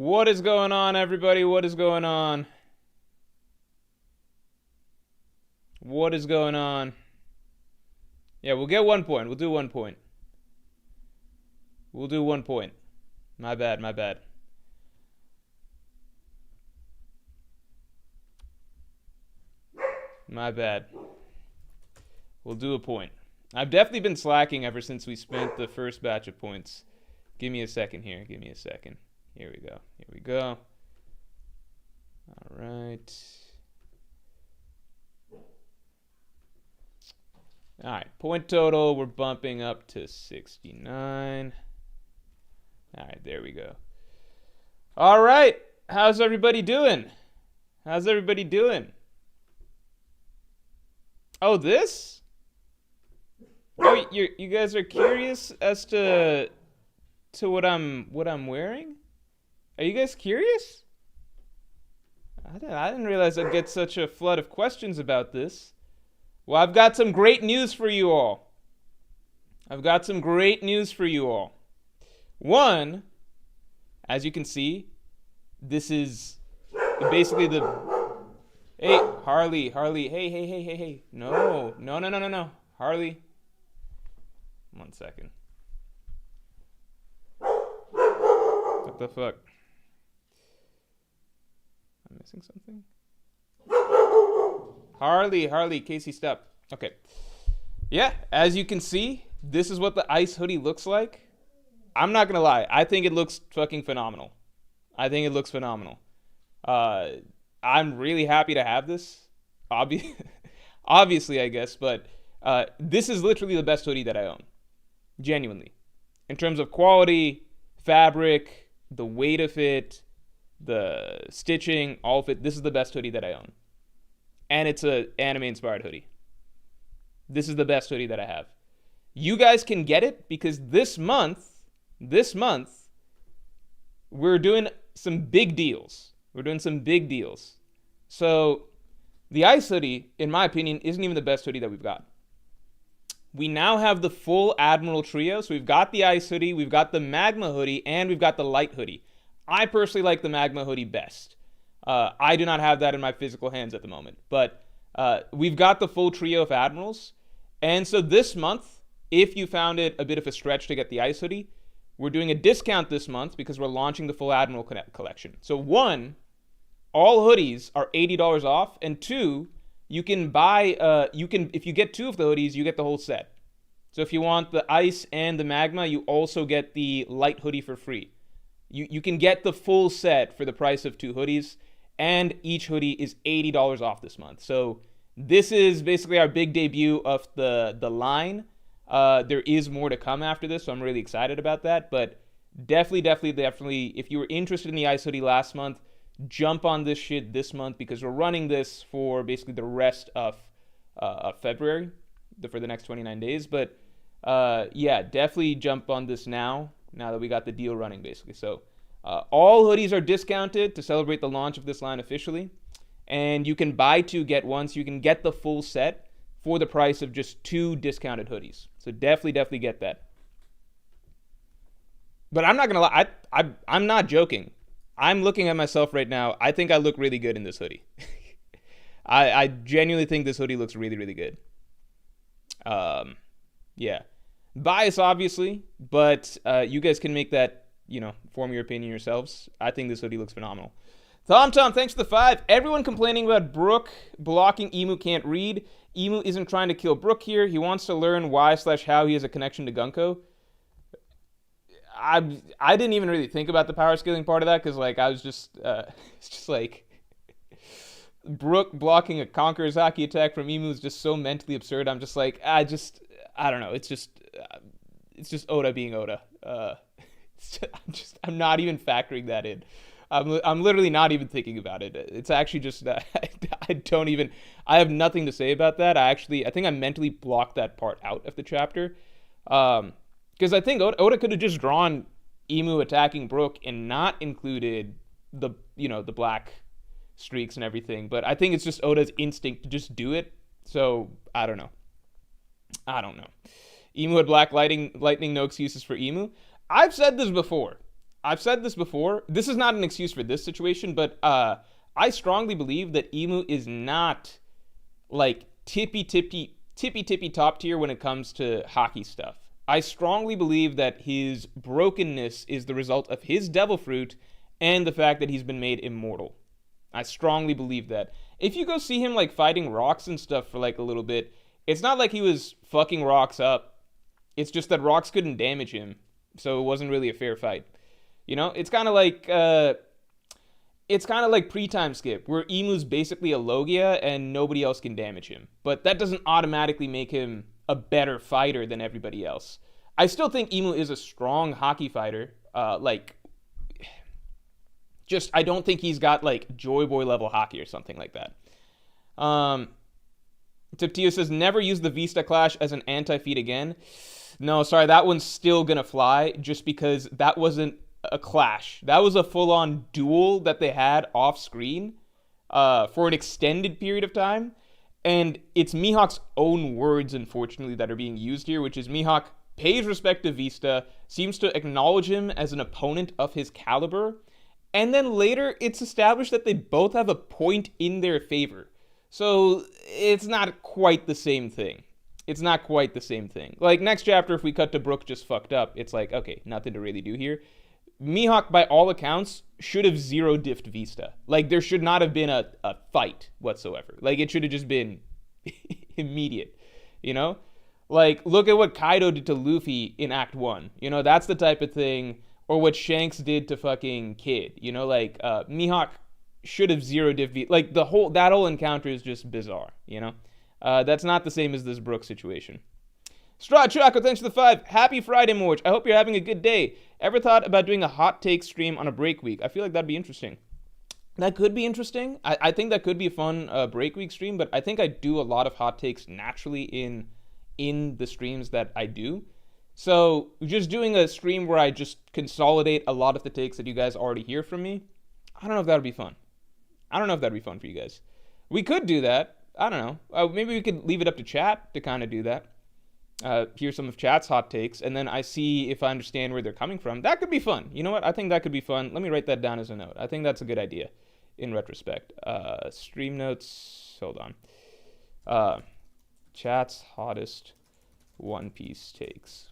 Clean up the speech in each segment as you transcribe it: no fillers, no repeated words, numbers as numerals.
What is going on, everybody? What is going on? What is going on? Yeah, we'll get 1 point. We'll do 1 point. We'll do 1 point. My bad, my bad. My bad. We'll do a point. I've definitely been slacking ever since we spent the first batch of points. Give me a second here. Give me a second. Here we go. Here we go. All right. All right. Point total, we're bumping up to 69. All right. There we go. All right. How's everybody doing? How's everybody doing? Oh, this? Oh, you guys are curious as to what I'm wearing? Are you guys curious? I didn't realize I'd get such a flood of questions about this. Well, I've got some great news for you all. I've got some great news for you all. One, as you can see, this is basically the... Hey, Harley, hey. No. Harley. 1 second. What the fuck? I'm missing something? Harley, Casey, stop. Okay. Yeah, as you can see, this is what the ice hoodie looks like. I'm not gonna lie. I think it looks fucking phenomenal. I think it looks phenomenal. I'm really happy to have this. Obviously, I guess, but this is literally the best hoodie that I own. Genuinely. In terms of quality, fabric, the weight of it, the stitching, all of it, this is the best hoodie that I own. And it's an anime-inspired hoodie. This is the best hoodie that I have. You guys can get it because this month, we're doing some big deals. So, the ice hoodie, in my opinion, isn't even the best hoodie that we've got. We now have the full Admiral trio. So we've got the ice hoodie, we've got the magma hoodie, and we've got the light hoodie. I personally like the magma hoodie best. I do not have that in my physical hands at the moment. But we've got the full trio of Admirals. And so this month, if you found it a bit of a stretch to get the ice hoodie, we're doing a discount this month because we're launching the full Admiral collection. So one, all hoodies are $80 off. And two, you can buy, if you get two of the hoodies, you get the whole set. So if you want the ice and the magma, you also get the light hoodie for free. You can get the full set for the price of two hoodies, and each hoodie is $80 off this month. So this is basically our big debut of the line. There is more to come after this, so I'm really excited about that. But definitely, if you were interested in the ice hoodie last month, jump on this shit this month because we're running this for basically the rest of February, for the next 29 days. But yeah, definitely jump on this now that we got the deal running, basically. So all hoodies are discounted to celebrate the launch of this line officially. And you can buy two, get one, so you can get the full set for the price of just two discounted hoodies. So definitely get that. But I'm not going to lie, I'm not joking. I'm looking at myself right now. I think I look really good in this hoodie. I genuinely think this hoodie looks really, really good. Yeah. Bias, obviously, but you guys can make that, form your opinion yourselves. I think this hoodie looks phenomenal. Tom, thanks for the 5. Everyone complaining about Brook blocking Emu can't read. Emu isn't trying to kill Brook here. He wants to learn why/how he has a connection to Gunko. I didn't even really think about the power scaling part of that because, I was just, it's just like, Brook blocking a Conqueror's Haki attack from Emu is just so mentally absurd. I'm just like, I don't know. It's just Oda being Oda. I'm not even factoring that in. I'm literally not even thinking about it. It's actually just I have nothing to say about that. I think I mentally blocked that part out of the chapter. Because I think Oda could have just drawn Emu attacking Brook and not included the black streaks and everything. But I think it's just Oda's instinct to just do it. So I don't know. Emu had black lightning, no excuses for Emu. I've said this before. I've said this before. This is not an excuse for this situation, but I strongly believe that Imu is not like tippy top tier when it comes to Haki stuff. I strongly believe that his brokenness is the result of his devil fruit and the fact that he's been made immortal. I strongly believe that. If you go see him like fighting rocks and stuff for like a little bit, it's not like he was fucking rocks up. It's just that rocks couldn't damage him, so it wasn't really a fair fight. You know, it's kind of like pre-time skip, where Imu's basically a Logia and nobody else can damage him. But that doesn't automatically make him a better fighter than everybody else. I still think Imu is a strong Haki fighter. I don't think he's got like Joy Boy level Haki or something like that. Tiptio says, never use the Vista Clash as an anti-feat again. No, sorry, that one's still gonna fly just because that wasn't a clash. That was a full-on duel that they had off-screen for an extended period of time. And it's Mihawk's own words, unfortunately, that are being used here, which is Mihawk pays respect to Vista, seems to acknowledge him as an opponent of his caliber, and then later it's established that they both have a point in their favor. So it's not quite the same thing. It's not quite the same thing. Like, next chapter, if we cut to Brook just fucked up, it's like, okay, nothing to really do here. Mihawk, by all accounts, should have zero diffed Vista. Like, there should not have been a fight whatsoever. Like, it should have just been immediate, you know? Like, look at what Kaido did to Luffy in Act 1. You know, that's the type of thing. Or what Shanks did to fucking Kid. You know, like, Mihawk should have zero diff Vista. Like, that whole encounter is just bizarre, you know? That's not the same as this Brook situation. Straw Choco, thanks for the 5. Happy Friday, Morch. I hope you're having a good day. Ever thought about doing a hot take stream on a break week? I feel like that'd be interesting. That could be interesting. I think that could be a fun break week stream, but I think I do a lot of hot takes naturally in the streams that I do. So just doing a stream where I just consolidate a lot of the takes that you guys already hear from me, I don't know if that would be fun. I don't know if that'd be fun for you guys. We could do that. I don't know. Maybe we could leave it up to chat to kind of do that. Hear some of chat's hot takes, and then I see if I understand where they're coming from. That could be fun. You know what? I think that could be fun. Let me write that down as a note. I think that's a good idea in retrospect. Stream notes. Hold on. Chat's hottest One Piece takes.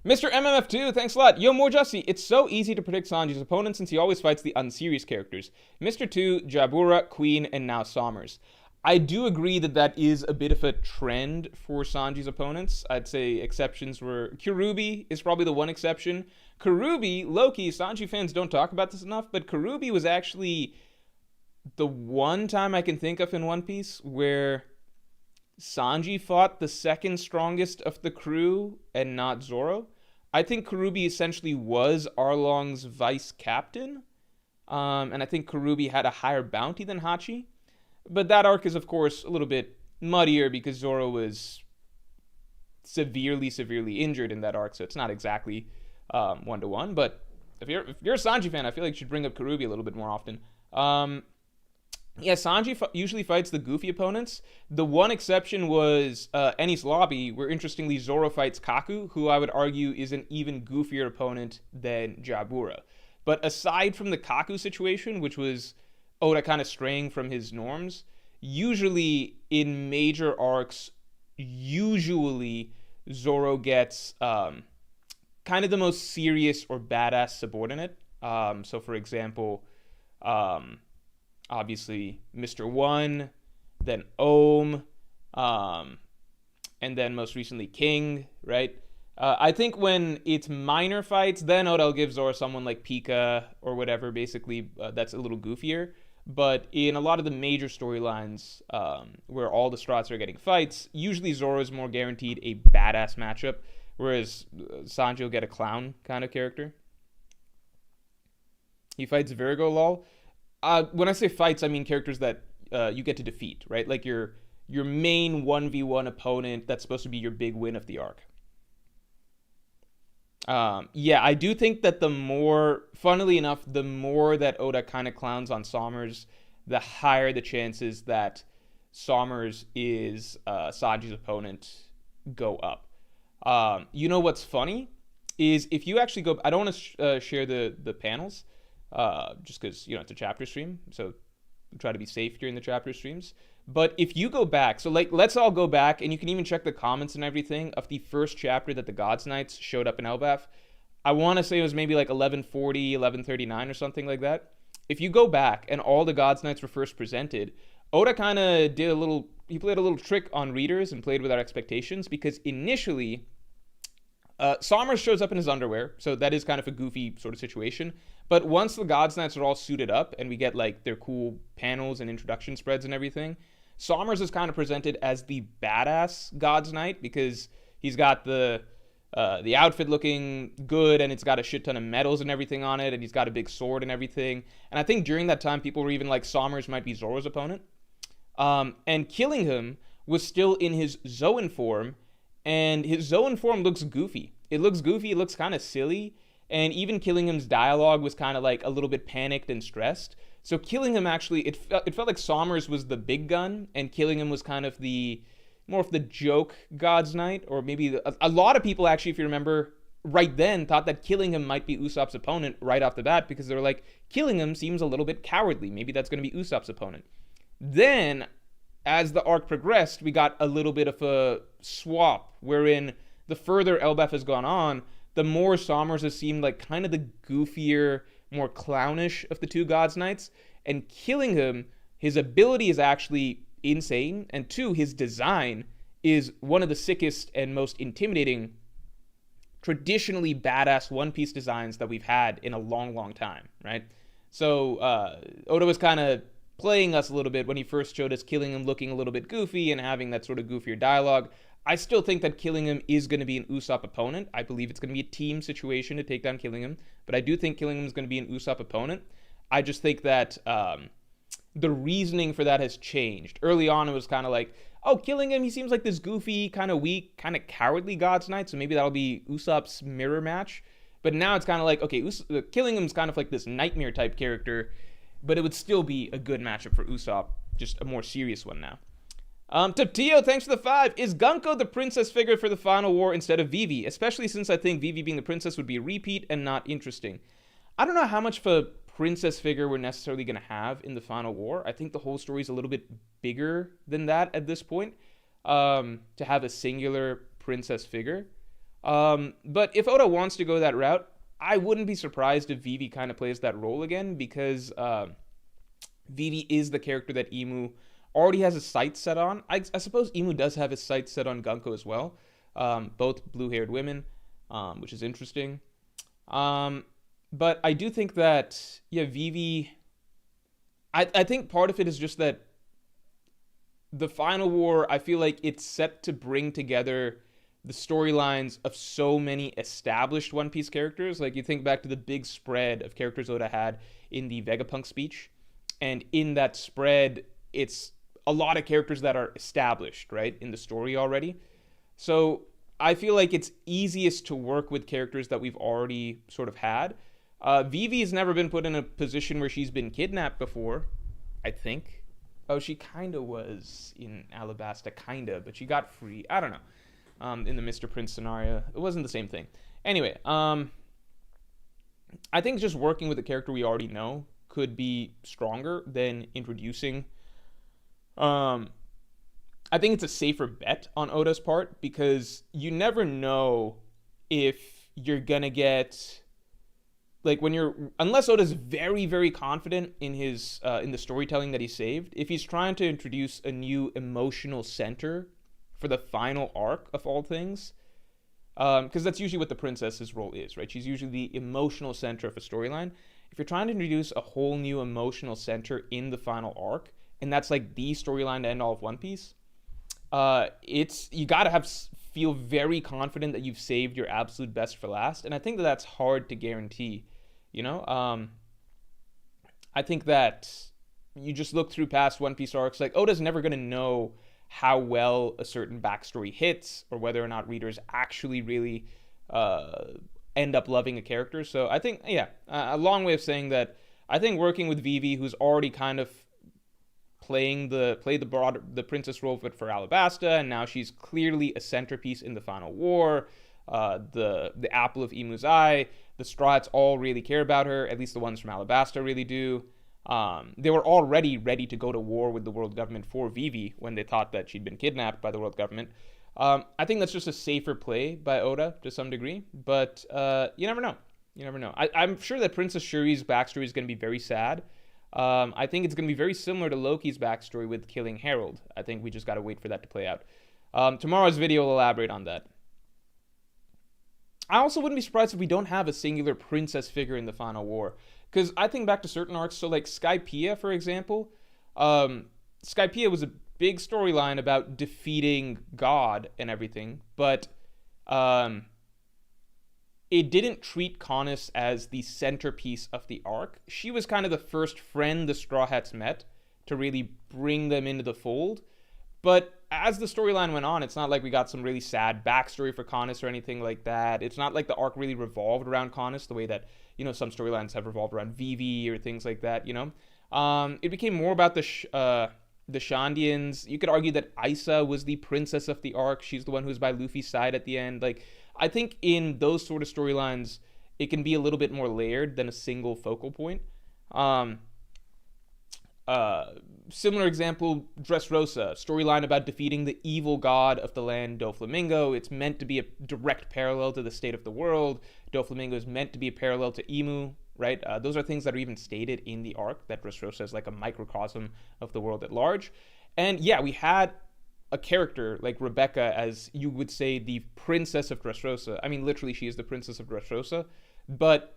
Mr. MMF2, thanks a lot. Yo, more Jussie, it's so easy to predict Sanji's opponent since he always fights the unserious characters. Mr. 2, Jabura, Queen, and now Sommers. I do agree that that is a bit of a trend for Sanji's opponents. I'd say exceptions were... Kurubi is probably the one exception. Kurubi, Loki, Sanji fans don't talk about this enough, but Kurubi was actually the one time I can think of in One Piece where Sanji fought the second strongest of the crew and not Zoro. I think Kurubi essentially was Arlong's vice captain, and I think Kurubi had a higher bounty than Hachi. But that arc is, of course, a little bit muddier because Zoro was severely injured in that arc, so it's not exactly one-to-one. But if you're a Sanji fan, I feel like you should bring up Kurubi a little bit more often. Yeah, Sanji usually fights the goofy opponents. The one exception was Enies Lobby, where interestingly Zoro fights Kaku, who I would argue is an even goofier opponent than Jabura. But aside from the Kaku situation, which was Oda kind of straying from his norms, usually in major arcs, Zoro gets kind of the most serious or badass subordinate. So for example, obviously Mr. 1, then Ohm, and then most recently King, right? I think when it's minor fights, then Oda will give Zoro someone like Pika or whatever, basically that's a little goofier. But in a lot of the major storylines where all the Strats are getting fights, usually Zoro is more guaranteed a badass matchup, whereas Sanji will get a clown kind of character. He fights Virgo, lol. When I say fights, I mean characters that you get to defeat, right? Like your main 1v1 opponent that's supposed to be your big win of the arc. Yeah, I do think that funnily enough, the more that Oda kind of clowns on Sommers, the higher the chances that Sommers is Sanji's opponent go up. You know what's funny? is if you actually go, I don't want to share the panels, just because, it's a chapter stream, so we try to be safe during the chapter streams. But if you go back, so like, let's all go back, and you can even check the comments and everything of the first chapter that the Gods Knights showed up in Elbaf. I want to say it was maybe like 1140, 1139 or something like that. If you go back and all the Gods Knights were first presented, Oda kind of he played a little trick on readers and played with our expectations, because initially, Somers shows up in his underwear, so that is kind of a goofy sort of situation. But once the Gods Knights are all suited up and we get like their cool panels and introduction spreads and everything, Somers is kind of presented as the badass Gods Knight, because he's got the outfit looking good, and it's got a shit ton of medals and everything on it, and he's got a big sword and everything. And I think during that time, people were even like, Somers might be Zoro's opponent. And killing him was still in his Zoan form, and his Zoan form looks goofy. It looks goofy, it looks kind of silly, and even Killingham's dialogue was kind of like a little bit panicked and stressed. So Killingham actually, it felt like Somers was the big gun, and Killingham was kind of more of the joke God's Knight, or maybe a lot of people actually, if you remember, right then thought that Killingham might be Usopp's opponent right off the bat, because they were like, Killingham seems a little bit cowardly. Maybe that's going to be Usopp's opponent. Then, as the arc progressed, we got a little bit of a swap, wherein the further Elbaf has gone on, the more Somers has seemed like kind of the goofier, more clownish of the two Gods Knights. And Killingham, his ability is actually insane, and two, his design is one of the sickest and most intimidating, traditionally badass One Piece designs that we've had in a long time, right? So Oda was kind of playing us a little bit when he first showed us Killingham looking a little bit goofy and having that sort of goofier dialogue. I still think that Killingham is going to be an Usopp opponent. I believe it's going to be a team situation to take down Killingham, but I do think Killingham is going to be an Usopp opponent. I just think that the reasoning for that has changed. Early on, it was kind of like, oh, Killingham, he seems like this goofy, kind of weak, kind of cowardly God's Knight, so maybe that'll be Usopp's mirror match. But now it's kind of like, okay, Killingham's kind of like this nightmare type character, but it would still be a good matchup for Usopp, just a more serious one now. Taptio, thanks for the 5. Is Gunko the princess figure for the final war instead of Vivi? Especially since I think Vivi being the princess would be a repeat and not interesting. I don't know how much of a princess figure we're necessarily going to have in the final war. I think the whole story is a little bit bigger than that at this point, to have a singular princess figure. But if Oda wants to go that route, I wouldn't be surprised if Vivi kind of plays that role again, because Vivi is the character that Imu already has his sights set on. I suppose Imu does have his sights set on Gunko as well. Both blue-haired women, which is interesting. But I do think that, Vivi, I think part of it is just that the final war, I feel like it's set to bring together the storylines of so many established One Piece characters. Like, you think back to the big spread of characters Oda had in the Vegapunk speech, and in that spread, it's a lot of characters that are established, right, in the story already. So I feel like it's easiest to work with characters that we've already sort of had. Vivi has never been put in a position where she's been kidnapped before, I think. Oh, she kind of was in Alabasta, kind of, but she got free. I don't know. In the Mr. Prince scenario, it wasn't the same thing. Anyway, I think just working with a character we already know could be stronger than introducing. I think it's a safer bet on Oda's part, because you never know if you're gonna get, like, unless Oda's very, very confident in his in the storytelling that he saved. If he's trying to introduce a new emotional center for the final arc of all things, because that's usually what the princess's role is, right? She's usually the emotional center of a storyline. If you're trying to introduce a whole new emotional center in the final arc, and that's like the storyline to end all of One Piece, you gotta feel very confident that you've saved your absolute best for last, and I think that's hard to guarantee. I think that you just look through past One Piece arcs, like, Oda's never gonna know how well a certain backstory hits, or whether or not readers actually really end up loving a character. So I think, a long way of saying that I think working with Vivi, who's already kind of played the princess role for Alabasta, and now she's clearly a centerpiece in the final war. the apple of Imu's eye. The Straw Hats all really care about her, at least the ones from Alabasta really do. They were already ready to go to war with the world government for Vivi when they thought that she'd been kidnapped by the world government. I think that's just a safer play by Oda to some degree, but you never know. You never know. I'm sure that Princess Shuri's backstory is going to be very sad. I think it's going to be very similar to Loki's backstory with killing Harold. I think we just got to wait for that to play out. Tomorrow's video will elaborate on that. I also wouldn't be surprised if we don't have a singular princess figure in the final war. Because I think back to certain arcs, so like Skypiea, for example. Skypiea was a big storyline about defeating God and everything, but it didn't treat Caunus as the centerpiece of the arc. She was kind of the first friend the Straw Hats met to really bring them into the fold. But as the storyline went on, it's not like we got some really sad backstory for Caunus or anything like that. It's not like the arc really revolved around Caunus the way that, you know, some storylines have revolved around Vivi or things like that, you know. It became more about the Shandians. You could argue that Isa was the princess of the arc. She's the one who's by Luffy's side at the end. Like, I think in those sort of storylines, it can be a little bit more layered than a single focal point. Similar example, Dressrosa, storyline about defeating the evil god of the land, Doflamingo. It's meant to be a direct parallel to the state of the world. Doflamingo is meant to be a parallel to Imu, right? Those are things that are even stated in the arc, that Dressrosa is like a microcosm of the world at large. And yeah, we had a character like Rebecca as, you would say, the princess of Dressrosa. I mean, literally, she is the princess of Dressrosa. But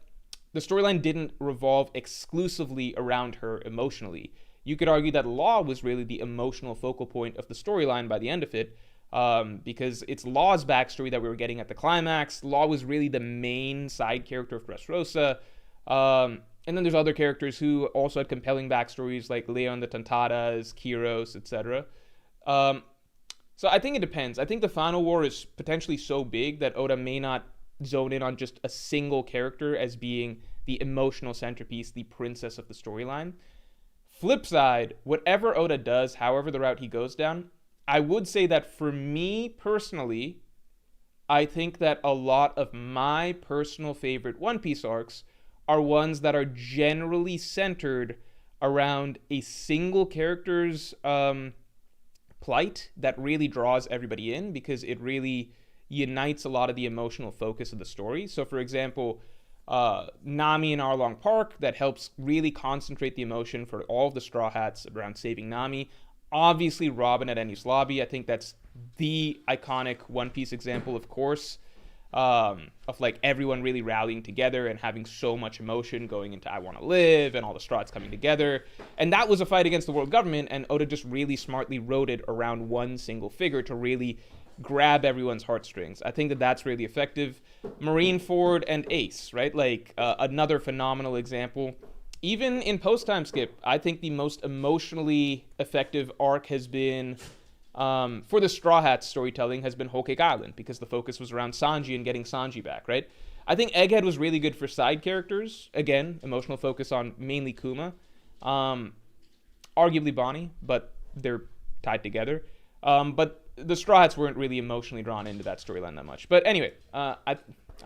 the storyline didn't revolve exclusively around her emotionally. You could argue that Law was really the emotional focal point of the storyline by the end of it, because it's Law's backstory that we were getting at the climax. Law was really the main side character of Dressrosa. And then there's other characters who also had compelling backstories, like Leon the Tantatas, Kyros, etc. So I think it depends. I think the final war is potentially so big that Oda may not zone in on just a single character as being the emotional centerpiece, the princess of the storyline. Flip side, whatever Oda does, however the route he goes down, I would say that for me personally, I think that a lot of my personal favorite One Piece arcs are ones that are generally centered around a single character's plight that really draws everybody in, because it really unites a lot of the emotional focus of the story. So for example, Nami in Arlong Park, that helps really concentrate the emotion for all of the Straw Hats around saving Nami. Obviously, Robin at Enies Lobby, I think that's the iconic One Piece example, of course, of like everyone really rallying together and having so much emotion going into I Want to Live and all the Straw Hats coming together. And that was a fight against the world government, and Oda just really smartly wrote it around one single figure to really grab everyone's heartstrings. I think that that's really effective. Marineford and Ace, right? Like another phenomenal example. Even in post-time skip, I think the most emotionally effective arc has been, for the Straw Hats storytelling, has been Whole Cake Island, because the focus was around Sanji and getting Sanji back, right? I think Egghead was really good for side characters. Again, emotional focus on mainly Kuma. Arguably Bonnie, but they're tied together. But the Straw Hats weren't really emotionally drawn into that storyline that much. But anyway, I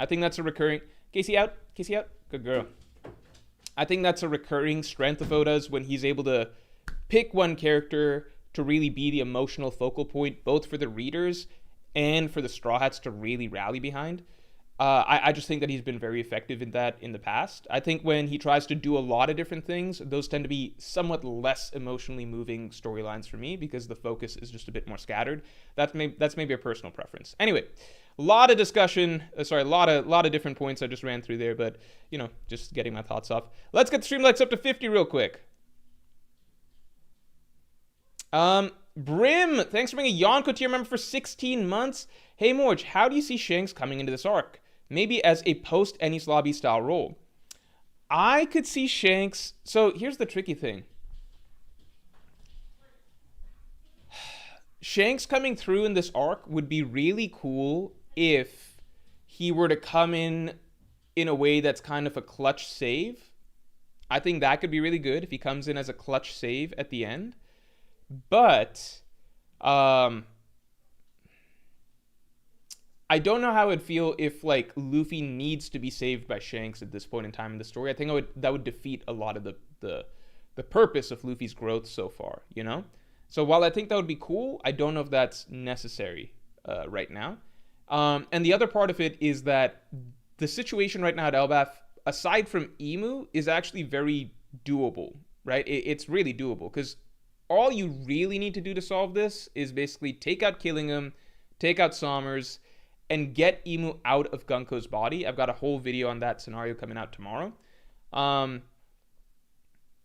think that's a recurring... Casey out? Casey out? Good girl. I think that's a recurring strength of Oda's, when he's able to pick one character to really be the emotional focal point, both for the readers and for the Straw Hats to really rally behind. I just think that he's been very effective in that in the past. I think when he tries to do a lot of different things, those tend to be somewhat less emotionally moving storylines for me, because the focus is just a bit more scattered. That's maybe a personal preference. Anyway, a lot of discussion. A lot of different points I just ran through there, but you know, just getting my thoughts off. Let's get the stream likes up to 50 real quick. Brim, thanks for being a Yonko tier member for 16 months. Hey Morge, how do you see Shanks coming into this arc? Maybe as a post-Enies Lobby style role. I could see Shanks... So here's the tricky thing. Shanks coming through in this arc would be really cool if he were to come in a way that's kind of a clutch save. I think that could be really good if he comes in as a clutch save at the end. But... I I don't know how it'd feel if like Luffy needs to be saved by Shanks at this point in time in the story. I think that would defeat a lot of the purpose of Luffy's growth so far, you know? So while I think that would be cool, I don't know if that's necessary right now. And the other part of it is that the situation right now at Elbaf, aside from Emu, is actually very doable, right? It's really doable because all you really need to do to solve this is basically take out Killingham, take out Sommers, and get Emu out of Gunko's body. I've got a whole video on that scenario coming out tomorrow.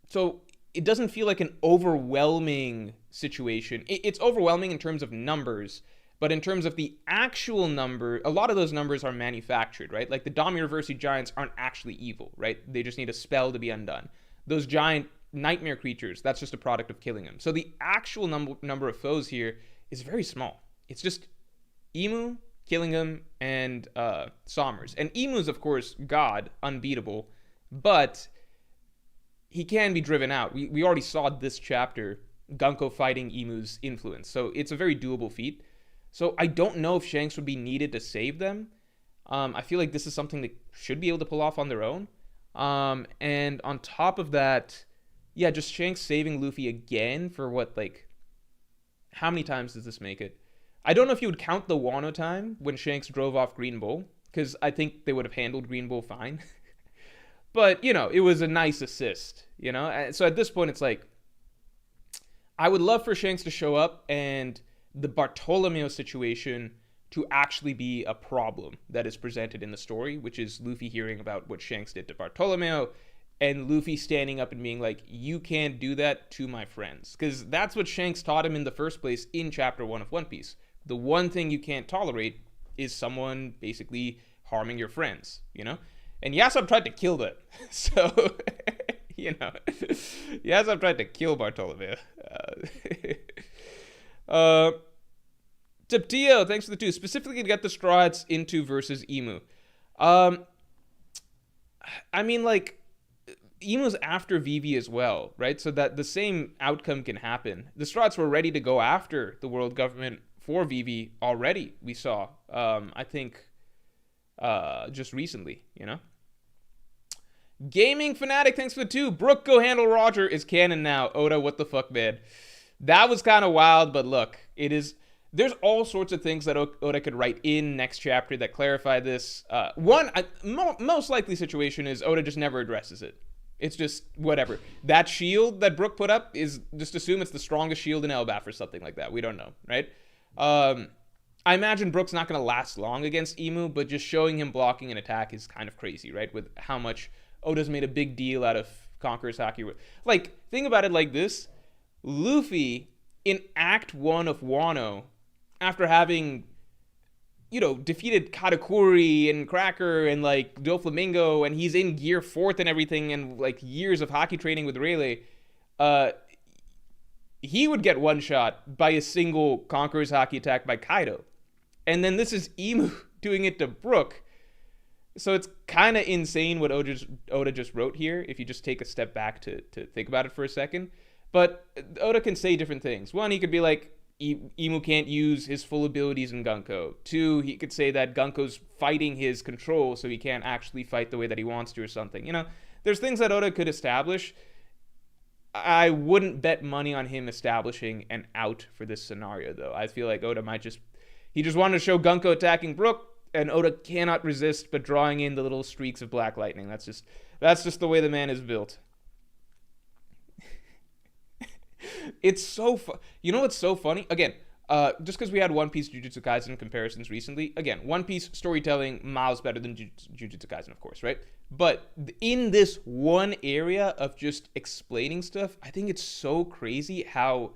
So it doesn't feel like an overwhelming situation. It's overwhelming in terms of numbers, but in terms of the actual number, a lot of those numbers are manufactured, right? Like the Dami Reversi giants aren't actually evil, right? They just need a spell to be undone. Those giant nightmare creatures, that's just a product of killing them. So the actual number of foes here is very small. It's just Emu, Killingham, and Sommers. And Emu's, of course, God, unbeatable, but he can be driven out. We already saw this chapter, Gunko fighting Emu's influence. So it's a very doable feat. So I don't know if Shanks would be needed to save them. I feel like this is something they should be able to pull off on their own. And on top of that, yeah, just Shanks saving Luffy again for what, like, how many times does this make it? I don't know if you would count the Wano time when Shanks drove off Green Bull, because I think they would have handled Green Bull fine. But, you know, it was a nice assist, you know? So at this point, it's like, I would love for Shanks to show up and the Bartolomeo situation to actually be a problem that is presented in the story, which is Luffy hearing about what Shanks did to Bartolomeo, and Luffy standing up and being like, you can't do that to my friends. Because that's what Shanks taught him in the first place in Chapter 1 of One Piece. The one thing you can't tolerate is someone basically harming your friends, you know? And Usopp tried to kill that. So, you know, Usopp tried to kill Bartolomeo. Tiptio, thanks for the 2. Specifically to get the Straw Hats into versus Emu. I mean, like, Emu's after Vivi as well, right? So that the same outcome can happen. The Straw Hats were ready to go after the world government for Vivi already, we saw. I think just recently, you know? Gaming Fanatic, thanks for the 2. Brook Go Handle Roger is canon now. Oda, what the fuck, man? That was kind of wild, but look, it is... There's all sorts of things that Oda could write in next chapter that clarify this. Most likely situation is Oda just never addresses it. It's just whatever. That shield that Brook put up is, just assume it's the strongest shield in Elbaf or something like that. We don't know, right? I imagine Brook's not going to last long against Emu, but just showing him blocking an attack is kind of crazy, right? With how much Oda's made a big deal out of Conqueror's Haki. Like, think about it like this. Luffy, in Act 1 of Wano, after having, you know, defeated Katakuri and Cracker and, like, Doflamingo, and he's in Gear 4th and everything, and, like, years of Haki training with Rayleigh, he would get one-shot by a single Conqueror's Haki attack by Kaido. And then this is Emu doing it to Brook. So it's kind of insane what Oda just wrote here, if you just take a step back to think about it for a second. But Oda can say different things. One, he could be like, Emu can't use his full abilities in Gunko. 2, he could say that Gunko's fighting his control, so he can't actually fight the way that he wants to or something. You know, there's things that Oda could establish. I wouldn't bet money on him establishing an out for this scenario, though. I feel like Oda might he just wanted to show Gunko attacking Brook, and Oda cannot resist but drawing in the little streaks of black lightning. That's just the way the man is built. It's so fun. You know what's so funny? Again, just because we had One Piece Jujutsu Kaisen comparisons recently, again, One Piece storytelling miles better than Jujutsu Kaisen, of course, right? But in this one area of just explaining stuff, I think it's so crazy how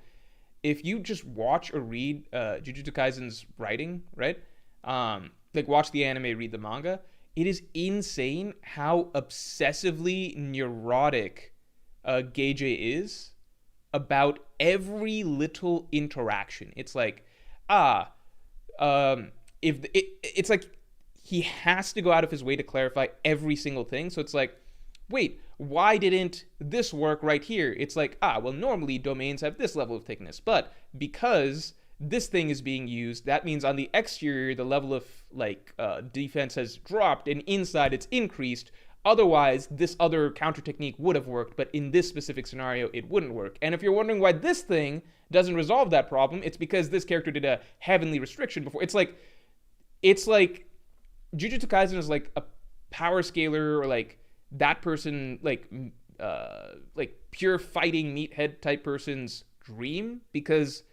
if you just watch or read Jujutsu Kaisen's writing, right? Like watch the anime, read the manga, it is insane how obsessively neurotic Geiji is about every little interaction. It's like, it's like he has to go out of his way to clarify every single thing. So it's like, wait, why didn't this work right here? It's like, well, normally domains have this level of thickness, but because this thing is being used. That means on the exterior, the level of defense has dropped, and inside it's increased. Otherwise, this other counter technique would have worked, but in this specific scenario, it wouldn't work. And if you're wondering why this thing doesn't resolve that problem, it's because this character did a heavenly restriction before. It's like Jujutsu Kaisen is like a power scaler, or like that person, like pure fighting meathead type person's dream, because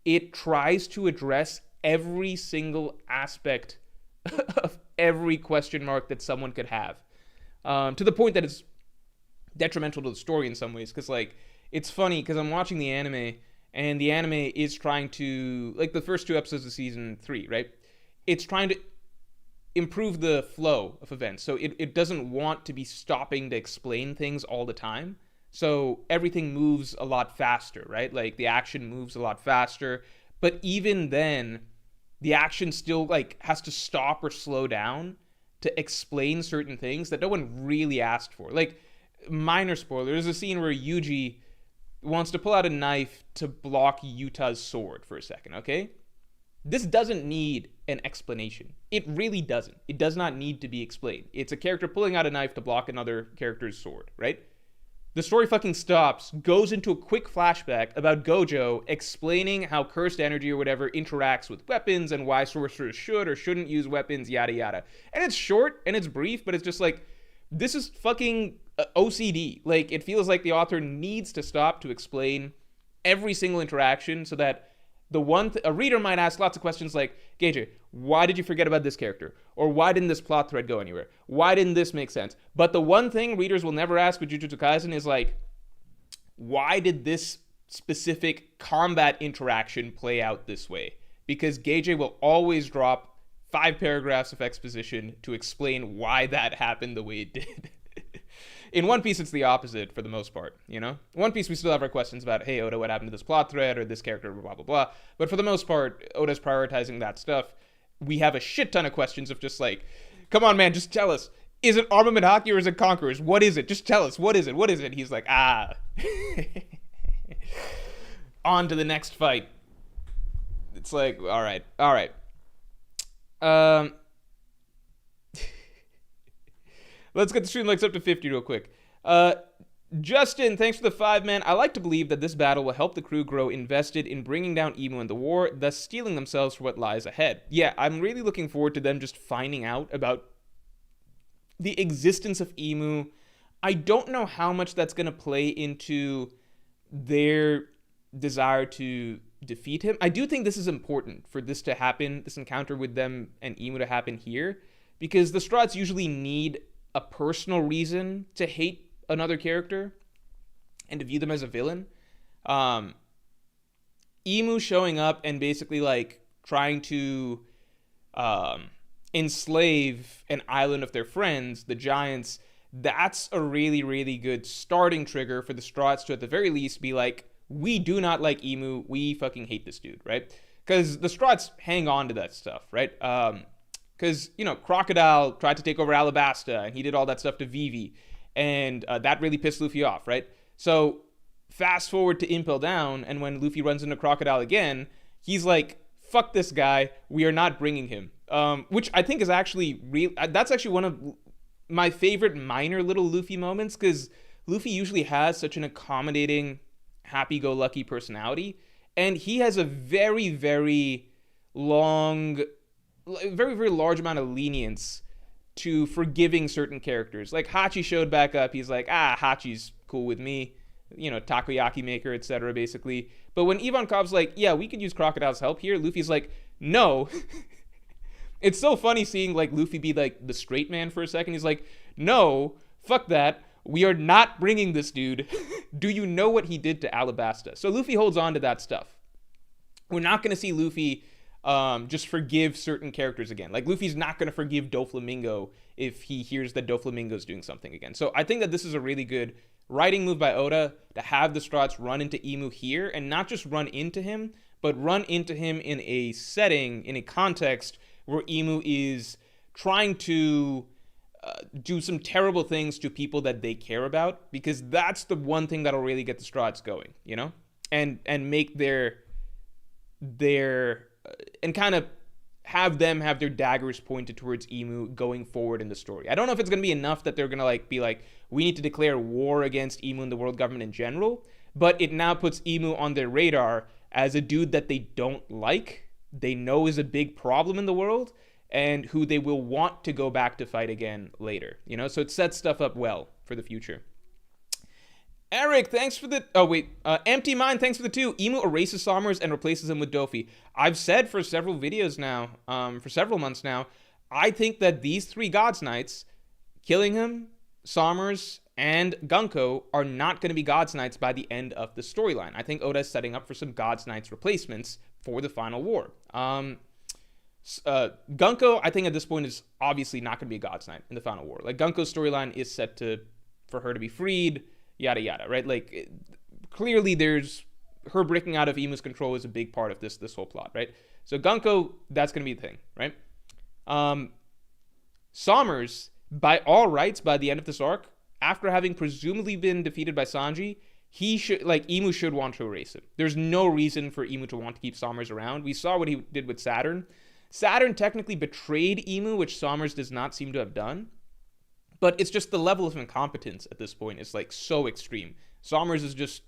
it tries to address every single aspect of every question mark that someone could have. To the point that it's detrimental to the story in some ways. Because, like, it's funny because I'm watching the anime, and the anime is trying to, like, the first 2 episodes of season 3, right? It's trying to improve the flow of events. So it doesn't want to be stopping to explain things all the time. So everything moves a lot faster, right? Like, the action moves a lot faster. But even then, the action still, like, has to stop or slow down to explain certain things that no one really asked for. Like, minor spoiler, there's a scene where Yuji wants to pull out a knife to block Yuta's sword for a second, okay? This doesn't need an explanation. It really doesn't. It does not need to be explained. It's a character pulling out a knife to block another character's sword, right? The story fucking stops, goes into a quick flashback about Gojo explaining how cursed energy or whatever interacts with weapons and why sorcerers should or shouldn't use weapons, yada yada. And it's short and it's brief, but it's just like, this is fucking OCD. Like, it feels like the author needs to stop to explain every single interaction so that a reader might ask lots of questions like, Gage, why did you forget about this character? Or why didn't this plot thread go anywhere? Why didn't this make sense? But the one thing readers will never ask with Jujutsu Kaisen is like, why did this specific combat interaction play out this way? Because Gage will always drop 5 paragraphs of exposition to explain why that happened the way it did. In One Piece, it's the opposite for the most part, you know? One Piece, we still have our questions about, hey, Oda, what happened to this plot thread, or this character, blah, blah, blah. But for the most part, Oda's prioritizing that stuff. We have a shit ton of questions of just like, come on, man, just tell us. Is it Armament Haki or is it Conquerors? What is it? Just tell us. What is it? What is it? He's like, on to the next fight. It's like, all right. Let's get the stream likes up to 50 real quick. Justin, thanks for the 5, man. I like to believe that this battle will help the crew grow invested in bringing down Imu in the war, thus steeling themselves for what lies ahead. Yeah, I'm really looking forward to them just finding out about the existence of Imu. I don't know how much that's going to play into their desire to defeat him. I do think this is important for this to happen, this encounter with them and Imu to happen here, because the Straughts usually need a personal reason to hate another character and to view them as a villain. Imu showing up and basically like trying to enslave an island of their friends, the Giants, that's a really, really good starting trigger for the Straughts to at the very least be like, we do not like Imu, we fucking hate this dude, right? Because the Straughts hang on to that stuff, right? Because, you know, Crocodile tried to take over Alabasta, and he did all that stuff to Vivi, and that really pissed Luffy off, right? So, fast forward to Impel Down, and when Luffy runs into Crocodile again, he's like, fuck this guy, we are not bringing him. Which I think is actually, that's actually one of my favorite minor little Luffy moments, because Luffy usually has such an accommodating, happy-go-lucky personality, and he has a very, very very, very large amount of lenience to forgiving certain characters. Like, Hachi showed back up. He's like, Hachi's cool with me. You know, takoyaki maker, etc., basically. But when Ivankov's like, yeah, we could use Crocodile's help here, Luffy's like, no. It's so funny seeing, like, Luffy be, like, the straight man for a second. He's like, no, fuck that. We are not bringing this dude. Do you know what he did to Alabasta? So Luffy holds on to that stuff. We're not going to see Luffy just forgive certain characters again. Like, Luffy's not going to forgive Doflamingo if he hears that Doflamingo's doing something again. So I think that this is a really good writing move by Oda to have the Straughts run into Imu here, and not just run into him, but run into him in a setting, in a context where Imu is trying to do some terrible things to people that they care about, because that's the one thing that'll really get the Straughts going, you know? And make their their and kind of have them have their daggers pointed towards Imu going forward in the story. I don't know if it's going to be enough that they're going to like be like, we need to declare war against Imu and the world government in general, but it now puts Imu on their radar as a dude that they don't like, they know is a big problem in the world, and who they will want to go back to fight again later. You know, so it sets stuff up well for the future. Eric, thanks for the... Oh, wait. Empty Mind, thanks for the 2. Imu erases Sommers and replaces him with Dofi. I've said for several videos now, for several months now, I think that these 3 Gods Knights, Killingham, Sommers, and Gunko, are not going to be Gods Knights by the end of the storyline. I think Oda's setting up for some Gods Knights replacements for the final war. Gunko, I think at this point, is obviously not going to be a Gods Knight in the final war. Like, Gunko's storyline is set for her to be freed, yada yada, right? Like, clearly there's her breaking out of Imu's control is a big part of this whole plot, right? So Gunko, that's gonna be the thing, right? Sommers, by all rights, by the end of this arc, after having presumably been defeated by Sanji, Imu should want to erase him. There's no reason for Imu to want to keep Sommers around. We saw what he did with Saturn. Saturn technically betrayed Imu, which Sommers does not seem to have done. But it's just the level of incompetence at this point is like so extreme. Sommers is just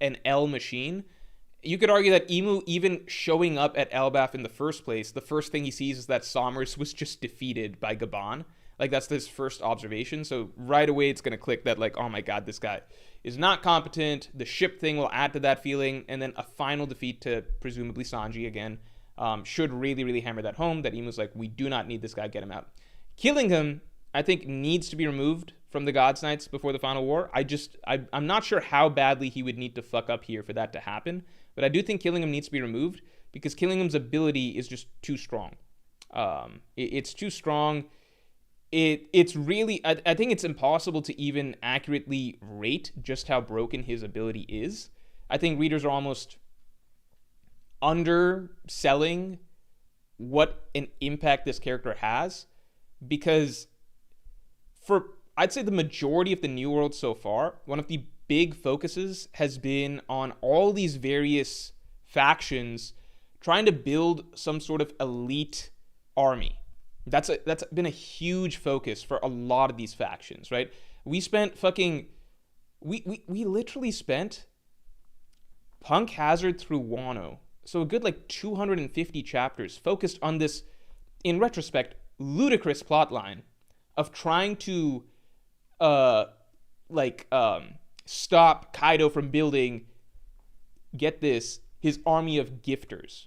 an L machine. You could argue that Imu, even showing up at Elbaf in the first place, the first thing he sees is that Sommers was just defeated by Gaban. Like, that's his first observation. So right away it's going to click that, like, oh my god, this guy is not competent. The ship thing will add to that feeling. And then a final defeat to presumably Sanji again should really, really hammer that home, that Imu's like, we do not need this guy, get him out. Killing him, I think, needs to be removed from the Gods Knights before the final war. I'm not sure how badly he would need to fuck up here for that to happen, but I do think Killingham needs to be removed because Killingham's ability is just too strong. It's too strong. It's really, I think it's impossible to even accurately rate just how broken his ability is. I think readers are almost underselling what an impact this character has, because for, I'd say, the majority of the New World so far, one of the big focuses has been on all these various factions trying to build some sort of elite army. That's been a huge focus for a lot of these factions, right? We spent we literally spent Punk Hazard through Wano, so a good like 250 chapters focused on this, in retrospect, ludicrous plotline of trying to stop Kaido from building, get this, his army of gifters.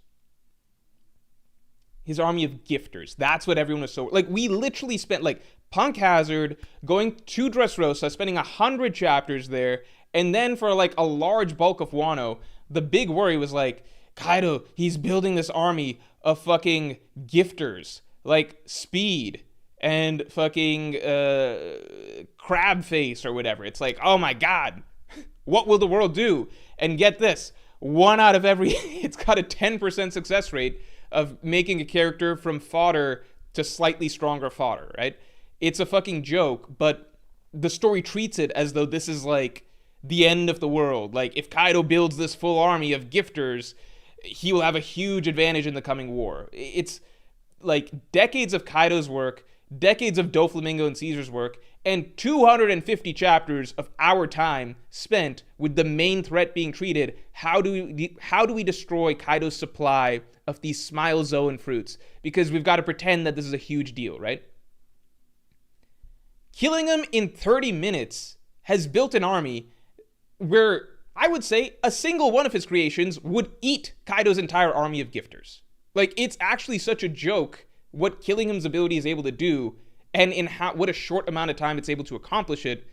His army of gifters. That's what everyone was so... Like, we literally spent, like, Punk Hazard going to Dressrosa, spending 100 chapters there, and then for, like, a large bulk of Wano, the big worry was, like, Kaido, he's building this army of fucking gifters. Like, Speed and fucking Crab Face or whatever. It's like, oh my god, what will the world do? And get this, one out of every... It's got a 10% success rate of making a character from fodder to slightly stronger fodder, right? It's a fucking joke, but the story treats it as though this is like the end of the world. Like, if Kaido builds this full army of gifters, he will have a huge advantage in the coming war. It's like decades of Kaido's work, decades of Doflamingo and Caesar's work, and 250 chapters of our time spent with the main threat being treated. How do we destroy Kaido's supply of these Smile Zoan fruits? Because we've got to pretend that this is a huge deal, right? Killing him in 30 minutes has built an army where I would say a single one of his creations would eat Kaido's entire army of gifters. Like, it's actually such a joke what Killingham's ability is able to do, and in what a short amount of time it's able to accomplish it,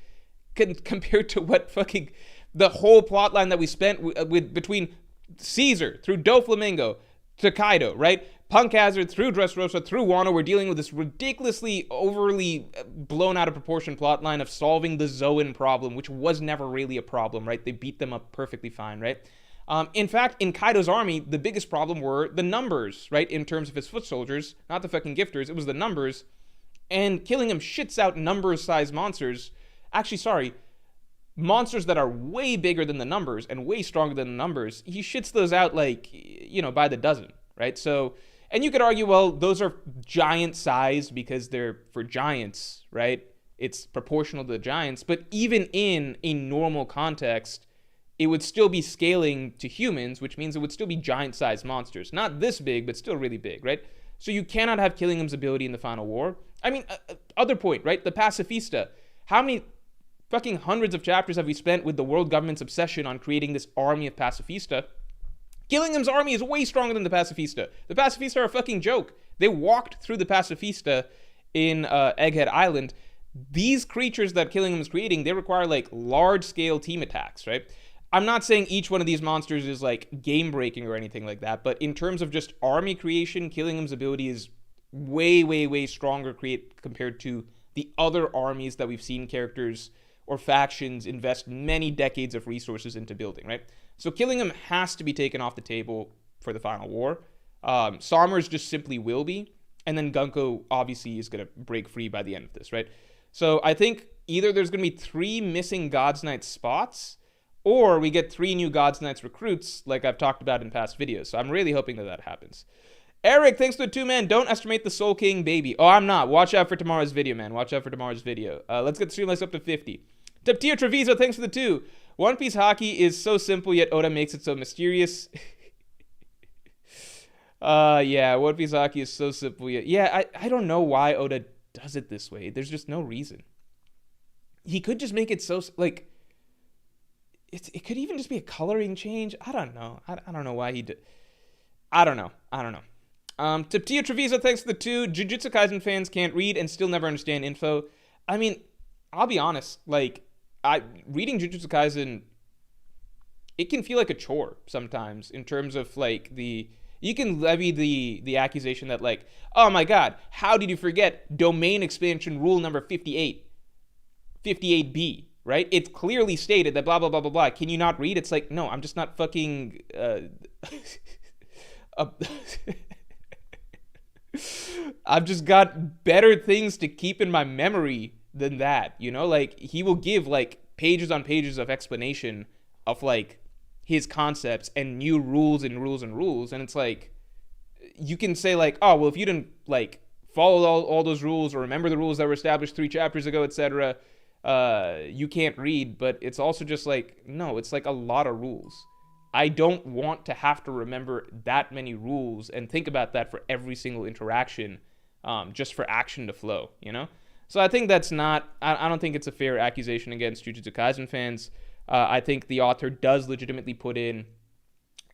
compared to what fucking the whole plotline that we spent with between Caesar through Doflamingo to Kaido, right? Punk Hazard through Dressrosa through Wano. We're dealing with this ridiculously overly blown out of proportion plotline of solving the Zoan problem, which was never really a problem, right? They beat them up perfectly fine, right? In fact, in Kaido's army, the biggest problem were the numbers, right? In terms of his foot soldiers, not the fucking gifters. It was the numbers. And Killingham shits out numbers-sized monsters. Actually, sorry. Monsters that are way bigger than the numbers and way stronger than the numbers. He shits those out like, by the dozen, right? So, and you could argue, well, those are giant sized because they're for giants, right? It's proportional to the giants. But even in a normal context, it would still be scaling to humans, which means it would still be giant sized monsters. Not this big, but still really big, right? So you cannot have Killingham's ability in the final war. I mean, other point, right? The Pacifista. How many fucking hundreds of chapters have we spent with the world government's obsession on creating this army of Pacifista? Killingham's army is way stronger than the Pacifista. The Pacifista are a fucking joke. They walked through the Pacifista in Egghead Island. These creatures that Killingham is creating, they require like large-scale team attacks, right? I'm not saying each one of these monsters is like game-breaking or anything like that, but in terms of just army creation, Killingham's ability is way, way, way stronger compared to the other armies that we've seen characters or factions invest many decades of resources into building, right? So Killingham has to be taken off the table for the final war. Somers just simply will be, and then Gunko obviously is going to break free by the end of this, right? So I think either there's going to be 3 missing God's Knight spots, or we get 3 new God's Knights recruits, like I've talked about in past videos. So I'm really hoping that happens. Eric, thanks to the 2 man. Don't estimate the Soul King baby. Oh, I'm not. Watch out for tomorrow's video, man. Watch out for tomorrow's video. Let's get the stream likes up to 50. Taptia Treviso, thanks for the 2. One Piece Haki is so simple, yet Oda makes it so mysterious. Yeah, One Piece Haki is so simple, yet... Yeah, I don't know why Oda does it this way. There's just no reason. He could just make it so... Like... It could even just be a coloring change. I don't know. I don't know why he did... I don't know. Taptia Treviso, thanks for the 2. Jujutsu Kaisen fans can't read and still never understand info. I mean, I'll be honest. Like, reading Jujutsu Kaisen, it can feel like a chore sometimes in terms of, like, you can levy the accusation that, like, oh my god, how did you forget domain expansion rule number 58, 58B, right? It's clearly stated that blah, blah, blah, blah, blah. Can you not read? It's like, no, I'm just not fucking... I've just got better things to keep in my memory than that, like he will give like pages on pages of explanation of like his concepts and new rules and rules, and it's like you can say like, oh well, if you didn't like follow all those rules or remember the rules that were established 3 chapters ago, etc., you can't read. But it's also just like, no, it's like a lot of rules. I don't want to have to remember that many rules and think about that for every single interaction, just for action to flow, So I think that's not, I don't think it's a fair accusation against Jujutsu Kaisen fans. I think the author does legitimately put in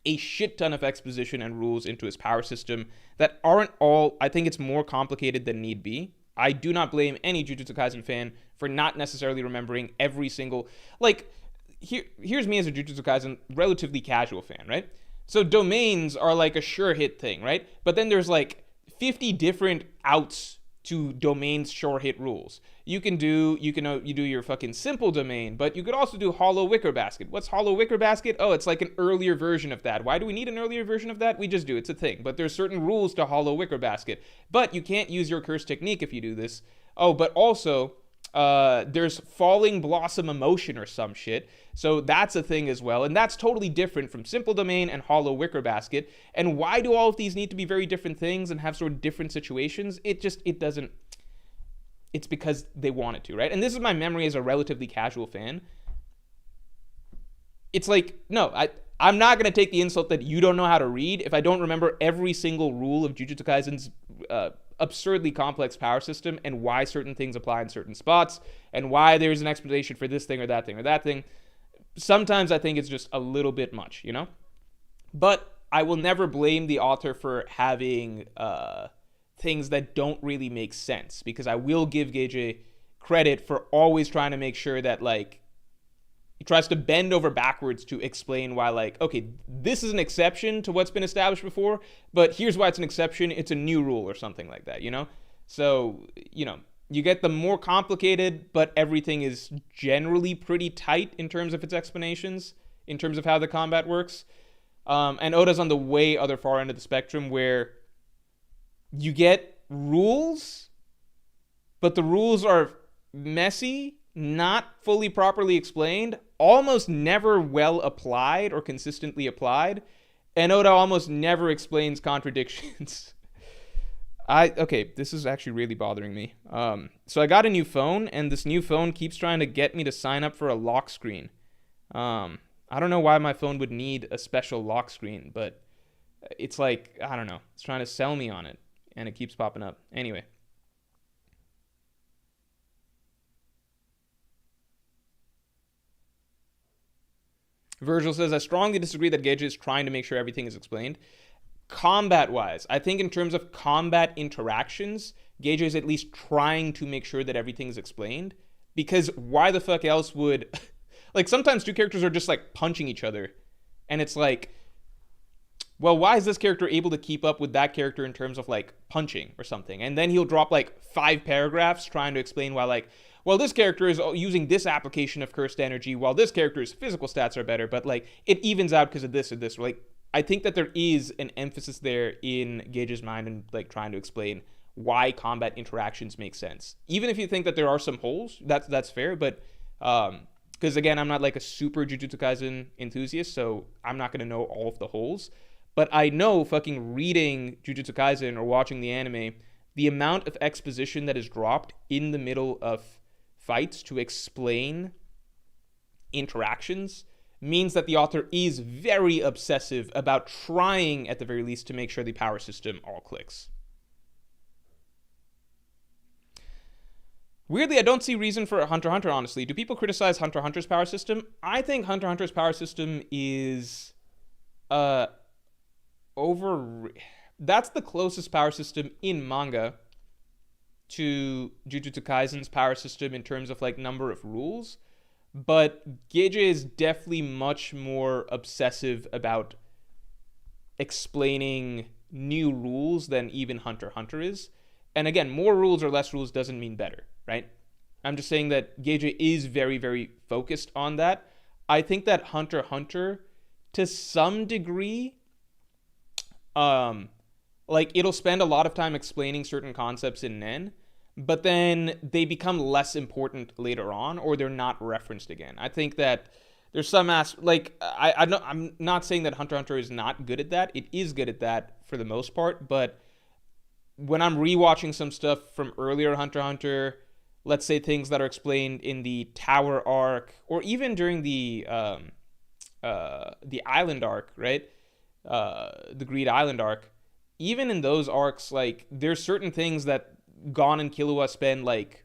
a shit ton of exposition and rules into his power system that aren't all, I think it's more complicated than need be. I do not blame any Jujutsu Kaisen fan for not necessarily remembering every single, like, here's me as a Jujutsu Kaisen relatively casual fan, right? So domains are like a sure hit thing, right? But then there's like 50 different outs to domains sure hit rules. You do your fucking simple domain, but you could also do hollow wicker basket. What's hollow wicker basket? Oh, it's like an earlier version of that. Why do we need an earlier version of that? We just do. It's a thing. But there's certain rules to hollow wicker basket. But you can't use your curse technique if you do this. Oh, but also there's falling blossom emotion or some shit. So that's a thing as well. And that's totally different from simple domain and hollow wicker basket. And why do all of these need to be very different things and have sort of different situations? It doesn't. It's because they want it to, right? And this is my memory as a relatively casual fan. It's like, no, I'm not going to take the insult that you don't know how to read if I don't remember every single rule of Jujutsu Kaisen's absurdly complex power system and why certain things apply in certain spots and why there's an explanation for this thing or that thing or that thing. Sometimes I think it's just a little bit much, But I will never blame the author for having things that don't really make sense, because I will give Geiji credit for always trying to make sure that, like, he tries to bend over backwards to explain why, like, okay, this is an exception to what's been established before, but here's why it's an exception. It's a new rule or something like that, So, you get the more complicated, but everything is generally pretty tight in terms of its explanations, in terms of how the combat works. And Oda's on the way other far end of the spectrum where you get rules, but the rules are messy, not fully properly explained, almost never well applied or consistently applied, And Oda almost never explains contradictions. Okay, this is actually really bothering me. So I got a new phone, and this new phone keeps trying to get me to sign up for a lock screen. I don't know why my phone would need a special lock screen, but it's like, I don't know. It's trying to sell me on it, and it keeps popping up. Anyway. Virgil says, I strongly disagree that Gage is trying to make sure everything is explained. Combat-wise, I think in terms of combat interactions, Gage is at least trying to make sure that everything is explained. Because why the fuck else would... like, sometimes two characters are just, like, punching each other. And it's like, well, why is this character able to keep up with that character in terms of, like, punching or something? And then he'll drop, like, 5 paragraphs trying to explain why, like, well, this character is using this application of cursed energy, while this character's physical stats are better, but, like, it evens out because of this or this. Like, I think that there is an emphasis there in Gage's mind and, like, trying to explain why combat interactions make sense. Even if you think that there are some holes, that's fair, but, because, again, I'm not, like, a super Jujutsu Kaisen enthusiast, so I'm not going to know all of the holes. But I know fucking reading Jujutsu Kaisen or watching the anime, the amount of exposition that is dropped in the middle of fights to explain interactions means that the author is very obsessive about trying, at the very least, to make sure the power system all clicks. Weirdly, I don't see reason for Hunter x Hunter, honestly. Do people criticize Hunter x Hunter's power system? I think Hunter x Hunter's power system is that's the closest power system in manga to Jujutsu Kaisen's power system in terms of, like, number of rules. But Gege is definitely much more obsessive about explaining new rules than even Hunter x Hunter is. And again, more rules or less rules doesn't mean better, right? I'm just saying that Gege is very, very focused on that. I think that Hunter x Hunter, to some degree, like, it'll spend a lot of time explaining certain concepts in Nen, but then they become less important later on, or they're not referenced again. I think that there's some like, I'm not saying that Hunter x Hunter is not good at that. It is good at that for the most part, but when I'm rewatching some stuff from earlier Hunter x Hunter, let's say things that are explained in the Tower arc, or even during the Island arc, right? The Greed Island arc. Even in those arcs, like, there's certain things that Gon and Killua spend, like,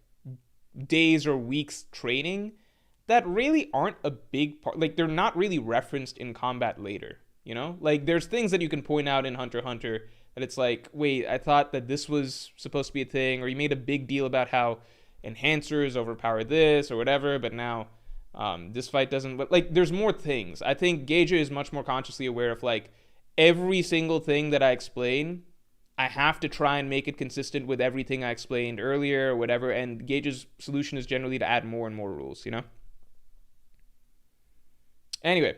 days or weeks training that really aren't a big part. Like, they're not really referenced in combat later, you know? Like, there's things that you can point out in Hunter x Hunter that it's like, wait, I thought that this was supposed to be a thing, or you made a big deal about how enhancers overpower this or whatever, but now this fight doesn't. But, like, there's more things. I think Gege is much more consciously aware of, like, every single thing that I explain, I have to try and make it consistent with everything I explained earlier or whatever, and Gage's solution is generally to add more and more rules, you know? Anyway,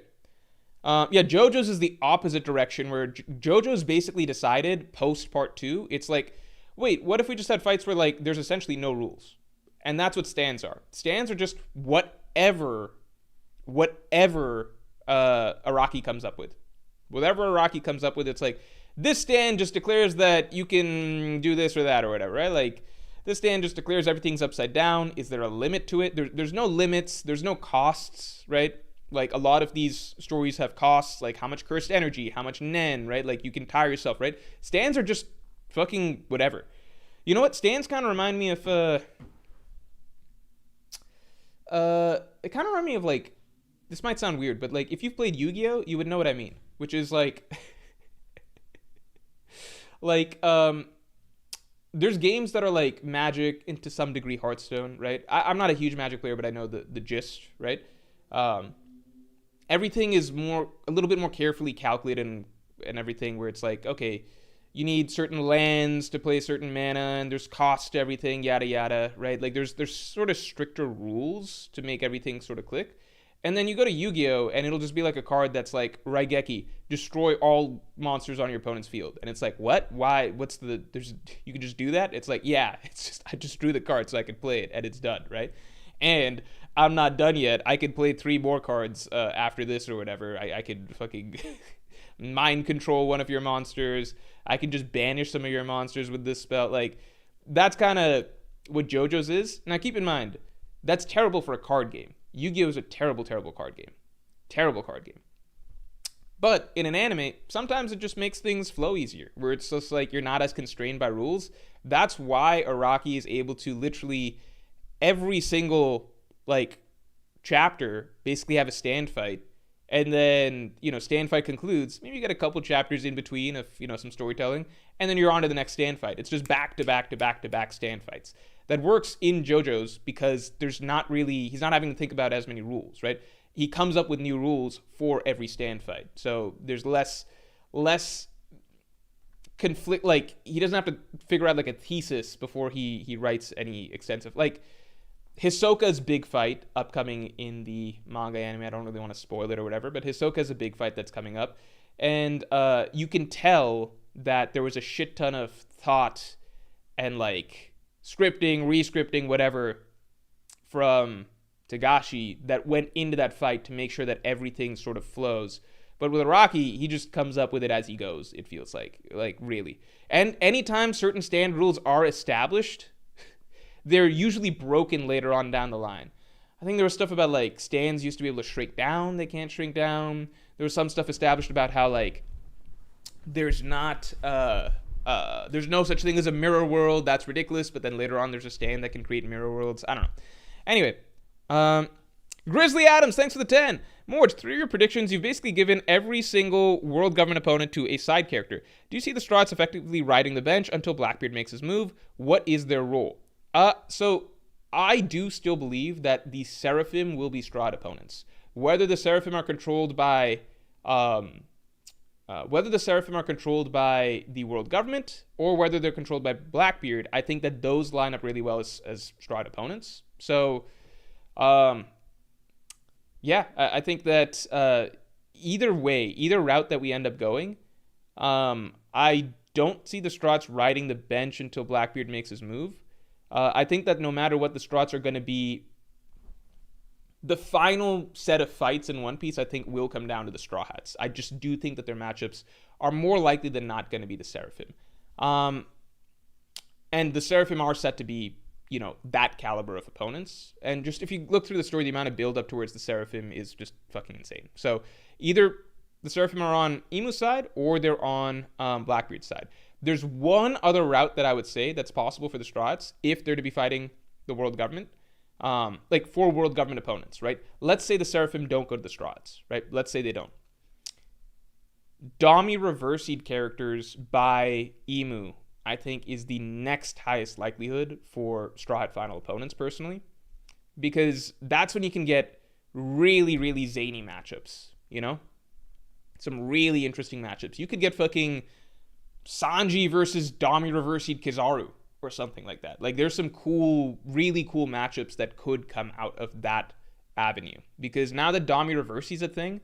JoJo's is the opposite direction, where JoJo's basically decided post part 2, it's like, wait, what if we just had fights where, like, there's essentially no rules? And that's what stands are. Stands are just whatever Araki comes up with. Whatever Araki comes up with, it's like, this stand just declares that you can do this or that or whatever, right? Like, this stand just declares everything's upside down. Is there a limit to it? There's no limits. There's no costs, right? Like, a lot of these stories have costs, like how much cursed energy, how much nen, right? Like, you can tire yourself, right? Stands are just fucking whatever. You know what? Stands kind of remind me of, it kind of remind me of, like, this might sound weird, but, like, if you've played Yu-Gi-Oh, you would know what I mean, which is, like, like, there's games that are like Magic and to some degree Hearthstone, right? I'm not a huge Magic player, but I know the gist, right? Everything is a little bit more carefully calculated and everything, where it's like, okay, you need certain lands to play certain mana, and there's cost to everything, yada yada, right? Like, there's sort of stricter rules to make everything sort of click. And then you go to Yu-Gi-Oh, and it'll just be like a card that's like, Raigeki, destroy all monsters on your opponent's field. And it's like, what? Why? You can just do that? It's like, yeah, it's just, I just drew the card so I could play it, and it's done, right? And I'm not done yet. I could play 3 more cards after this or whatever. I could fucking mind control one of your monsters. I can just banish some of your monsters with this spell. Like, that's kind of what JoJo's is. Now, keep in mind, that's terrible for a card game. Yu-Gi-Oh! Is a terrible, terrible card game. Terrible card game. But in an anime, sometimes it just makes things flow easier, where it's just like you're not as constrained by rules. That's why Araki is able to literally every single like chapter basically have a stand fight, and then stand fight concludes. Maybe you get a couple chapters in between of some storytelling, and then you're on to the next stand fight. It's just back to back to back to back stand fights. That works in JoJo's because he's not having to think about as many rules, right? He comes up with new rules for every stand fight. So there's less conflict. Like, he doesn't have to figure out like a thesis before he writes any extensive, like Hisoka's big fight upcoming in the manga anime. I don't really want to spoil it or whatever, but Hisoka's a big fight that's coming up. And you can tell that there was a shit ton of thought and like scripting, re-scripting, whatever from Togashi that went into that fight to make sure that everything sort of flows. But with Araki, he just comes up with it as he goes, it feels like really. And anytime certain stand rules are established, they're usually broken later on down the line. I think there was stuff about like stands used to be able to shrink down, they can't shrink down. There was some stuff established about how like there's no such thing as a mirror world. That's ridiculous. But then later on, there's a stand that can create mirror worlds. I don't know. Anyway, Grizzly Adams, thanks for the 10. Morge, through your predictions, you've basically given every single world government opponent to a side character. Do you see the Strahds effectively riding the bench until Blackbeard makes his move? What is their role? So I do still believe that the Seraphim will be Strahd opponents. Whether the Seraphim are controlled by the world government or whether they're controlled by Blackbeard, I think that those line up really well as Strahd opponents. So, I think that either way, either route that we end up going, I don't see the Strahds riding the bench until Blackbeard makes his move. I think that no matter what, the Strahds are going to be the final set of fights in One Piece, I think, will come down to the Straw Hats. I just do think that their matchups are more likely than not going to be the Seraphim. And the Seraphim are set to be, that caliber of opponents. And just if you look through the story, the amount of build-up towards the Seraphim is just fucking insane. So either the Seraphim are on Imu's side or they're on Blackbeard's side. There's one other route that I would say that's possible for the Strahds if they're to be fighting the world government. Like for world government opponents, right? Let's say the Seraphim don't go to the Strahds, right? Let's say they don't. Dami reversied characters by Imu, I think, is the next highest likelihood for Straw Hat final opponents, personally. Because that's when you can get really, really zany matchups, Some really interesting matchups. You could get fucking Sanji versus Dami reversied Kizaru or something like that. Like, there's some cool, really cool matchups that could come out of that avenue. Because now that Dami reverse is a thing,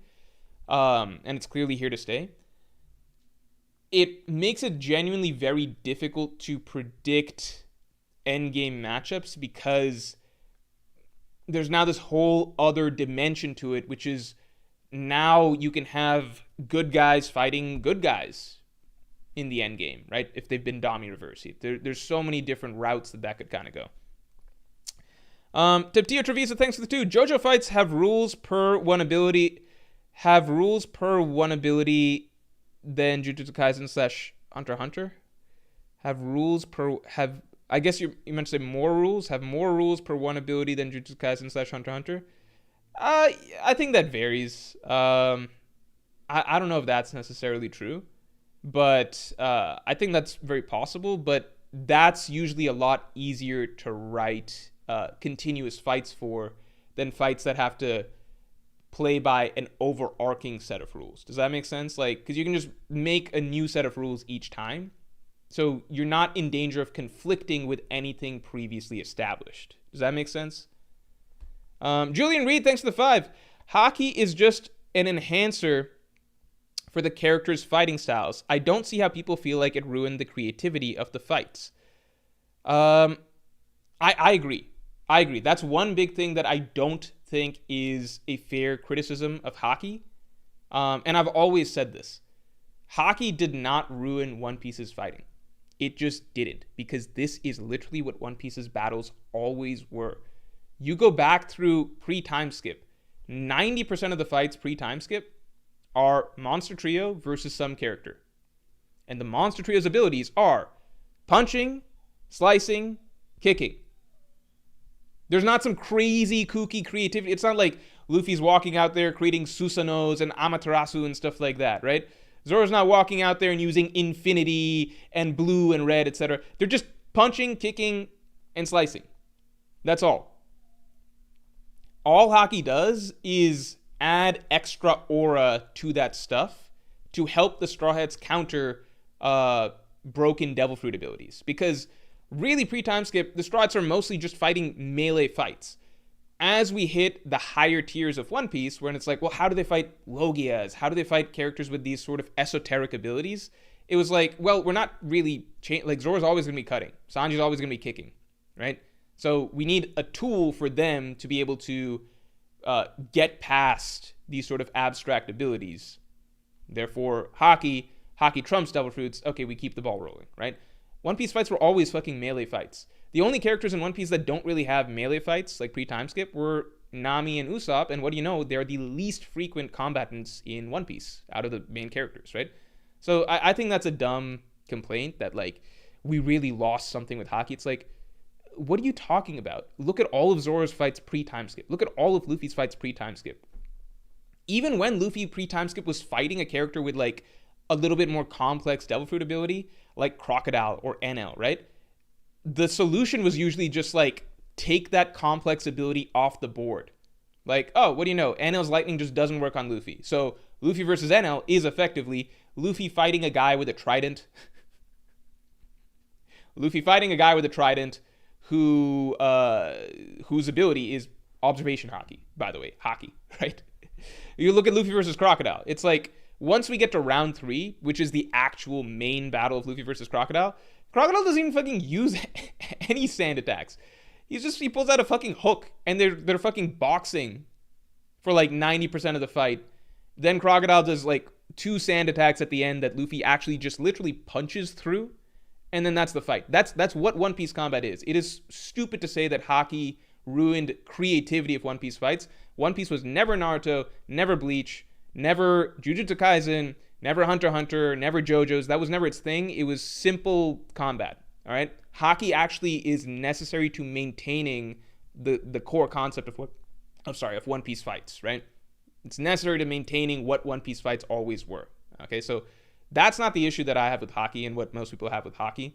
and it's clearly here to stay, it makes it genuinely very difficult to predict endgame matchups because there's now this whole other dimension to it, which is now you can have good guys fighting good guys in the end game, right? If they've been Dami reversed. There's so many different routes that could kind of go. Tiptio Trevisa, thanks for the 2. JoJo fights have rules per one ability. Than Jujutsu Kaisen / Hunter x Hunter. I guess you meant to say more rules. Have more rules per one ability than Jujutsu Kaisen / Hunter x Hunter. I think that varies. I don't know if that's necessarily true. But I think that's very possible, but that's usually a lot easier to write continuous fights for than fights that have to play by an overarching set of rules. Does that make sense? Like, because you can just make a new set of rules each time, so you're not in danger of conflicting with anything previously established. Does that make sense? Julian Reed, thanks for the 5. Haki is just an enhancer for the characters' fighting styles. I don't see how people feel like it ruined the creativity of the fights. I agree. That's one big thing that I don't think is a fair criticism of Haki. And I've always said this. Haki did not ruin One Piece's fighting. It just didn't, because this is literally what One Piece's battles always were. You go back through pre-time skip, 90% of the fights pre-time skip are Monster Trio versus some character. And the Monster Trio's abilities are punching, slicing, kicking. There's not some crazy, kooky creativity. It's not like Luffy's walking out there creating Susanos and Amaterasu and stuff like that, right? Zoro's not walking out there and using infinity and blue and red, etc. They're just punching, kicking, and slicing. That's all. All Haki does is add extra aura to that stuff to help the Straw Hats counter broken Devil Fruit abilities. Because really, pre-time skip, the Straw Hats are mostly just fighting melee fights. As we hit the higher tiers of One Piece, when it's like, well, how do they fight Logias? How do they fight characters with these sort of esoteric abilities? It was like, well, we're not really... like, Zoro's always going to be cutting. Sanji's always going to be kicking, right? So we need a tool for them to be able to get past these sort of abstract abilities. Therefore, Haki trumps Devil Fruits. Okay, we keep the ball rolling, right? One Piece fights were always fucking melee fights. The only characters in One Piece that don't really have melee fights, like pre-time skip, were Nami and Usopp, and what do you know? They're the least frequent combatants in One Piece out of the main characters, right? So I think that's a dumb complaint that, like, we really lost something with Haki. It's like, what are you talking about? Look at all of Zoro's fights pre-time skip. Look at all of Luffy's fights pre-time skip. Even when Luffy pre-time skip was fighting a character with, like, a little bit more complex Devil Fruit ability, like Crocodile or NL, right? The solution was usually just, like, take that complex ability off the board. Like, oh, what do you know? NL's lightning just doesn't work on Luffy. So Luffy versus NL is effectively Luffy fighting a guy with a trident. Luffy fighting a guy with a trident whose ability is observation Haki, by the way. Haki, right? You look at Luffy versus Crocodile. It's like, once we get to round 3, which is the actual main battle of Luffy versus Crocodile doesn't even fucking use any sand attacks. He pulls out a fucking hook, and they're fucking boxing for like 90% of the fight. Then Crocodile does like 2 sand attacks at the end that Luffy actually just literally punches through, and then that's the fight. That's what One Piece combat is. It is stupid to say that Haki ruined creativity of One Piece fights. One Piece was never Naruto, never Bleach, never Jujutsu Kaisen, never Hunter x Hunter, never JoJo's. That was never its thing. It was simple combat, all right? Haki actually is necessary to maintaining the core concept of One Piece fights, right? It's necessary to maintaining what One Piece fights always were, okay? So that's not the issue that I have with Haki and what most people have with Haki.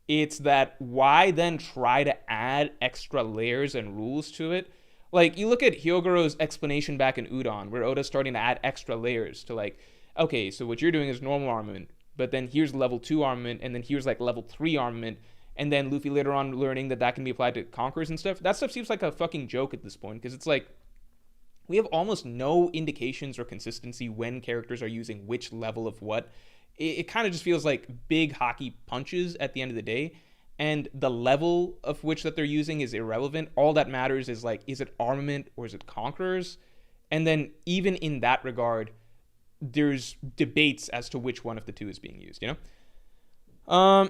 It's that why then try to add extra layers and rules to it? Like, you look at Hyogoro's explanation back in Udon, where Oda's starting to add extra layers to, like, okay, so what you're doing is normal armament, but then here's level 2 armament, and then here's, like, level 3 armament, and then Luffy later on learning that can be applied to conquerors and stuff. That stuff seems like a fucking joke at this point, because it's like, we have almost no indications or consistency when characters are using which level of what. It kind of just feels like big Haki punches at the end of the day, and the level of which that they're using is irrelevant. All that matters is, like, is it armament or is it conquerors? And then even in that regard, there's debates as to which one of the two is being used, you know?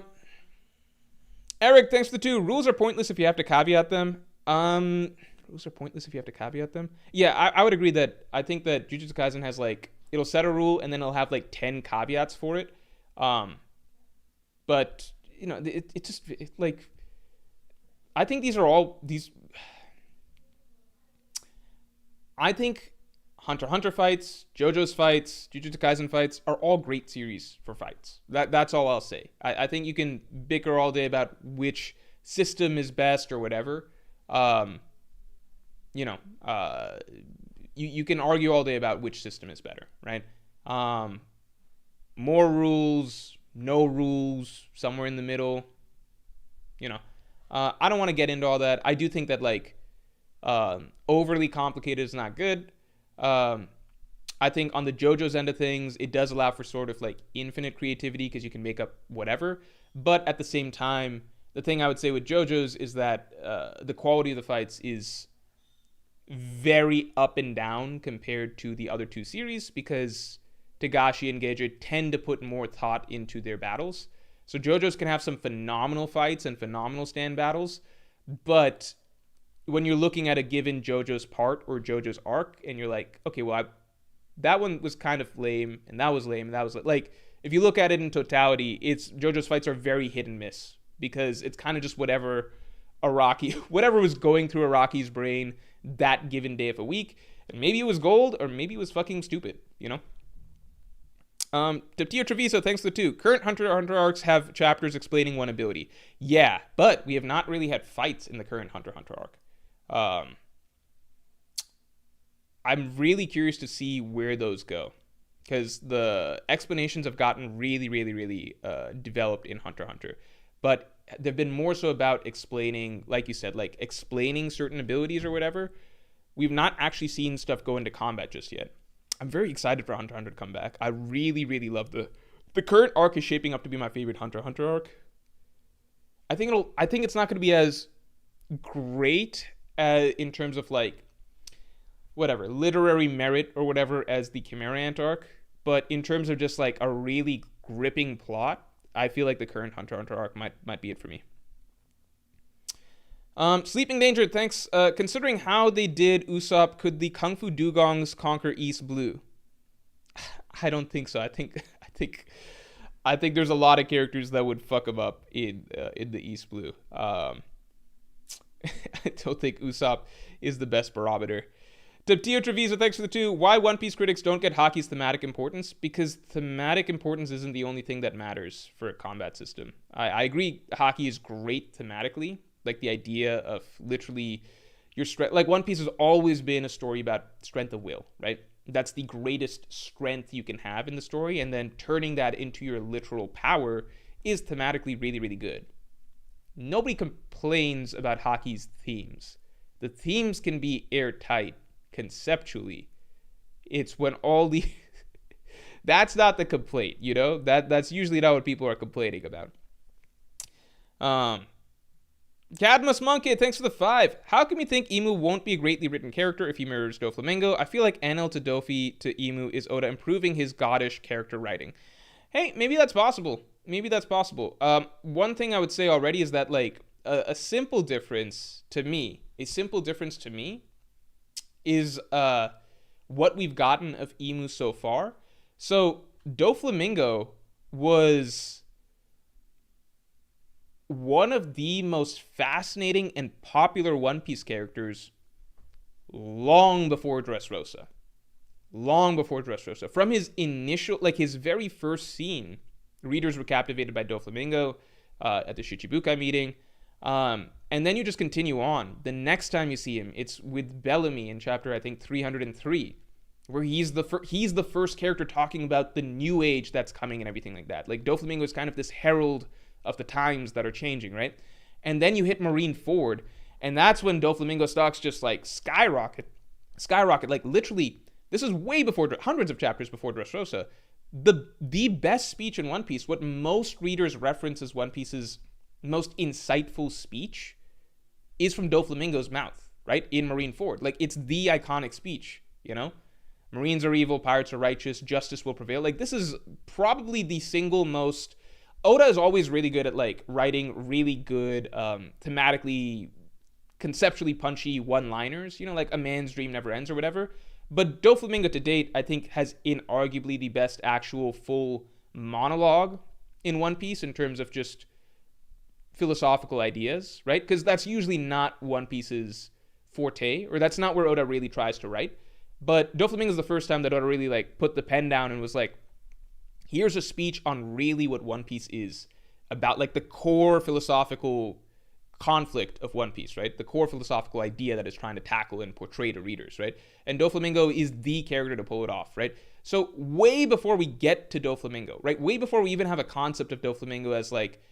Eric, thanks for the 2. Rules are pointless if you have to caveat them. Rules are pointless if you have to caveat them. Yeah, I would agree that I think that Jujutsu Kaisen has, like, it'll set a rule and then it'll have, like, 10 caveats for it. But, you know, like, I think I think Hunter x Hunter fights, JoJo's fights, Jujutsu Kaisen fights are all great series for fights. That's all I'll say. I think you can bicker all day about which system is best or whatever. You know, you can argue all day about which system is better, right? More rules, no rules, somewhere in the middle. You know, I don't want to get into all that. I do think that, like, overly complicated is not good. I think on the JoJo's end of things, it does allow for sort of, like, infinite creativity because you can make up whatever. But at the same time, the thing I would say with JoJo's is that the quality of the fights is very up and down compared to the other 2 series because Togashi and Geiji tend to put more thought into their battles. So JoJo's can have some phenomenal fights and phenomenal stand battles, but when you're looking at a given JoJo's part or JoJo's arc, and you're like, okay, well, that one was kind of lame, and that was lame, and that was like, if you look at it in totality, JoJo's fights are very hit and miss, because it's kind of just whatever was going through Araki's brain that given day of a week, and maybe it was gold, or maybe it was fucking stupid, you know? Tio Treviso, thanks for the 2. Current Hunter x Hunter arcs have chapters explaining one ability. Yeah, but we have not really had fights in the current Hunter x Hunter arc. I'm really curious to see where those go, because the explanations have gotten really, really, really developed in Hunter x Hunter, but they've been more so about explaining, like you said, like explaining certain abilities or whatever. We've not actually seen stuff go into combat just yet. I'm very excited for Hunter x Hunter to come back. I really, really love the current arc is shaping up to be my favorite Hunter x Hunter arc. I think it's not going to be as great in terms of like whatever literary merit or whatever as the Chimera Ant arc, but in terms of just like a really gripping plot, I feel like the current Hunter x Hunter arc might be it for me. Sleeping Danger, thanks. Considering how they did Usopp, could the Kung Fu Dugongs conquer East Blue? I don't think so. I think there's a lot of characters that would fuck them up in the East Blue. I don't think Usopp is the best barometer. Tio Treviso, thanks for the 2. Why One Piece critics don't get Haki's thematic importance? Because thematic importance isn't the only thing that matters for a combat system. I agree Haki is great thematically. Like the idea of literally your strength. Like One Piece has always been a story about strength of will, right? That's the greatest strength you can have in the story. And then turning that into your literal power is thematically really, really good. Nobody complains about Haki's themes. The themes can be airtight conceptually. It's when all the... That's not the complaint, you know? That's usually not what people are complaining about. Cadmus Monkey, thanks for the 5. How can we think Imu won't be a greatly written character if he mirrors Doflamingo? I feel like NL to Dofi to Imu is Oda improving his goddish character writing. Hey, maybe that's possible. One thing I would say already is that like a simple difference to me is what we've gotten of Imu so far. So Doflamingo was one of the most fascinating and popular One Piece characters long before Dressrosa. From his initial, like his very first scene, readers were captivated by Doflamingo at the Shichibukai meeting. And then you just continue on. The next time you see him, it's with Bellamy in chapter, I think, 303, where he's the first character talking about the new age that's coming and everything like that. Like Doflamingo is kind of this herald of the times that are changing, right? And then you hit Marineford, and that's when Doflamingo stocks just like skyrocket. Like literally, this is way before, hundreds of chapters before Dressrosa. The best speech in One Piece, what most readers reference as One Piece's most insightful speech, is from Doflamingo's mouth, right? In Marineford. Like it's the iconic speech, you know? Marines are evil, pirates are righteous, justice will prevail. Like this is probably the single most... Oda is always really good at like writing really good, thematically, conceptually punchy one-liners, you know, like A Man's Dream Never Ends or whatever. But Doflamingo to date, I think, has inarguably the best actual full monologue in One Piece in terms of just philosophical ideas, right? Because that's usually not One Piece's forte, or that's not where Oda really tries to write. But Doflamingo is the first time that Oda really like put the pen down and was like, here's a speech on really what One Piece is about, like the core philosophical conflict of One Piece, right? The core philosophical idea that it's trying to tackle and portray to readers, right? And Doflamingo is the character to pull it off, right? So way before we get to Doflamingo, right? Way before we even have a concept of Doflamingo as like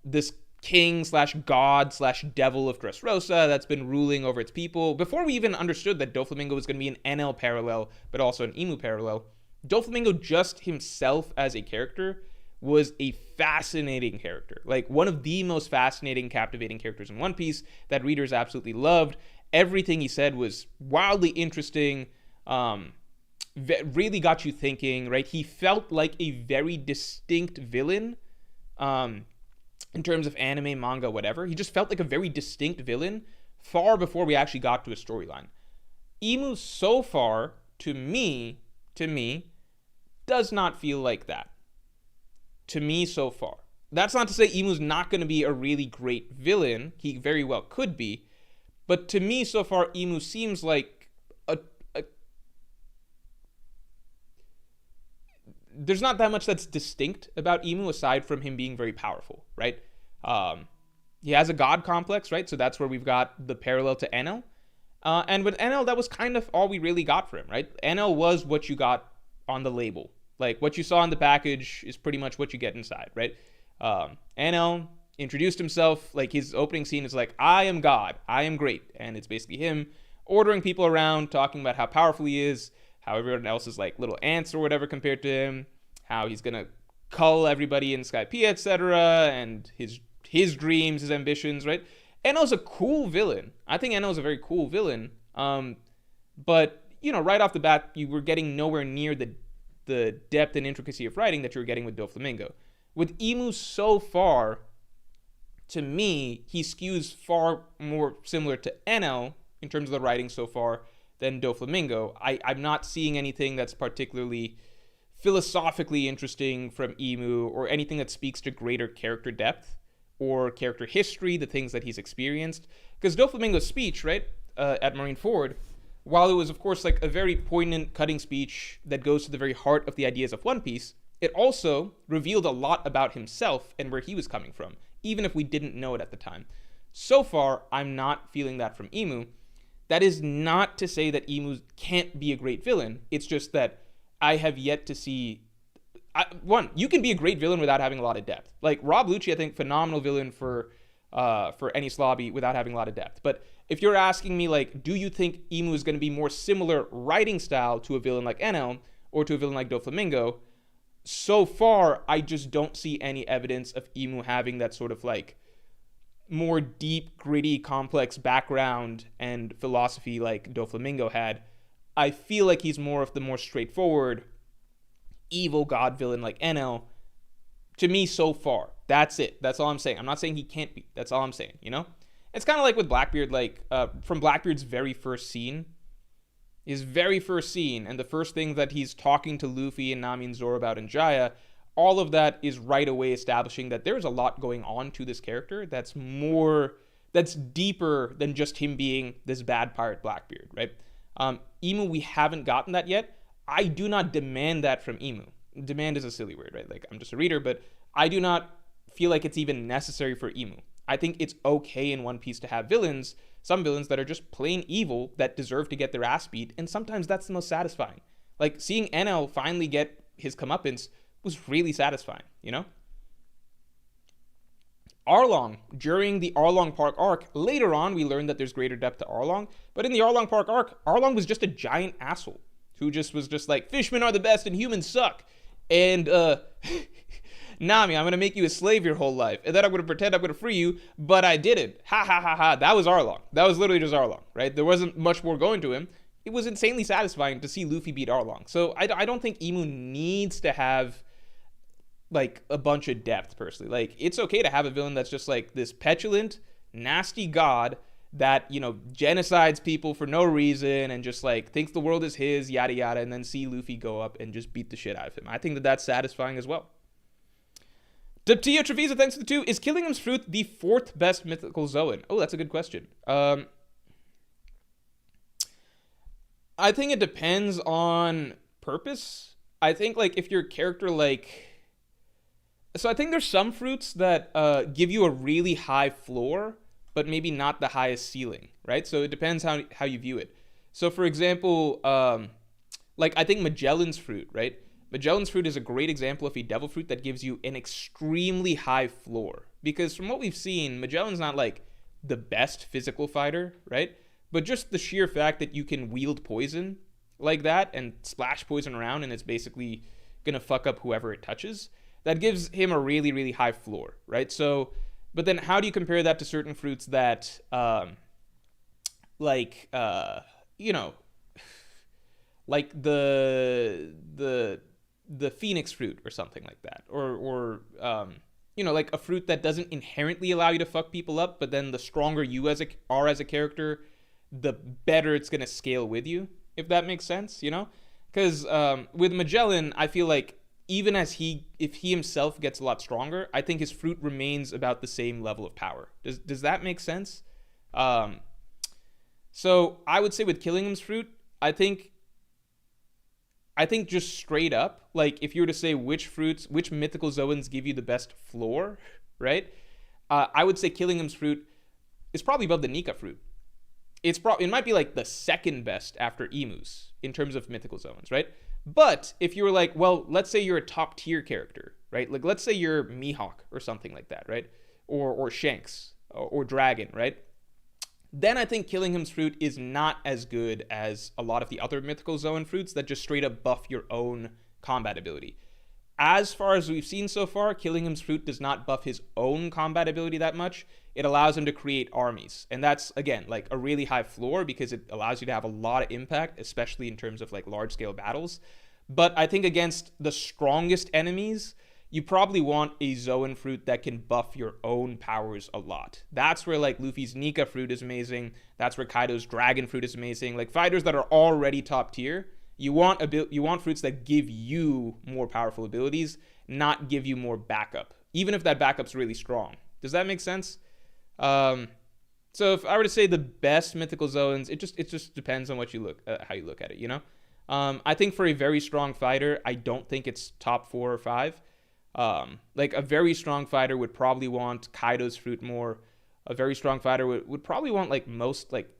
this king / god / devil of Dressrosa that's been ruling over its people, before we even understood that Doflamingo was going to be an NL parallel, but also an Imu parallel, Doflamingo just himself as a character was a fascinating character. Like one of the most fascinating, captivating characters in One Piece that readers absolutely loved. Everything he said was wildly interesting. really got you thinking, right? He felt like a very distinct villain, in terms of anime, manga, whatever. He just felt like a very distinct villain far before we actually got to a storyline. Imu so far, to me, does not feel like that. To me so far. That's not to say Imu's not going to be a really great villain. He very well could be. But to me so far, Imu seems like there's not that much that's distinct about Imu aside from him being very powerful, right? He has a god complex, right? So that's where we've got the parallel to Enel. And with Enel, that was kind of all we really got for him, right? Enel was what you got on the label. Like, what you saw in the package is pretty much what you get inside, right? Enel introduced himself, like, his opening scene is like, I am God, I am great. And it's basically him ordering people around, talking about how powerful he is, how everyone else is like little ants or whatever compared to him, how he's gonna cull everybody in Skypiea, etc., and his dreams, his ambitions, right? Enel's a cool villain. I think Enel's a very cool villain. But, you know, right off the bat, you were getting nowhere near the depth and intricacy of writing that you were getting with Doflamingo. With Imu so far, to me, he skews far more similar to Enel in terms of the writing so far than Doflamingo. I'm not seeing anything that's particularly philosophically interesting from Imu or anything that speaks to greater character depth or character history, the things that he's experienced. Because Doflamingo's speech, right, at Marineford, while it was, of course, like a very poignant, cutting speech that goes to the very heart of the ideas of One Piece, it also revealed a lot about himself and where he was coming from, even if we didn't know it at the time. So far, I'm not feeling that from Imu. That is not to say that Imu can't be a great villain. It's just that I have yet to see... you can be a great villain without having a lot of depth. Like, Rob Lucci, I think, phenomenal villain for Enies Lobby without having a lot of depth. But if you're asking me, like, do you think Imu is going to be more similar writing style to a villain like Enel or to a villain like Doflamingo, so far, I just don't see any evidence of Imu having that sort of, like, more deep, gritty, complex background and philosophy like Doflamingo had. I feel like he's more of the more straightforward, evil god villain like Enel, to me so far. That's it. That's all I'm saying. I'm not saying he can't be. That's all I'm saying, you know? It's kind of like with Blackbeard, like, from Blackbeard's very first scene, and the first thing that he's talking to Luffy and Nami and Zoro about in Jaya, all of that is right away establishing that there's a lot going on to this character that's deeper than just him being this bad pirate Blackbeard, right? Imu, we haven't gotten that yet. I do not demand that from Imu. Demand is a silly word, right? Like, I'm just a reader, but I do not feel like it's even necessary for Imu. I think it's okay in One Piece to have villains, some villains that are just plain evil that deserve to get their ass beat, and sometimes that's the most satisfying. Like, seeing Enel finally get his comeuppance was really satisfying, you know? Arlong, during the Arlong Park arc, later on we learned that there's greater depth to Arlong, but in the Arlong Park arc, Arlong was just a giant asshole who was just like, fishmen are the best and humans suck. And, Nami, I'm going to make you a slave your whole life. And then I'm going to pretend I'm going to free you, but I didn't. Ha ha ha ha. That was Arlong. That was literally just Arlong, right? There wasn't much more going to him. It was insanely satisfying to see Luffy beat Arlong. So I don't think Imu needs to have, like, a bunch of depth, personally. Like, it's okay to have a villain that's just, like, this petulant, nasty god that, you know, genocides people for no reason and just, like, thinks the world is his, yada yada, and then see Luffy go up and just beat the shit out of him. I think that that's satisfying as well. Deptia Trevisa, thanks to the 2. Is Killingham's Fruit the 4th best Mythical Zoan? Oh, that's a good question. I think it depends on purpose. I think, like, if your character, like... So I think there's some fruits that give you a really high floor, but maybe not the highest ceiling, right? So it depends how you view it. So, for example, like, I think Magellan's Fruit, right? Magellan's Fruit is a great example of a devil fruit that gives you an extremely high floor. Because from what we've seen, Magellan's not, like, the best physical fighter, right? But just the sheer fact that you can wield poison like that and splash poison around and it's basically going to fuck up whoever it touches, that gives him a really, really high floor, right? So, but then how do you compare that to certain fruits that, you know, like the phoenix fruit or something like that, or like a fruit that doesn't inherently allow you to fuck people up, but then the stronger you are as a character, the better it's gonna scale with you, if that makes sense, Because with Magellan, I feel like even if he himself gets a lot stronger, I think his fruit remains about the same level of power. Does that make sense? So I would say with Killingham's fruit, I think just straight up, like if you were to say which mythical Zoans give you the best floor, right? I would say Killingham's fruit is probably above the Nika fruit. It might be like the second best after Emu's in terms of mythical Zoans, right? But if you were like, well, let's say you're a top tier character, right? Like let's say you're Mihawk or something like that, right? Or Shanks or Dragon, right? Then I think Killingham's fruit is not as good as a lot of the other mythical Zoan fruits that just straight up buff your own combat ability. As far as we've seen so far, Killingham's fruit does not buff his own combat ability that much. It allows him to create armies. And that's, again, like a really high floor because it allows you to have a lot of impact, especially in terms of like large scale battles. But I think against the strongest enemies, you probably want a Zoan fruit that can buff your own powers a lot. That's where like Luffy's Nika fruit is amazing. That's where Kaido's Dragon fruit is amazing. Like fighters that are already top tier, you want fruits that give you more powerful abilities, not give you more backup, even if that backup's really strong. Does that make sense? So if I were to say the best mythical Zoans, it just depends on how you look at it, I think for a very strong fighter, I don't think it's top 4 or 5. Like a very strong fighter would probably want Kaido's fruit more. A very strong fighter would probably want like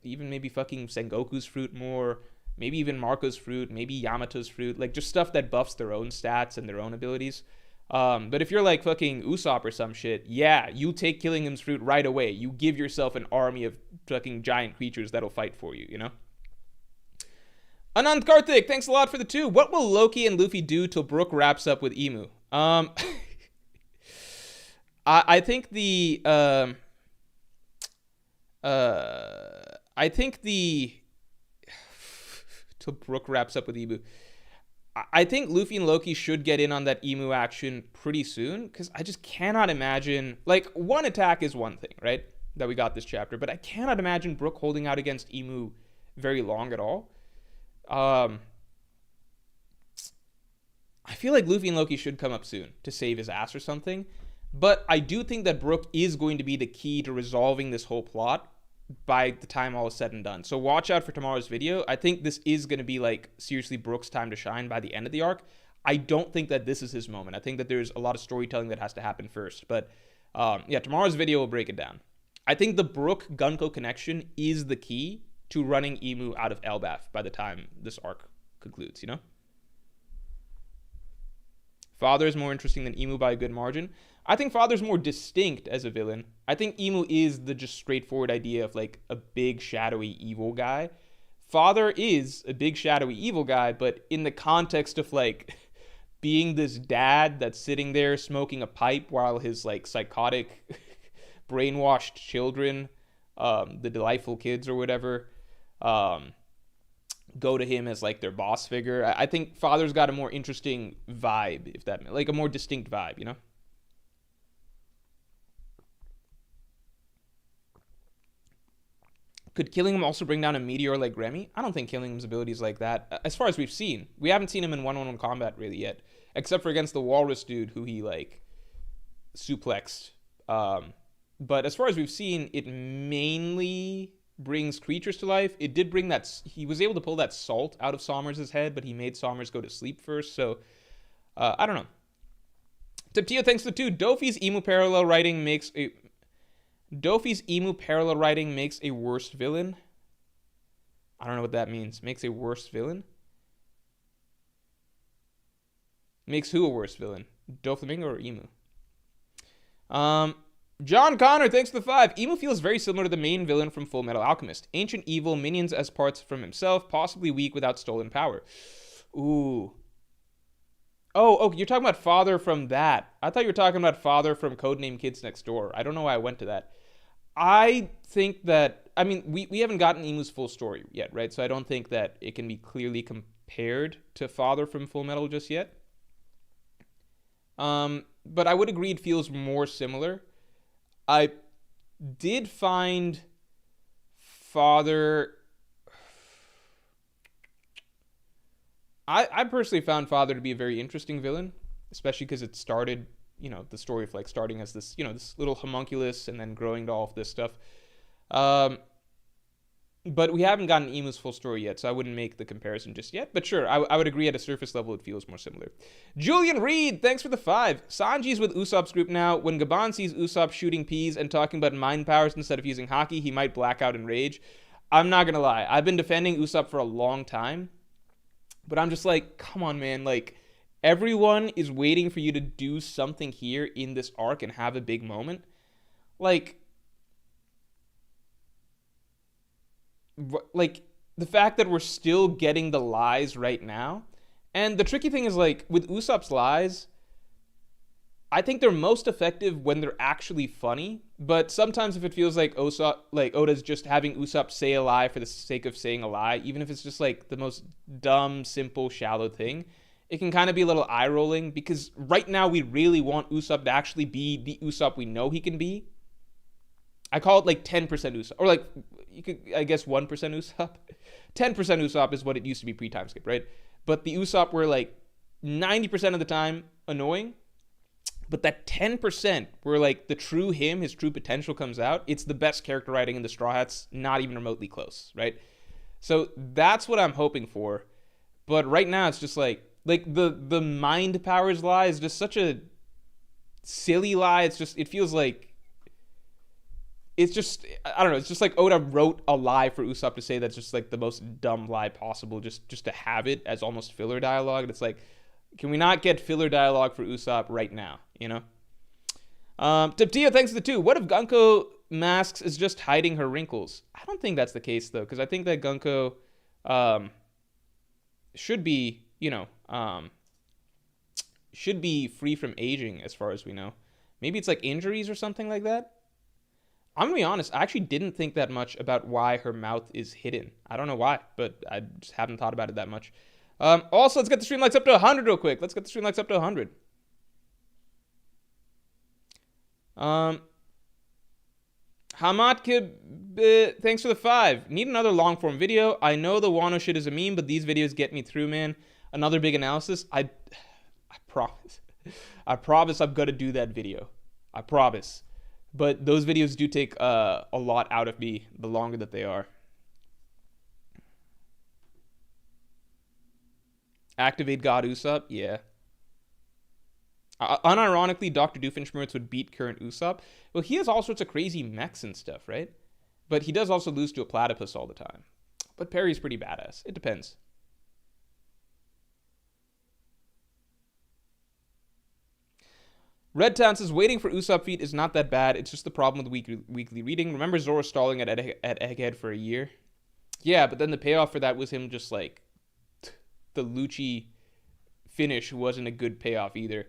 even maybe fucking Sengoku's fruit more. Maybe even Marco's fruit, maybe Yamato's fruit, like just stuff that buffs their own stats and their own abilities. But if you're like fucking Usopp or some shit, yeah, you take Killingham's fruit right away. You give yourself an army of fucking giant creatures that'll fight for you, Anand Karthik, thanks a lot for the 2. What will Loki and Luffy do till Brook wraps up with Emu? I think till Brook wraps up with Emu. I think Luffy and Loki should get in on that Emu action pretty soon, because I just cannot imagine, like, one attack is one thing, right, that we got this chapter, but I cannot imagine Brook holding out against Emu very long at all. I feel like Luffy and Loki should come up soon to save his ass or something, but I do think that Brook is going to be the key to resolving this whole plot by the time all is said and done. So watch out for tomorrow's video. I think this is going to be like seriously Brook's time to shine by the end of the arc. I don't think that this is his moment. I think that there's a lot of storytelling that has to happen first. But tomorrow's video will break it down. I think the Brook-Gunko connection is the key to running Emu out of Elbaf by the time this arc concludes, Father is more interesting than Emu by a good margin. I think Father's more distinct as a villain. I think Emu is the just straightforward idea of like a big shadowy evil guy. Father is a big shadowy evil guy, but in the context of like being this dad that's sitting there smoking a pipe while his like psychotic brainwashed children, the delightful kids or whatever, go to him as like their boss figure. I think Father's got a more interesting vibe, if that, like a more distinct vibe, Could Killingham also bring down a meteor like Remy? I don't think Killingham's ability is like that. As far as we've seen, we haven't seen him in one-on-one combat really yet, except for against the Walrus dude who he like suplexed. But as far as we've seen, it mainly brings creatures to life. It did bring that. He was able to pull that salt out of Somers' head, but he made Somers go to sleep first. So I don't know. Tiptio, thanks for the 2. Dofi's emu parallel writing makes a worst villain. I don't know what that means. Makes a worse villain? Makes who a worse villain? Doflamingo or Emu? John Connor, thanks for the 5. Emu feels very similar to the main villain from Full Metal Alchemist. Ancient evil, minions as parts from himself, possibly weak without stolen power. Ooh. Oh, you're talking about Father from that. I thought you were talking about Father from Codename Kids Next Door. I don't know why I went to that. I think that, I mean, we haven't gotten Emu's full story yet, right? So I don't think that it can be clearly compared to Father from Full Metal just yet. But I would agree it feels more similar. I did find Father... I personally found Father to be a very interesting villain, especially because it started, the story of like starting as this, this little homunculus and then growing to all of this stuff. But we haven't gotten Imu's full story yet, so I wouldn't make the comparison just yet. But sure, I would agree at a surface level it feels more similar. Julian Reed, thanks for the 5. Sanji's with Usopp's group now. When Gaban sees Usopp shooting peas and talking about mind powers instead of using Haki, he might black out in rage. I'm not going to lie. I've been defending Usopp for a long time. But I'm just like, come on, man. Like, everyone is waiting for you to do something here in this arc and have a big moment. Like, the fact that we're still getting the lies right now. And the tricky thing is, like, with Usopp's lies, I think they're most effective when they're actually funny. But sometimes if it feels like Oda's just having Usopp say a lie for the sake of saying a lie, even if it's just like the most dumb, simple, shallow thing, it can kind of be a little eye-rolling, because right now we really want Usopp to actually be the Usopp we know he can be. I call it like 10% Usopp, or like, you could, I guess, 1% Usopp. 10% Usopp is what it used to be pre-time skip, right? But the Usopp were like 90% of the time annoying, but that 10% where like the true him, his true potential comes out, it's the best character writing in the Straw Hats, not even remotely close, right? So that's what I'm hoping for. But right now it's just like the mind powers lie is just such a silly lie. It feels like, it's just, I don't know, it's just like Oda wrote a lie for Usopp to say that's just like the most dumb lie possible, just to have it as almost filler dialogue. And it's like, can we not get filler dialogue for Usopp right now, Tiptia, thanks for the 2. What if Gunko masks is just hiding her wrinkles? I don't think that's the case, though, because I think that Gunko should be, should be free from aging as far as we know. Maybe it's like injuries or something like that. I'm going to be honest, I actually didn't think that much about why her mouth is hidden. I don't know why, but I just haven't thought about it that much. Also, let's get the stream likes up to 100 real quick. Let's get the stream likes up to 100. Hamat, thanks for the 5. Need another long form video. I know the Wano shit is a meme, but these videos get me through, man. Another big analysis. I promise. I promise I'm going to do that video. I promise. But those videos do take a lot out of me the longer that they are. Activate God Usopp? Yeah. Unironically, Dr. Doofenshmirtz would beat current Usopp. Well, he has all sorts of crazy mechs and stuff, right? But he does also lose to a platypus all the time. But Perry's pretty badass. It depends. Red Town says, waiting for Usopp feat is not that bad. It's just the problem with weekly reading. Remember Zoro stalling at Egghead for a year? Yeah, but then the payoff for that was him just like... the Lucci finish wasn't a good payoff either.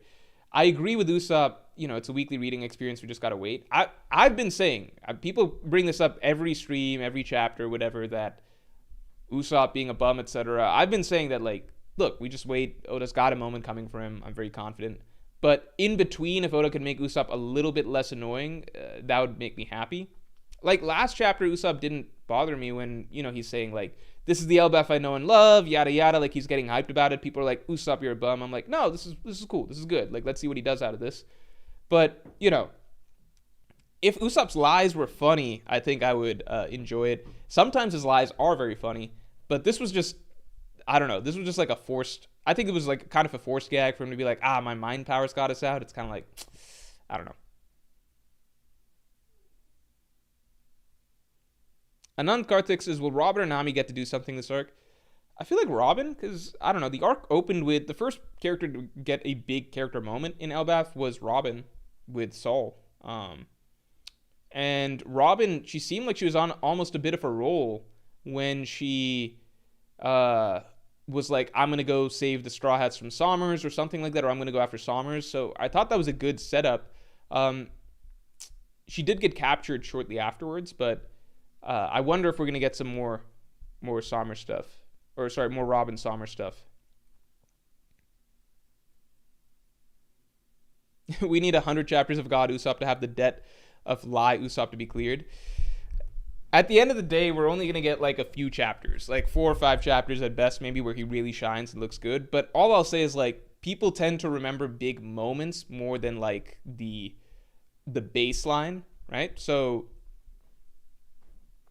I agree with Usopp. It's a weekly reading experience. We just got to wait. I've been saying, people bring this up every stream, every chapter, whatever, that Usopp being a bum, etc. I've been saying that, like, look, we just wait. Oda's got a moment coming for him. I'm very confident. But in between, if Oda could make Usopp a little bit less annoying, that would make me happy. Like, last chapter, Usopp didn't bother me when, he's saying, like, this is the Elbaf I know and love, yada, yada. Like, he's getting hyped about it. People are like, Usopp, you're a bum. I'm like, no, this is cool. This is good. Like, let's see what he does out of this. But, if Usopp's lies were funny, I think I would enjoy it. Sometimes his lies are very funny. But this was just, I don't know. This was just like a forced, I think it was like kind of a forced gag for him to be like, my mind powers got us out. It's kind of like, I don't know. Anand Karthik says, will Robin or Nami get to do something this arc? I feel like Robin, because, I don't know, the arc opened with, the first character to get a big character moment in Elbaf was Robin with Saul. And Robin, she seemed like she was on almost a bit of a roll when she was like, I'm going to go save the Straw Hats from Sommers or something like that, or I'm going to go after Sommers. So I thought that was a good setup. She did get captured shortly afterwards, but I wonder if we're going to get some more Sommer stuff. Or sorry, more Robin Sommer stuff. We need 100 chapters of God Usopp to have the debt of Lie Usopp to be cleared. At the end of the day, we're only going to get like a few chapters, like 4 or 5 chapters at best, maybe, where he really shines and looks good. But all I'll say is, like, people tend to remember big moments more than like the baseline, right? So,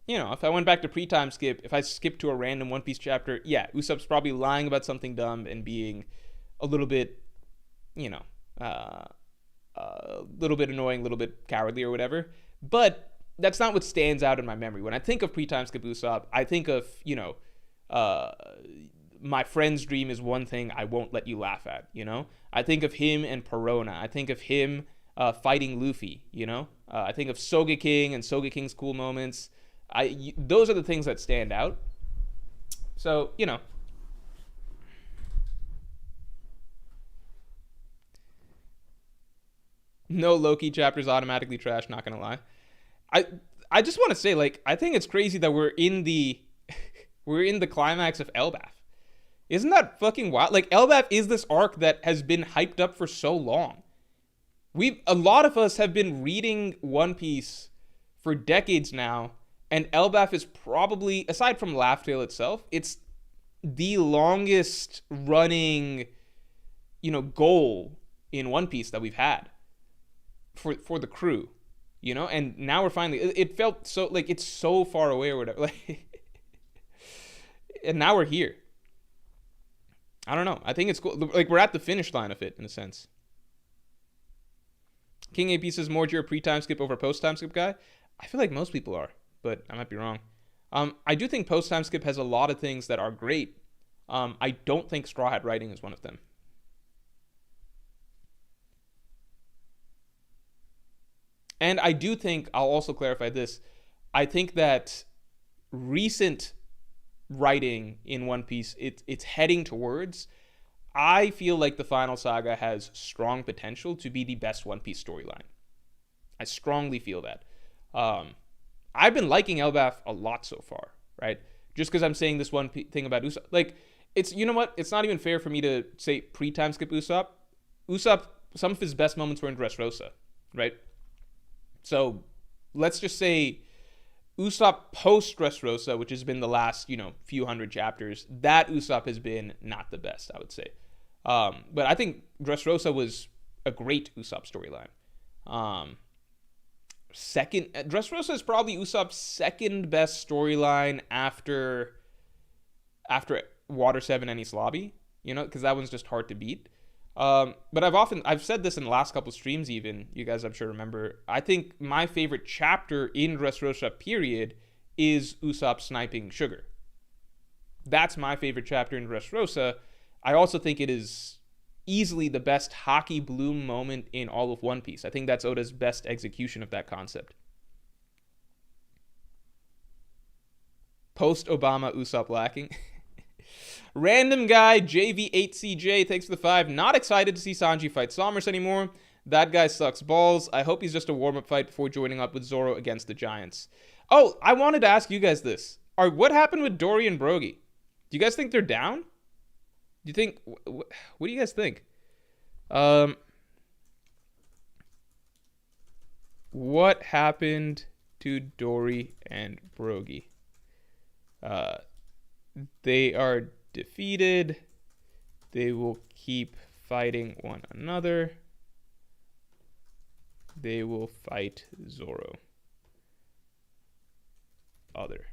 you know, if I went back to pre-time skip, if I skipped to a random One Piece chapter, yeah, Usopp's probably lying about something dumb and being a little bit, you know, a little bit annoying, a little bit cowardly or whatever. But that's not what stands out in my memory. When I think of pre-time skip Usopp, I think of, you know, my friend's dream is one thing I won't let you laugh at, you know? I think of him and Perona. I think of him fighting Luffy, you know? I think of Sogeking and Sogeking's cool moments. Those are the things that stand out. So, you know. No Loki chapters automatically trash, not gonna lie. I just want to say, like, I think it's crazy that we're in the climax of Elbaf. Isn't that fucking wild? Like, Elbaf is this arc that has been hyped up for so long. A lot of us have been reading One Piece for decades now, and Elbaf is probably, aside from Laugh Tale itself, it's the longest running, you know, goal in One Piece that we've had for the crew, you know? And now we're finally, it felt so, like, it's so far away or whatever. Like, and now we're here. I don't know. I think it's cool. Like, we're at the finish line of it, in a sense. King AP says, more you're a pre-time skip over post-time skip guy. I feel like most people are, but I might be wrong. I do think post-time skip has a lot of things that are great. I don't think Straw Hat writing is one of them. And I do think, I'll also clarify this, I think that recent writing in One Piece, it's heading towards, I feel like the final saga has strong potential to be the best One Piece storyline. I strongly feel that. I've been liking Elbaf a lot so far, right? Just because I'm saying this one thing about Usopp. Like, it's, you know what? It's not even fair for me to say pre-time skip Usopp. Usopp, some of his best moments were in Dressrosa, right? So let's just say Usopp post Dressrosa, which has been the last, you know, few hundred chapters, that Usopp has been not the best, I would say. But I think Dressrosa was a great Usopp storyline. Dressrosa is probably Usopp's second best storyline after Water 7 Enies Lobby, you know, because that one's just hard to beat. But I've said this in the last couple streams even, you guys I'm sure remember, I think my favorite chapter in Dressrosa period is Usopp sniping Sugar. That's my favorite chapter in Dressrosa. I also think it is easily the best Haki bloom moment in all of One Piece. I think that's Oda's best execution of that concept. Post-Obama Usopp lacking. Random guy, JV8CJ, thanks for the 5. Not excited to see Sanji fight Somers anymore. That guy sucks balls. I hope he's just a warm-up fight before joining up with Zoro against the Giants. Oh, I wanted to ask you guys this. What happened with Dory and Broggy? Do you guys think they're down? Do you think... What do you guys think? What happened to Dory and Broggy? They are defeated. They will keep fighting one another. They will fight Zoro. Other.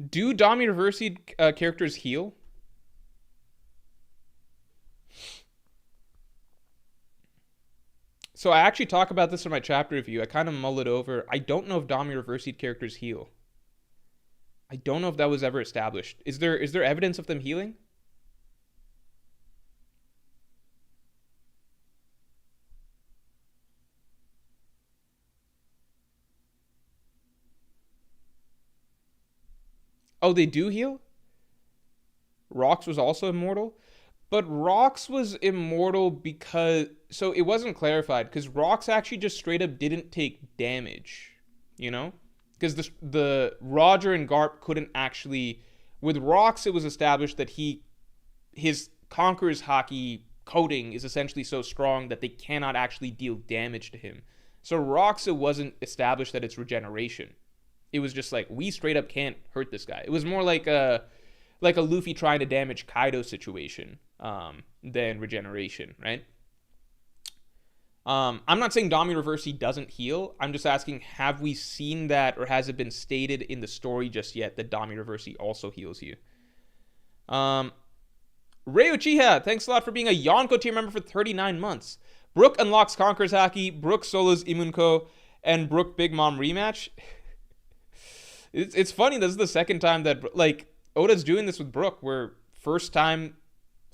Do Dami Reversi characters heal? So I actually talk about this in my chapter review. I kind of mull it over. I don't know if Dami Reversi characters heal. I don't know if that was ever established. Is there evidence of them healing? Oh, they do heal? Rox was also immortal? But Rox was immortal because... so it wasn't clarified because Rocks actually just straight up didn't take damage, you know? Because the Roger and Garp couldn't actually. With Rocks, it was established that his Conqueror's Haki coating is essentially so strong that they cannot actually deal damage to him. So Rocks, it wasn't established that it's regeneration. It was just like, we straight up can't hurt this guy. It was more like a Luffy trying to damage Kaido situation than regeneration, right? I'm not saying Dami Reversi doesn't heal. I'm just asking, have we seen that, or has it been stated in the story just yet that Dami Reversi also heals you? Rei Uchiha, thanks a lot for being a Yonko tier member for 39 months. Brook unlocks Conqueror's Haki, Brook solos Imunko, and Brook Big Mom rematch. It's funny, this is the second time that, like, Oda's doing this with Brook, where first time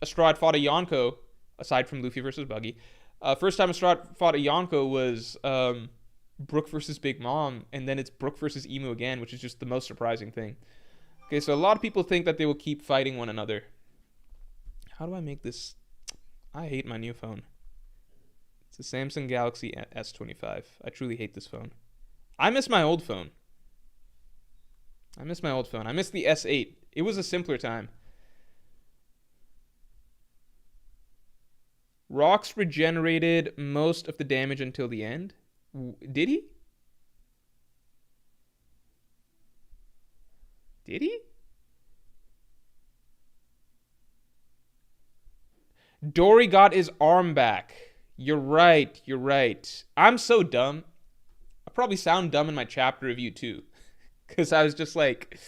Astrad fought a Yonko, aside from Luffy versus Buggy, first time Astrad fought a Yonko was Brook versus Big Mom, and then it's Brook versus Emu again, which is just the most surprising thing. Okay, so a lot of people think that they will keep fighting one another. How do I make this? I hate my new phone. It's a Samsung Galaxy S25. I truly hate this phone. I miss my old phone. I miss the S8. It was a simpler time. Rocks regenerated most of the damage until the end. Did he? Did he? Dory got his arm back. You're right. I'm so dumb. I probably sound dumb in my chapter review too. Because I was just like,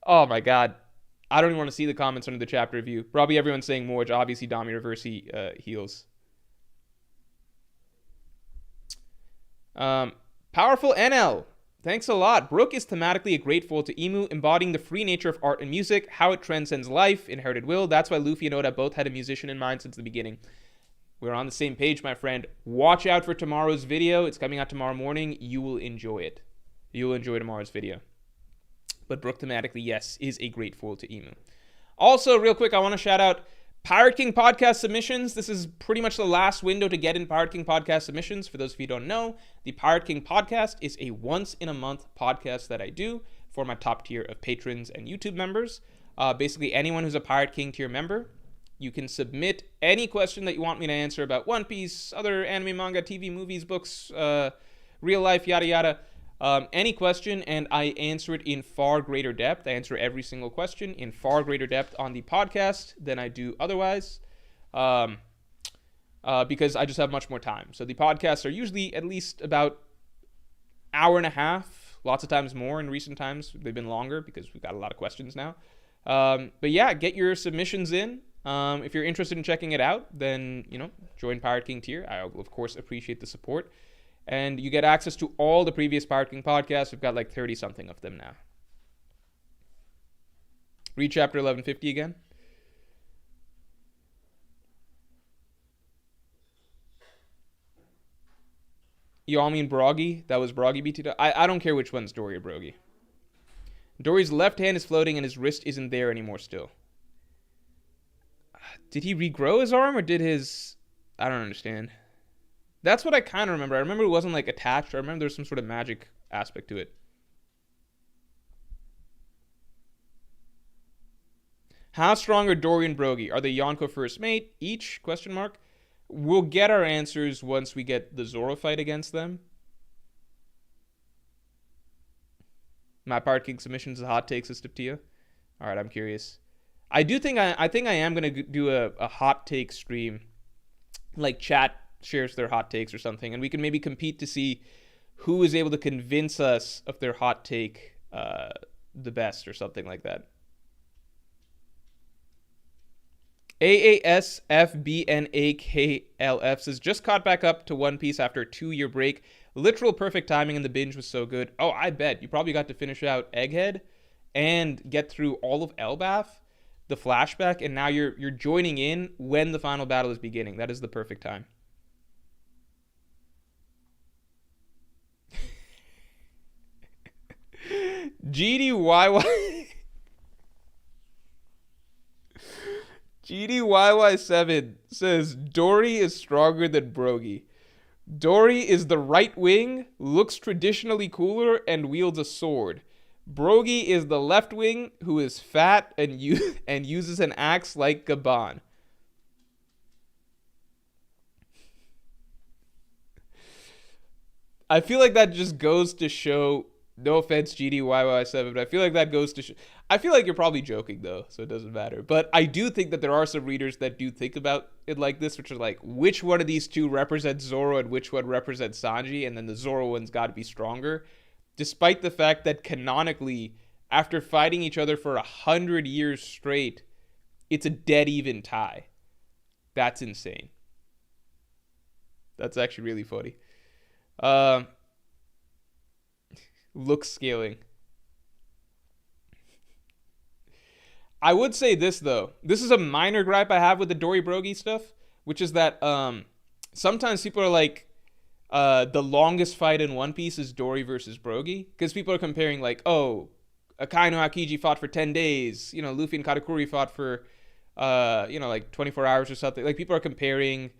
oh my god. I don't even want to see the comments under the chapter review. Probably everyone's saying more, which obviously Dami Reversi heals. Powerful NL. Thanks a lot. Brook is thematically a great foil to Emu, embodying the free nature of art and music, how it transcends life, inherited will. That's why Luffy and Oda both had a musician in mind since the beginning. We're on the same page, my friend. Watch out for tomorrow's video. It's coming out tomorrow morning. You will enjoy it. You'll enjoy tomorrow's video. But Brook thematically, yes, is a great foil to Emu. Also, real quick, I want to shout out Pirate King podcast submissions. This is pretty much the last window to get in Pirate King podcast submissions. For those of you who don't know, the Pirate King podcast is a once-in-a-month podcast that I do for my top tier of patrons and YouTube members. Basically, anyone who's a Pirate King tier member, you can submit any question that you want me to answer about One Piece, other anime, manga, TV, movies, books, real life, yada yada. Any question, and I answer it in far greater depth. I answer every single question in far greater depth on the podcast than I do otherwise, because I just have much more time. So the podcasts are usually at least about hour and a half, lots of times more in recent times. They've been longer because we've got a lot of questions now. But yeah, get your submissions in. If you're interested in checking it out, then, join Pirate King tier. I will, of course, appreciate the support. And you get access to all the previous Pirate King podcasts. We've got like 30-something of them now. Read chapter 1150 again. You all mean Broggy? That was Broggy BT. I don't care which one's Dory or Broggy. Dory's left hand is floating and his wrist isn't there anymore still. Did he regrow his arm or did his... I don't understand. That's what I kind of remember. I remember it wasn't like attached. I remember there was some sort of magic aspect to it. How strong are Dory and Broggy? Are they Yonko first mate each? Question mark. We'll get our answers once we get the Zoro fight against them. My Pirate King submissions is hot takes, Sister Tia. All right, I'm curious. I think I am going to do a hot take stream. Like chat shares their hot takes or something, and we can maybe compete to see who is able to convince us of their hot take the best or something like that. AASFBNAKLF says, just caught back up to One Piece after a 2-year break. Literal perfect timing, and the binge was so good. Oh, I bet. You probably got to finish out Egghead and get through all of Elbaf, the flashback, and now you're joining in when the final battle is beginning. That is the perfect time. GDYY GDYY7 says Dory is stronger than Broggy. Dory is the right wing, looks traditionally cooler, and wields a sword. Broggy is the left wing, who is fat and uses an axe like Gaban. I feel like that just goes to show, no offense GDYY7, but I feel like that goes to show, I feel like you're probably joking though, so it doesn't matter. But I do think that there are some readers that do think about it like this, which are like, which one of these two represents Zoro and which one represents Sanji, and then the Zoro one's got to be stronger. Despite the fact that canonically, after fighting each other for 100 years straight, it's a dead even tie. That's insane. That's actually really funny. Look scaling. I would say this though. This is a minor gripe I have with the Dory Broggy stuff, which is that sometimes people are like, the longest fight in One Piece is Dory versus Broggy, because people are comparing like, oh, Akainu Hakiji fought for 10 days, you know, Luffy and Katakuri fought for, like 24 hours or something. Like people are comparing.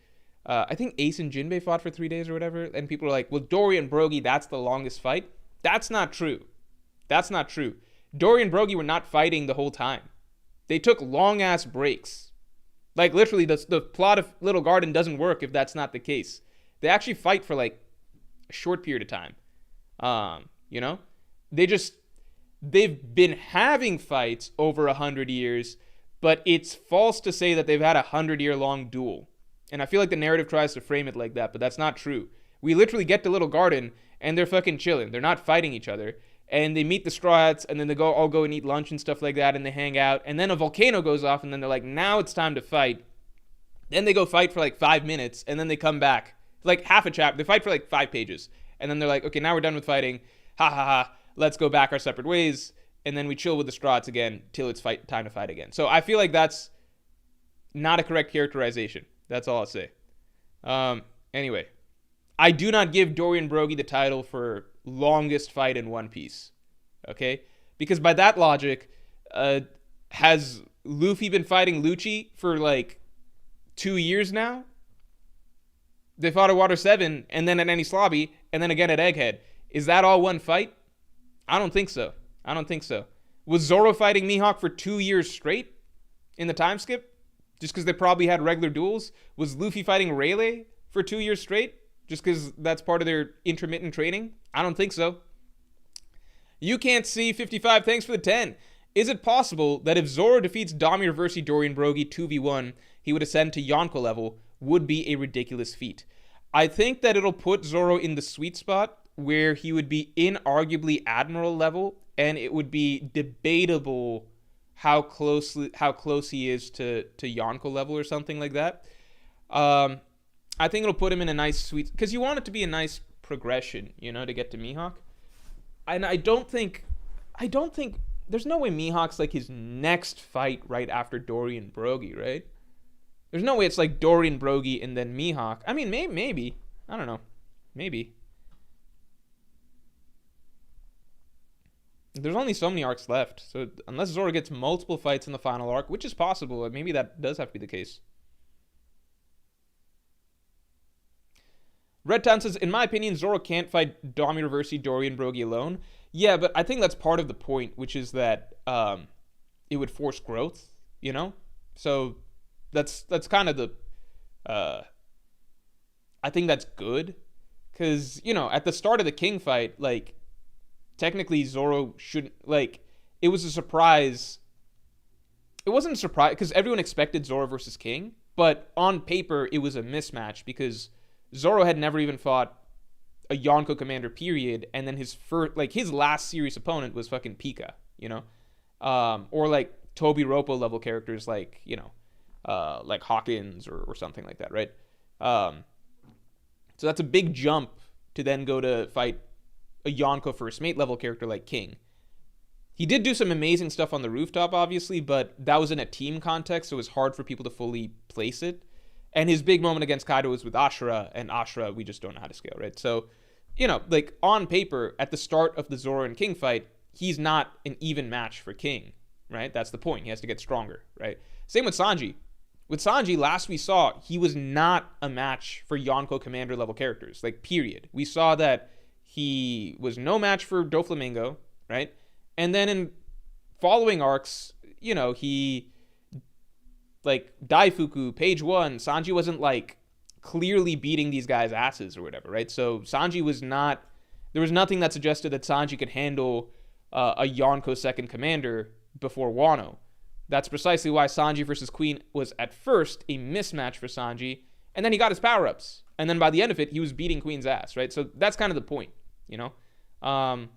I think Ace and Jinbei fought for 3 days or whatever, and people are like, well, Dory and Broggy, that's the longest fight. That's not true. That's not true. Dory and Broggy were not fighting the whole time. They took long-ass breaks. Like, literally, the plot of Little Garden doesn't work if that's not the case. They actually fight for, like, a short period of time. You know? They've been having fights over 100 years, but it's false to say that they've had a 100-year-long duel. And I feel like the narrative tries to frame it like that, but that's not true. We literally get to Little Garden, and they're fucking chilling. They're not fighting each other. And they meet the Straw Hats, and then they all go and eat lunch and stuff like that, and they hang out. And then a volcano goes off, and then they're like, now it's time to fight. Then they go fight for like 5 minutes, and then they come back. Like half a chapter. They fight for like 5 pages. And then they're like, okay, now we're done with fighting. Ha ha ha. Let's go back our separate ways. And then we chill with the Straw Hats again till it's time to fight again. So I feel like that's not a correct characterization. That's all I'll say. Anyway, I do not give Dory and Broggy the title for longest fight in One Piece. Okay? Because by that logic, has Luffy been fighting Lucci for like 2 years now? They fought at Water 7, and then at Enies Lobby, and then again at Egghead. Is that all one fight? I don't think so. I don't think so. Was Zoro fighting Mihawk for 2 years straight in the time skip? Just because they probably had regular duels? Was Luffy fighting Rayleigh for 2 years straight? Just because that's part of their intermittent training? I don't think so. You can't see 55. Thanks for the 10. Is it possible that if Zoro defeats Damir versus Dory and Broggy 2v1, he would ascend to Yonko level? Would be a ridiculous feat. I think that it'll put Zoro in the sweet spot where he would be inarguably Admiral level, and it would be debatable how close he is to Yonko level or something like that. I think it'll put him in a nice sweet, because you want it to be a nice progression, you know, to get to Mihawk. And I don't think there's no way Mihawk's like his next fight right after Dory and Broggy, right? There's no way it's like Dory and Broggy and then Mihawk. I mean, maybe. I don't know. Maybe. There's only so many arcs left. So unless Zoro gets multiple fights in the final arc, which is possible, maybe that does have to be the case. Red Town says, in my opinion, Zoro can't fight Damir versus Dory and Broggy alone. Yeah, but I think that's part of the point, which is that it would force growth, you know? So that's kind of the I think that's good, because, you know, at the start of the King fight, like, technically Zoro shouldn't, like, it was a surprise. It wasn't a surprise because everyone expected Zoro versus King, but on paper it was a mismatch because Zoro had never even fought a Yonko commander, period, and then his last serious opponent was fucking Pika, you know? Or like Toby Roppo level characters like, you know, like Hawkins or something like that, right? So that's a big jump to then go to fight a Yonko first mate level character like King. He did do some amazing stuff on the rooftop, obviously, but that was in a team context, so it was hard for people to fully place it. And his big moment against Kaido was with Ashra, and Ashra, we just don't know how to scale, right? So, you know, like, on paper, at the start of the Zoro and King fight, he's not an even match for King, right? That's the point. He has to get stronger, right? Same with Sanji. With Sanji, last we saw, he was not a match for Yonko commander level characters, like, period. We saw that he was no match for Doflamingo, right? And then in following arcs, you know, he, like, Daifuku, page 1, Sanji wasn't, like, clearly beating these guys' asses or whatever, right? So Sanji was not, there was nothing that suggested that Sanji could handle a Yonko second commander before Wano. That's precisely why Sanji versus Queen was at first a mismatch for Sanji, and then he got his power-ups. And then by the end of it, he was beating Queen's ass, right? So that's kind of the point, you know?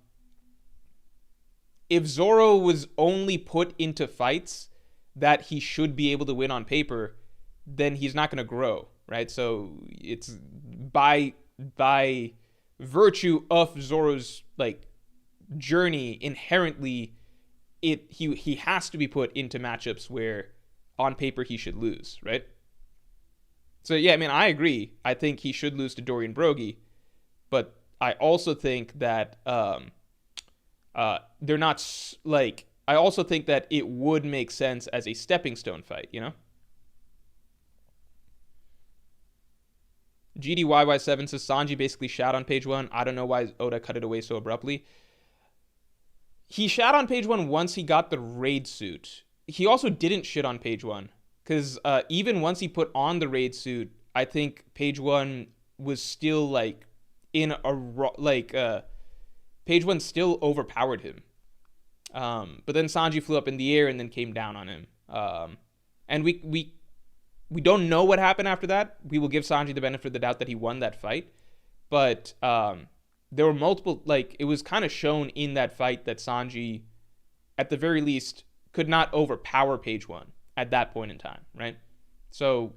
If Zoro was only put into fights that he should be able to win on paper, then he's not going to grow, right? So it's by virtue of Zoro's, like, journey, inherently, he has to be put into matchups where on paper he should lose, right? So yeah, I mean, I agree. I think he should lose to Dory and Broggy, but I also think that they're not, like, I also think that it would make sense as a stepping stone fight, you know? GDYY7 says Sanji basically shot on page 1. I don't know why Oda cut it away so abruptly. He shot on page 1 once he got the raid suit. He also didn't shit on page 1. Because even once he put on the raid suit, I think page 1 was still, like, in a, like, page 1 still overpowered him. But then Sanji flew up in the air and then came down on him. And we don't know what happened after that. We will give Sanji the benefit of the doubt that he won that fight. But there were multiple, like, it was kind of shown in that fight that Sanji, at the very least, could not overpower page 1 at that point in time, right? So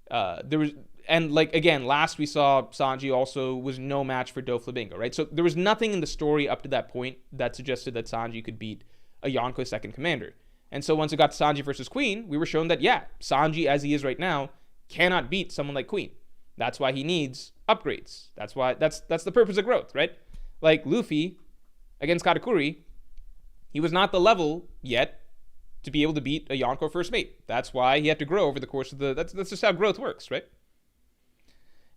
there was, and, like, again, last we saw Sanji also was no match for Doflamingo, right? So there was nothing in the story up to that point that suggested that Sanji could beat a Yonko second commander. And so once it got to Sanji versus Queen, we were shown that, yeah, Sanji, as he is right now, cannot beat someone like Queen. That's why he needs upgrades. That's why, that's the purpose of growth, right? Like Luffy against Katakuri, he was not the level yet to be able to beat a Yonko first mate. That's why he had to grow over the course of the, that's just how growth works, right?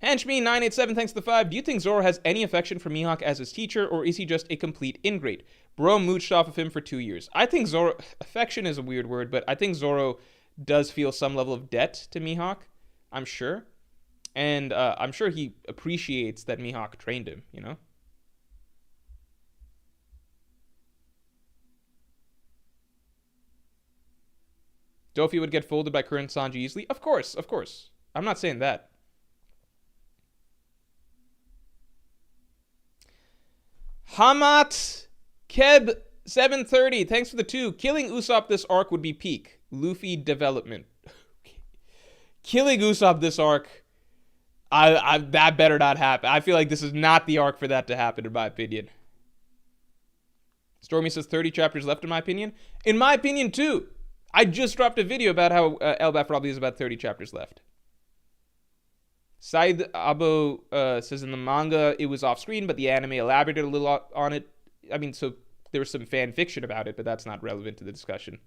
Henchme987, thanks to the 5. Do you think Zoro has any affection for Mihawk as his teacher, or is he just a complete ingrate? Bro mooched off of him for 2 years. I think Zoro, affection is a weird word, but I think Zoro does feel some level of debt to Mihawk, I'm sure. And I'm sure he appreciates that Mihawk trained him, you know? Dofi would get folded by current Sanji easily? Of course, of course. I'm not saying that. Hamat Keb 730, thanks for the 2. Killing Usopp this arc would be peak. Luffy development. Killing Usopp this arc, that better not happen. I feel like this is not the arc for that to happen, in my opinion. Stormy says 30 chapters left, in my opinion. In my opinion, too. I just dropped a video about how Elbaf probably is about 30 chapters left. Said Abo says in the manga it was off screen, but the anime elaborated a little on it. I mean, so there was some fan fiction about it, but that's not relevant to the discussion.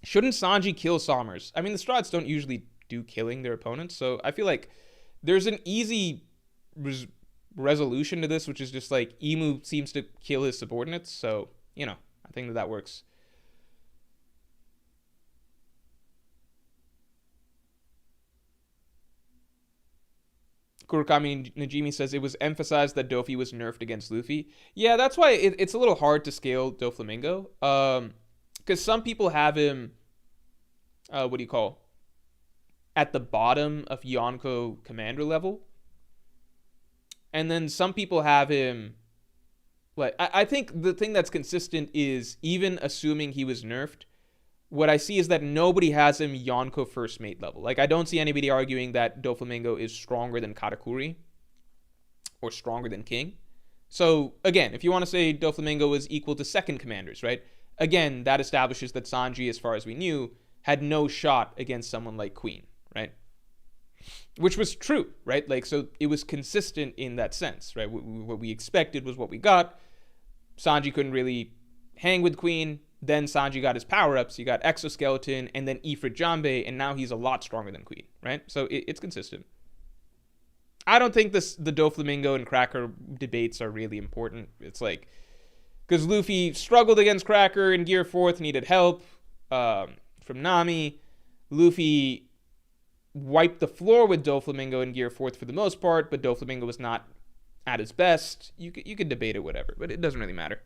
Shouldn't Sanji kill Sommers? I mean, the Straughts don't usually do killing their opponents, so I feel like there's an easy resolution to this, which is just like Imu seems to kill his subordinates, so, you know, I think that works. Kurokami Najimi says it was emphasized that Dofi was nerfed against Luffy. Yeah, that's why it's a little hard to scale Doflamingo. Because some people have him, what do you call, at the bottom of Yonko commander level. And then some people have him, like, I think the thing that's consistent is, even assuming he was nerfed, what I see is that nobody has him Yonko first mate level. Like, I don't see anybody arguing that Doflamingo is stronger than Katakuri or stronger than King. So, again, if you want to say Doflamingo is equal to second commanders, right? Again, that establishes that Sanji, as far as we knew, had no shot against someone like Queen, right? Which was true, right? Like, so it was consistent in that sense, right? What we expected was what we got. Sanji couldn't really hang with Queen. Then Sanji got his power-ups. He got Exoskeleton and then Ifrit Jambe, and now he's a lot stronger than Queen, right? So it's consistent. I don't think the Doflamingo and Cracker debates are really important. It's like, because Luffy struggled against Cracker in Gear 4th, needed help from Nami. Luffy wiped the floor with Doflamingo in Gear 4th for the most part, but Doflamingo was not at his best. You could debate it, whatever, but it doesn't really matter.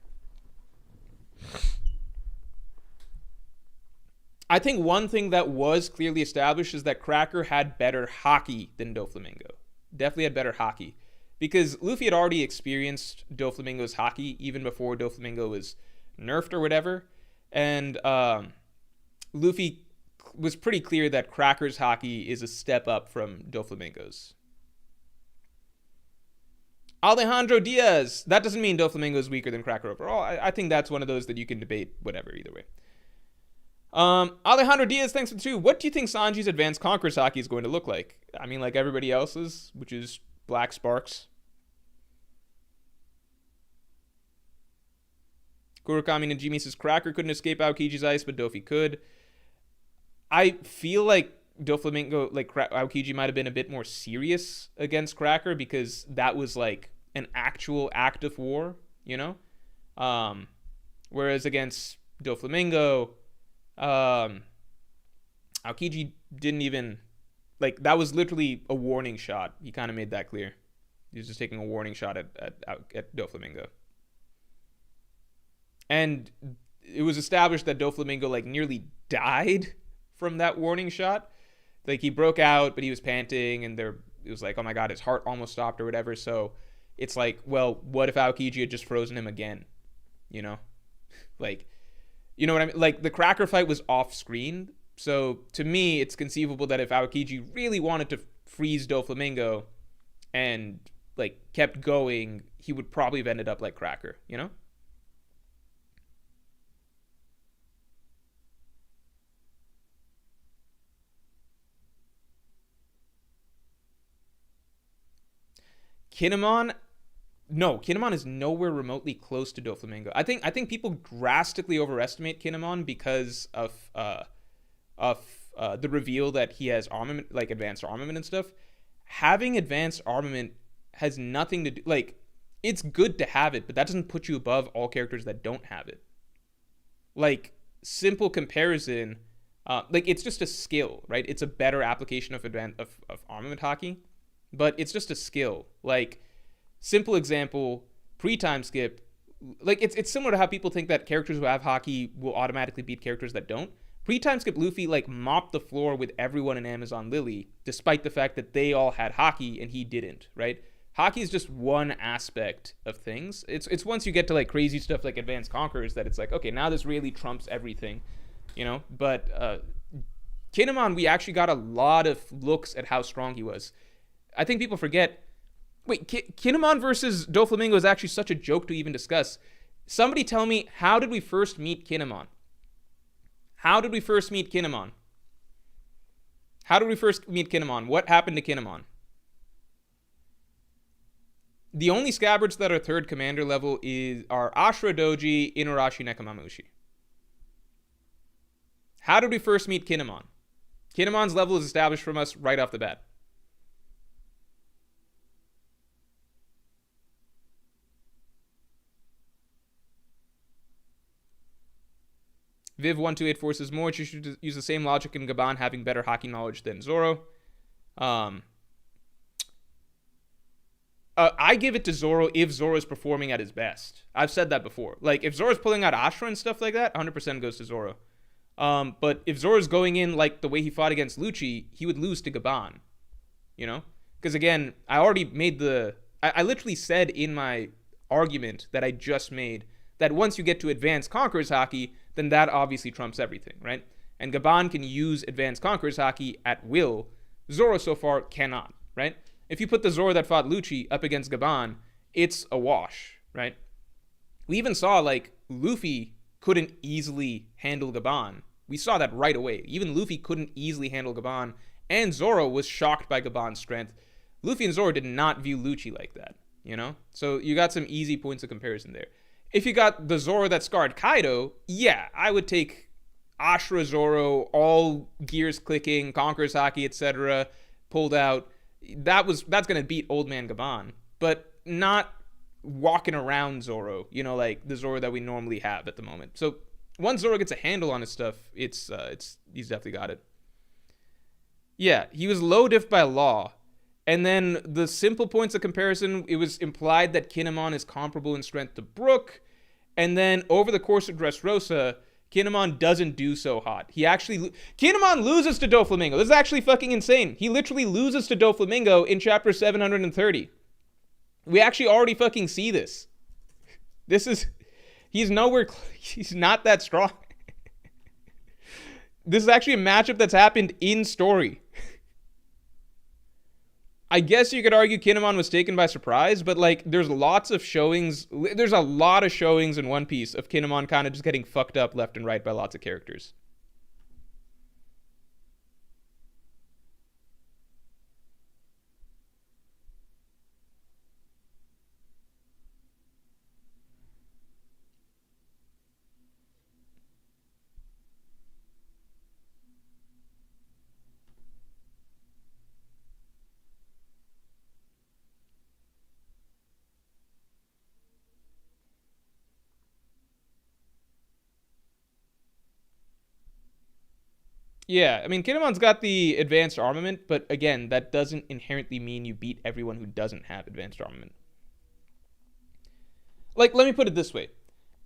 I think one thing that was clearly established is that Cracker had better Haki than Doflamingo. Definitely had better Haki. Because Luffy had already experienced Doflamingo's Haki even before Doflamingo was nerfed or whatever. And Luffy was pretty clear that Cracker's Haki is a step up from Doflamingo's. Alejandro Diaz. That doesn't mean Doflamingo is weaker than Cracker overall. I think that's one of those that you can debate whatever either way. Alejandro Diaz, thanks for the 2. What do you think Sanji's Advanced Conqueror's Haki is going to look like? I mean, like everybody else's, which is black sparks. Kurokami Najimi says Cracker couldn't escape Aokiji's ice, but Dofi could. I feel like Doflamingo, like Aokiji might have been a bit more serious against Cracker because that was like an actual act of war, you know? Whereas against Doflamingo, Aokiji didn't even, like, that was literally a warning shot. He kind of made that clear. He was just taking a warning shot at Doflamingo. And it was established that Doflamingo, like, nearly died from that warning shot. Like, he broke out, but he was panting, and it was like, oh my god, his heart almost stopped or whatever. So it's like, well, what if Aokiji had just frozen him again? You know? Like, you know what I mean? Like, the Cracker fight was off screen. So to me, it's conceivable that if Aokiji really wanted to freeze Doflamingo and, like, kept going, he would probably have ended up like Cracker, you know? Kinnamon is nowhere remotely close to Doflamingo. I think people drastically overestimate Kinnamon because of the reveal that he has armament, like advanced armament and stuff. Having advanced armament has nothing to do, like, it's good to have it, but that doesn't put you above all characters that don't have it. Like, simple comparison, like, it's just a skill, right? It's a better application of armament Haki, but it's just a skill. Like, simple example, pre-time skip, like, it's similar to how people think that characters who have Haki will automatically beat characters that don't. Pre-time skip Luffy, like, mopped the floor with everyone in Amazon Lily, despite the fact that they all had Haki and he didn't, right? Haki is just one aspect of things. It's once you get to, like, crazy stuff like Advanced Conquerors that it's like, okay, now this really trumps everything, you know? But Kinnamon, we actually got a lot of looks at how strong he was. I think people forget, wait, Kinnamon versus Doflamingo is actually such a joke to even discuss. Somebody tell me, how did we first meet Kinnamon? How did we first meet Kinnamon? What happened to Kinnamon? The only scabbards that are third commander level are Ashra, Doji, Inuarashi, Nekomamushi. How did we first meet Kinnamon? Kinnamon's level is established from us right off the bat. Viv1284 says more. You should use the same logic in Gaban having better Haki knowledge than Zoro. I give it to Zoro if Zoro's performing at his best. I've said that before. Like, if Zoro's pulling out Ashra and stuff like that, 100% goes to Zoro. But if Zoro's going in like the way he fought against Lucci, he would lose to Gaban. You know? Because again, I already made I literally said in my argument that I just made that once you get to Advanced Conqueror's Haki, then that obviously trumps everything, right? And Gaban can use Advanced Conqueror's Haki at will. Zoro so far cannot, right? If you put the Zoro that fought Lucci up against Gaban, it's a wash, right? We even saw, like, Luffy couldn't easily handle Gaban. We saw that right away. Even Luffy couldn't easily handle Gaban, and Zoro was shocked by Gaban's strength. Luffy and Zoro did not view Lucci like that, you know? So you got some easy points of comparison there. If you got the Zoro that scarred Kaido, yeah, I would take Ashra Zoro, all gears clicking, conquers Haki, etc., pulled out. That's gonna beat Old Man Gaban, but not walking around Zoro, like the Zoro that we normally have at the moment. So once Zoro gets a handle on his stuff, it's he's definitely got it. Yeah, he was low diff by law. And then the simple points of comparison, it was implied that Kinnamon is comparable in strength to Brook. And then over the course of Dressrosa, Kinnamon doesn't do so hot. Kinnamon loses to Doflamingo. This is actually fucking insane. He literally loses to Doflamingo in chapter 730. We actually already fucking see this. He's not that strong. This is actually a matchup that's happened in story. I guess you could argue Kinnamon was taken by surprise, but there's lots of showings. There's a lot of showings in One Piece of Kinnamon kind of just getting fucked up left and right by lots of characters. Yeah, I mean, Kinnamon's got the advanced armament, but again, that doesn't inherently mean you beat everyone who doesn't have advanced armament. Let me put it this way.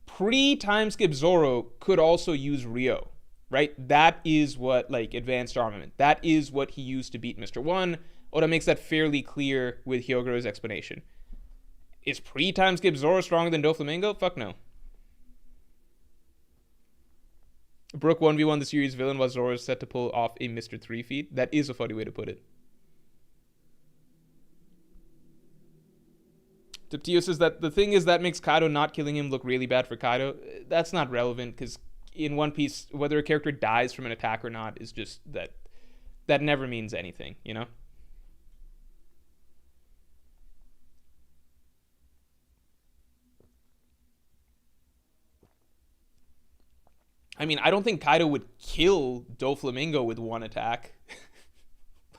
Pre-timeskip Zoro could also use Rio, right? That is what, advanced armament. That is what he used to beat Mr. One. Oda makes that fairly clear with Hyogoro's explanation. Is pre-timeskip Zoro stronger than Doflamingo? Fuck no. Brook 1v1 the series villain while Zoro is set to pull off a Mr. 3 feat. That is a funny way to put it. Tio says that the thing is that makes Kaido not killing him look really bad for Kaido. That's not relevant because in One Piece, whether a character dies from an attack or not is just that never means anything, I mean, I don't think Kaido would kill Doflamingo with one attack.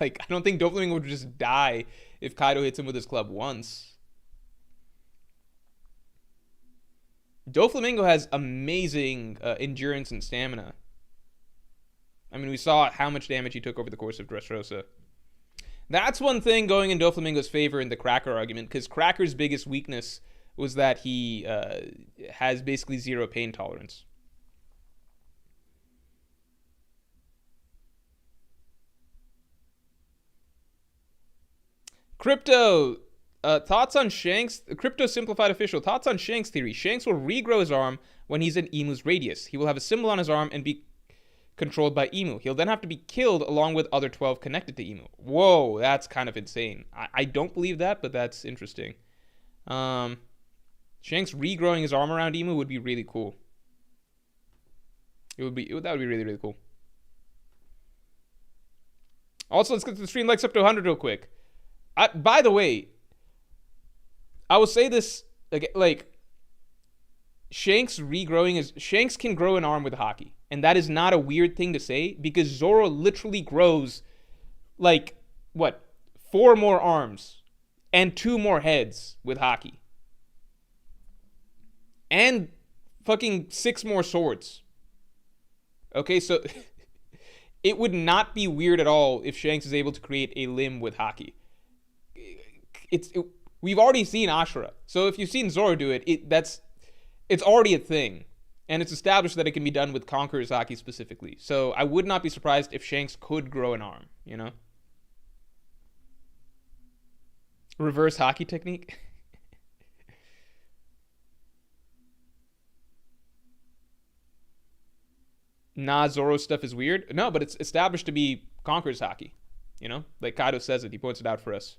I don't think Doflamingo would just die if Kaido hits him with his club once. Doflamingo has amazing endurance and stamina. I mean, we saw how much damage he took over the course of Dressrosa. That's one thing going in Doflamingo's favor in the Cracker argument, because Cracker's biggest weakness was that he has basically zero pain tolerance. Crypto, thoughts on Shanks? Crypto Simplified Official, thoughts on Shanks theory. Shanks will regrow his arm when he's in Imu's radius. He will have a symbol on his arm and be controlled by Imu. He'll then have to be killed along with other 12 connected to Imu. Whoa, that's kind of insane. I don't believe that, but that's interesting. Shanks regrowing his arm around Imu would be really cool. That would be really, really cool. Also, let's get to the stream likes up to 100 real quick. By the way, I will say this, Shanks can grow an arm with Haki. And that is not a weird thing to say because Zoro literally grows, 4 more arms and 2 more heads with Haki. And fucking 6 more swords. Okay, so it would not be weird at all if Shanks is able to create a limb with Haki. We've already seen Ashra. So if you've seen Zoro do it, it's already a thing. And it's established that it can be done with Conqueror's Haki specifically. So I would not be surprised if Shanks could grow an arm, Reverse Haki technique. Nah, Zoro stuff is weird. No, but it's established to be Conqueror's Haki. Like Kaido says it. He points it out for us.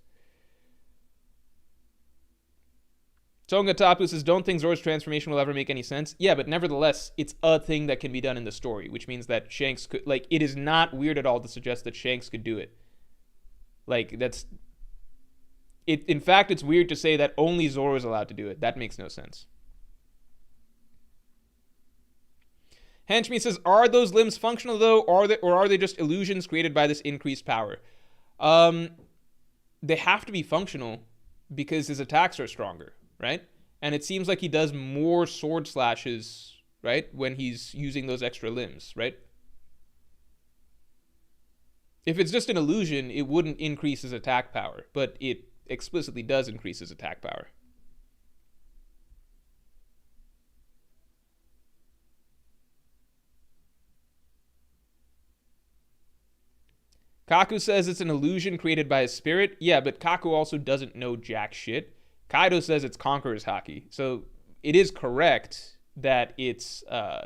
Tonga Tapu says, don't think Zoro's transformation will ever make any sense. Yeah, but nevertheless, it's a thing that can be done in the story, which means that Shanks could, it is not weird at all to suggest that Shanks could do it. In fact, it's weird to say that only Zoro is allowed to do it. That makes no sense. Henchme says, are those limbs functional though, or are they just illusions created by this increased power? They have to be functional because his attacks are stronger, right? And it seems like he does more sword slashes, right, when he's using those extra limbs, right? If it's just an illusion, it wouldn't increase his attack power, but it explicitly does increase his attack power. Kaku says it's an illusion created by his spirit. Yeah, but Kaku also doesn't know jack shit. Kaido says it's Conqueror's Haki. So it is correct that it's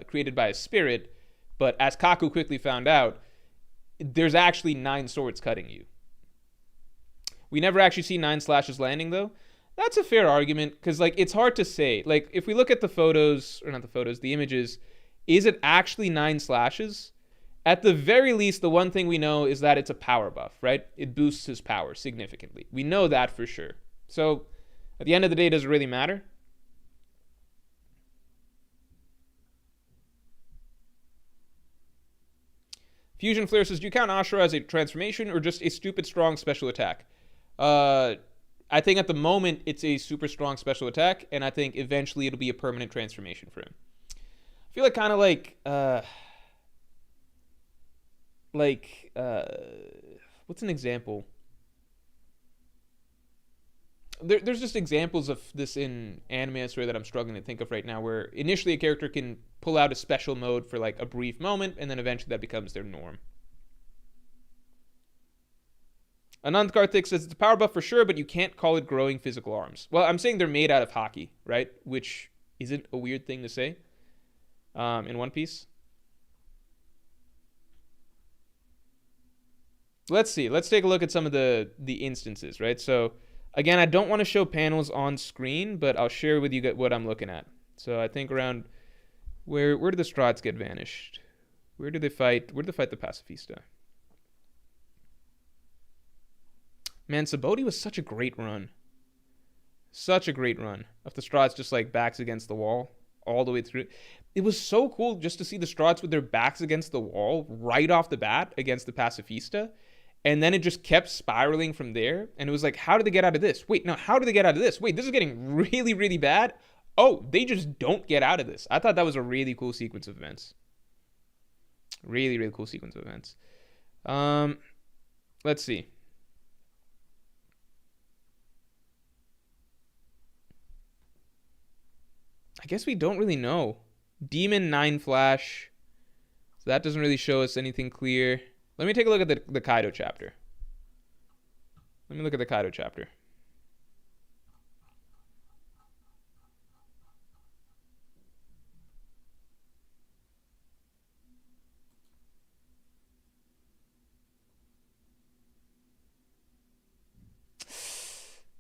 created by his spirit, but as Kaku quickly found out, there's actually 9 swords cutting you. We never actually see 9 slashes landing, though. That's a fair argument, because like it's hard to say. Like, if we look at the photos, or not the photos, the images, is it actually 9 slashes? At the very least, the one thing we know is that it's a power buff, right? It boosts his power significantly. We know that for sure. So, at the end of the day, does it really matter? Fusion Flare says, do you count Ashra as a transformation or just a stupid strong special attack? I think at the moment it's a super strong special attack, and I think eventually it'll be a permanent transformation for him. I feel like kind of what's an example? There's just examples of this in anime, I swear, that I'm struggling to think of right now, where initially a character can pull out a special mode for like a brief moment, and then eventually that becomes their norm. Anand Karthik says it's a power buff for sure, but you can't call it growing physical arms. Well, I'm saying they're made out of Haki, right? Which isn't a weird thing to say in One Piece. Let's see. Let's take a look at some of the instances, right? So, again, I don't want to show panels on screen, but I'll share with you what I'm looking at. So I think around where do the Strats get vanished? Where do they fight? Where do they fight the Pacifista? Man, Sabaody was such a great run. Such a great run of the Strats just like backs against the wall all the way through. It was so cool just to see the Strats with their backs against the wall right off the bat against the Pacifista. And then it just kept spiraling from there. And it was like, how did they get out of this? Wait, no, how did they get out of this? Wait, this is getting really, really bad. Oh, they just don't get out of this. I thought that was a really cool sequence of events. Really, really cool sequence of events. Let's see. I guess we don't really know. Demon 9 Flash. So that doesn't really show us anything clear. Let me take a look at the Kaido chapter. Let me look at the Kaido chapter.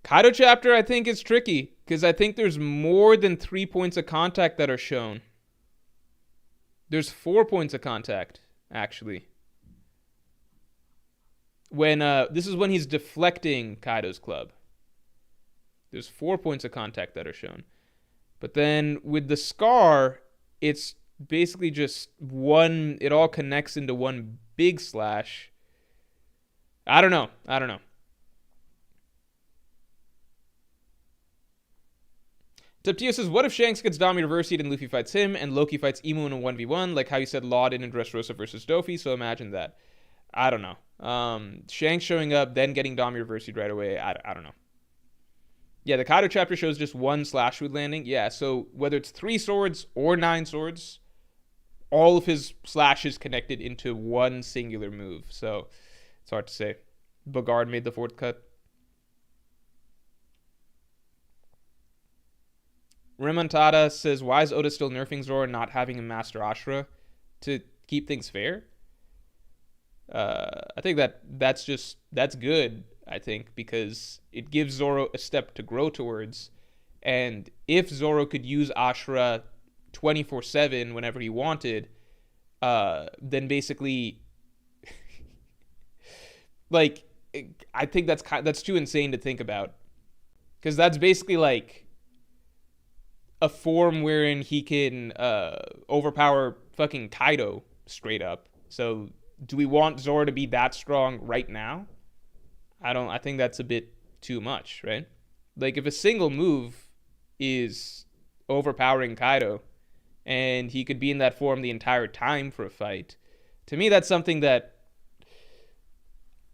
Kaido chapter, I think, is tricky, because I think there's more than 3 points of contact that are shown. There's 4 points of contact, actually. When this is when he's deflecting Kaido's club. There's 4 points of contact that are shown. But then with the scar, it's basically just one, it all connects into one big slash. I don't know. Teptio says, what if Shanks gets Dami reversied and Luffy fights him, and Loki fights Imu in a 1v1, like how you said Law did in Dressrosa versus Dofi, so imagine that. I don't know. Shanks showing up, then getting Dami reversied right away, I don't know. Yeah, the Kaido chapter shows just one slash wood landing. Yeah, so whether it's 3 swords or 9 swords, all of his slashes connected into one singular move, so it's hard to say. Bogard made the 4th cut. Remontada says, why is Oda still nerfing Zoro and not having him master Ashra to keep things fair? I think that's good, I think, because it gives Zoro a step to grow towards. And if Zoro could use Ashra 24/7 whenever he wanted, then basically, like, I think that's too insane to think about. Because that's basically like a form wherein he can overpower fucking Kaido straight up. So do we want Zoro to be that strong right now? I think that's a bit too much, right? Like, if a single move is overpowering Kaido and he could be in that form the entire time for a fight, to me that's something that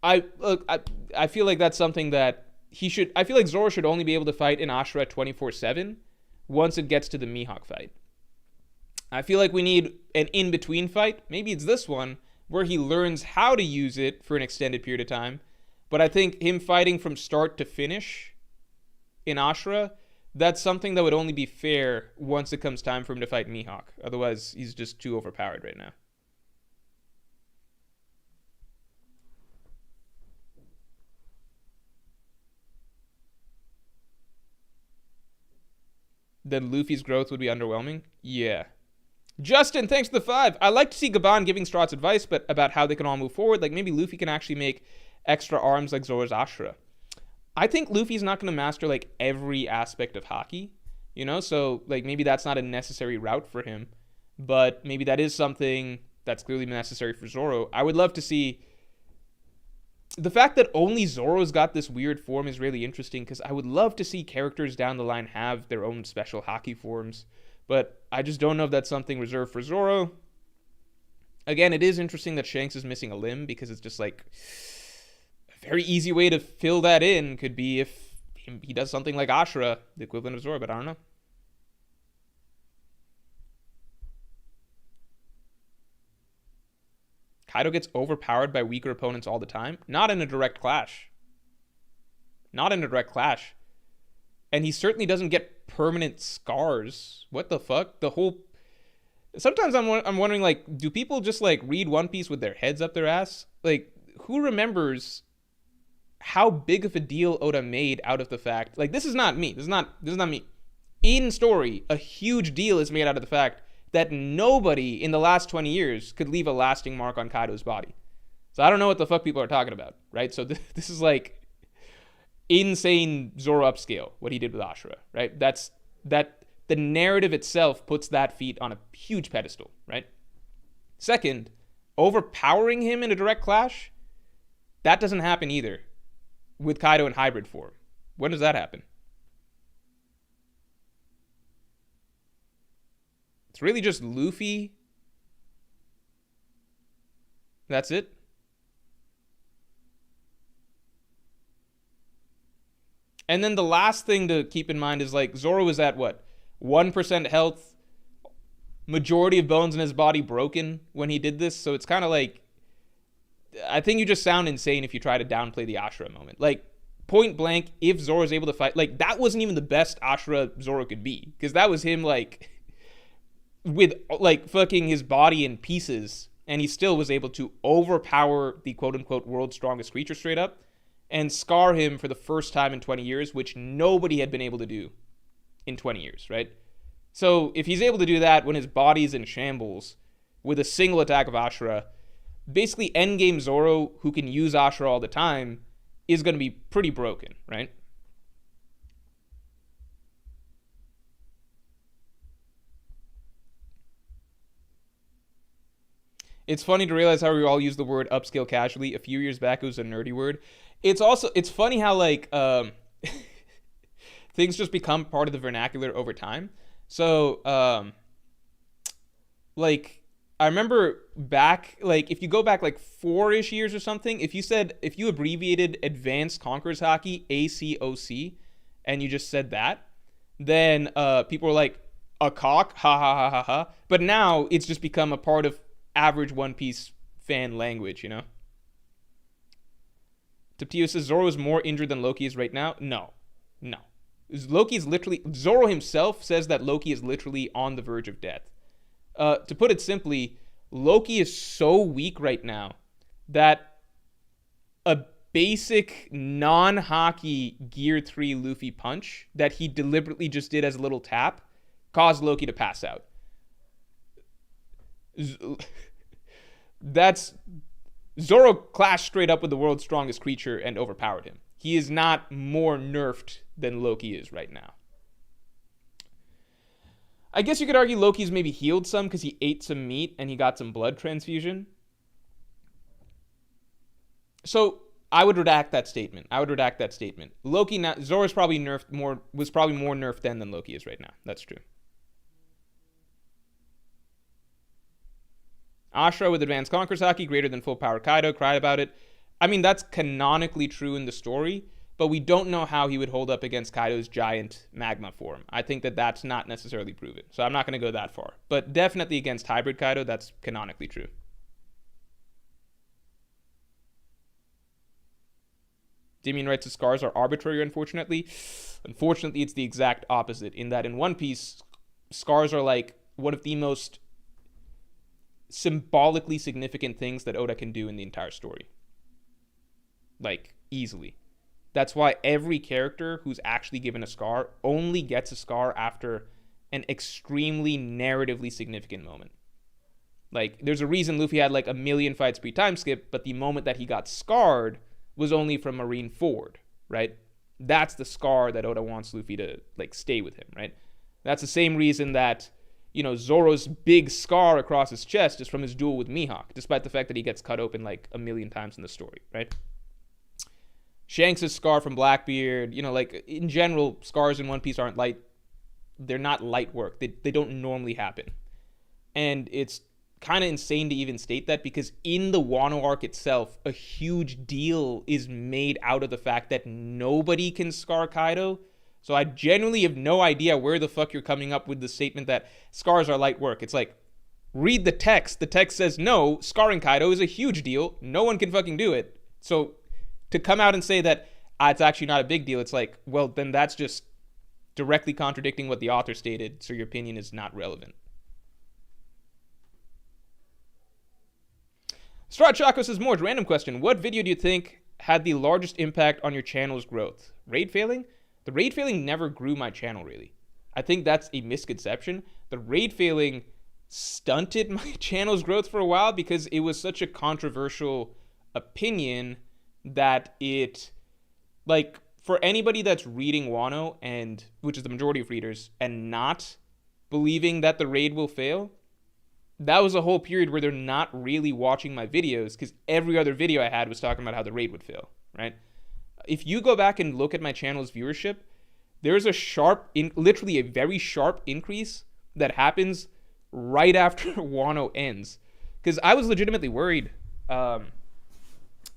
I feel like that's something that I feel like Zoro should only be able to fight in Ashra 24/7 once it gets to the Mihawk fight. I feel like we need an in-between fight. Maybe it's this one where he learns how to use it for an extended period of time. But I think him fighting from start to finish in Ashra, that's something that would only be fair once it comes time for him to fight Mihawk. Otherwise, he's just too overpowered right now. Then Luffy's growth would be underwhelming? Yeah. Justin, thanks for the 5. I like to see Gaban giving Strahd's advice, but about how they can all move forward. Like, maybe Luffy can actually make extra arms like Zoro's Ashra. I think Luffy's not going to master, like, every aspect of Haki, you know? So, like, maybe that's not a necessary route for him, but maybe that is something that's clearly necessary for Zoro. I would love to see... The fact that only Zoro's got this weird form is really interesting, because I would love to see characters down the line have their own special Haki forms, but I just don't know if that's something reserved for Zoro. Again, it is interesting that Shanks is missing a limb, because it's just like... A very easy way to fill that in could be if he does something like Ashra, the equivalent of Zoro, but I don't know. Kaido gets overpowered by weaker opponents all the time. Not in a direct clash. Not in a direct clash. And he certainly doesn't get permanent scars. What the fuck? The whole... Sometimes I'm wondering, like, do people just, like, read One Piece with their heads up their ass? Like, who remembers how big of a deal Oda made out of the fact... Like, this is not me. This is not me. In story, a huge deal is made out of the fact that nobody in the last 20 years could leave a lasting mark on Kaido's body. So I don't know what the fuck people are talking about, right? So this is like insane Zoro upscale, what he did with Ashra, right? The narrative itself puts that feat on a huge pedestal, right? Second, overpowering him in a direct clash, that doesn't happen either with Kaido in hybrid form. When does that happen? It's really just Luffy. That's it. And then the last thing to keep in mind is, like, Zoro is at what? 1% health. Majority of bones in his body broken when he did this. So it's kind of like... I think you just sound insane if you try to downplay the Ashra moment. Like, point blank, if Zoro's able to fight... Like, that wasn't even the best Ashra Zoro could be. Because that was him, like... with, like, fucking his body in pieces, and he still was able to overpower the quote-unquote world's strongest creature straight up and scar him for the first time in 20 years, which nobody had been able to do in 20 years, right? So if he's able to do that when his body's in shambles with a single attack of Ashra, basically endgame Zoro, who can use Ashra all the time, is going to be pretty broken, right? It's funny to realize how we all use the word upscale casually. A few years back, it was a nerdy word. It's funny how, like, things just become part of the vernacular over time. So, like, I remember back, like, if you go back, like, 4-ish years or something, if you abbreviated Advanced Conquerors Haki, ACOC, and you just said that, then people were like, a cock, ha ha ha ha ha. But now it's just become a part of average One Piece fan language, you know? Taptio says Zoro is more injured than Loki is right now. No. Loki is literally... Zoro himself says that Loki is literally on the verge of death. To put it simply, Loki is so weak right now that a basic non-Haki Gear 3 Luffy punch that he deliberately just did as a little tap caused Loki to pass out. That's... Zoro clashed straight up with the world's strongest creature and overpowered him. He is not more nerfed than Loki is right now. I guess you could argue Loki's maybe healed some because he ate some meat and he got some blood transfusion. So I would redact that statement. Loki now, Zoro's probably was probably more nerfed then than Loki is right now. That's true. Ashra with advanced conquers Haki greater than full power Kaido, cried about it. I mean, that's canonically true in the story, but we don't know how he would hold up against Kaido's giant magma form. I think that that's not necessarily proven, so I'm not going to go that far. But definitely against hybrid Kaido, that's canonically true. Damien writes the scars are arbitrary, unfortunately. Unfortunately, it's the exact opposite, in that in One Piece, scars are like one of the most symbolically significant things that Oda can do in the entire story. Like, easily. That's why every character who's actually given a scar only gets a scar after an extremely narratively significant moment. Like, there's a reason Luffy had like a million fights pre-time skip, but the moment that he got scarred was only from Marineford, right? That's the scar that Oda wants Luffy to like stay with him, right? That's the same reason that, you know, Zoro's big scar across his chest is from his duel with Mihawk, despite the fact that he gets cut open like a million times in the story, right? Shanks' scar from Blackbeard, you know, like in general, scars in One Piece aren't light. They're not light work. They don't normally happen. And it's kind of insane to even state that because in the Wano arc itself, a huge deal is made out of the fact that nobody can scar Kaido. So I genuinely have no idea where the fuck you're coming up with the statement that scars are light work. It's like, read the text. The text says, no, scarring Kaido is a huge deal. No one can fucking do it. So to come out and say that it's actually not a big deal, it's like, well, then that's just directly contradicting what the author stated, so your opinion is not relevant. Straw Choco says, more random question. What video do you think had the largest impact on your channel's growth? Raid failing? The raid failing never grew my channel, really. I think that's a misconception. The raid failing stunted my channel's growth for a while because it was such a controversial opinion that it, like, for anybody that's reading Wano, and which is the majority of readers, and not believing that the raid will fail, that was a whole period where they're not really watching my videos because every other video I had was talking about how the raid would fail, right? If you go back and look at my channel's viewership, there's a literally a very sharp increase that happens right after Wano ends. Because I was legitimately worried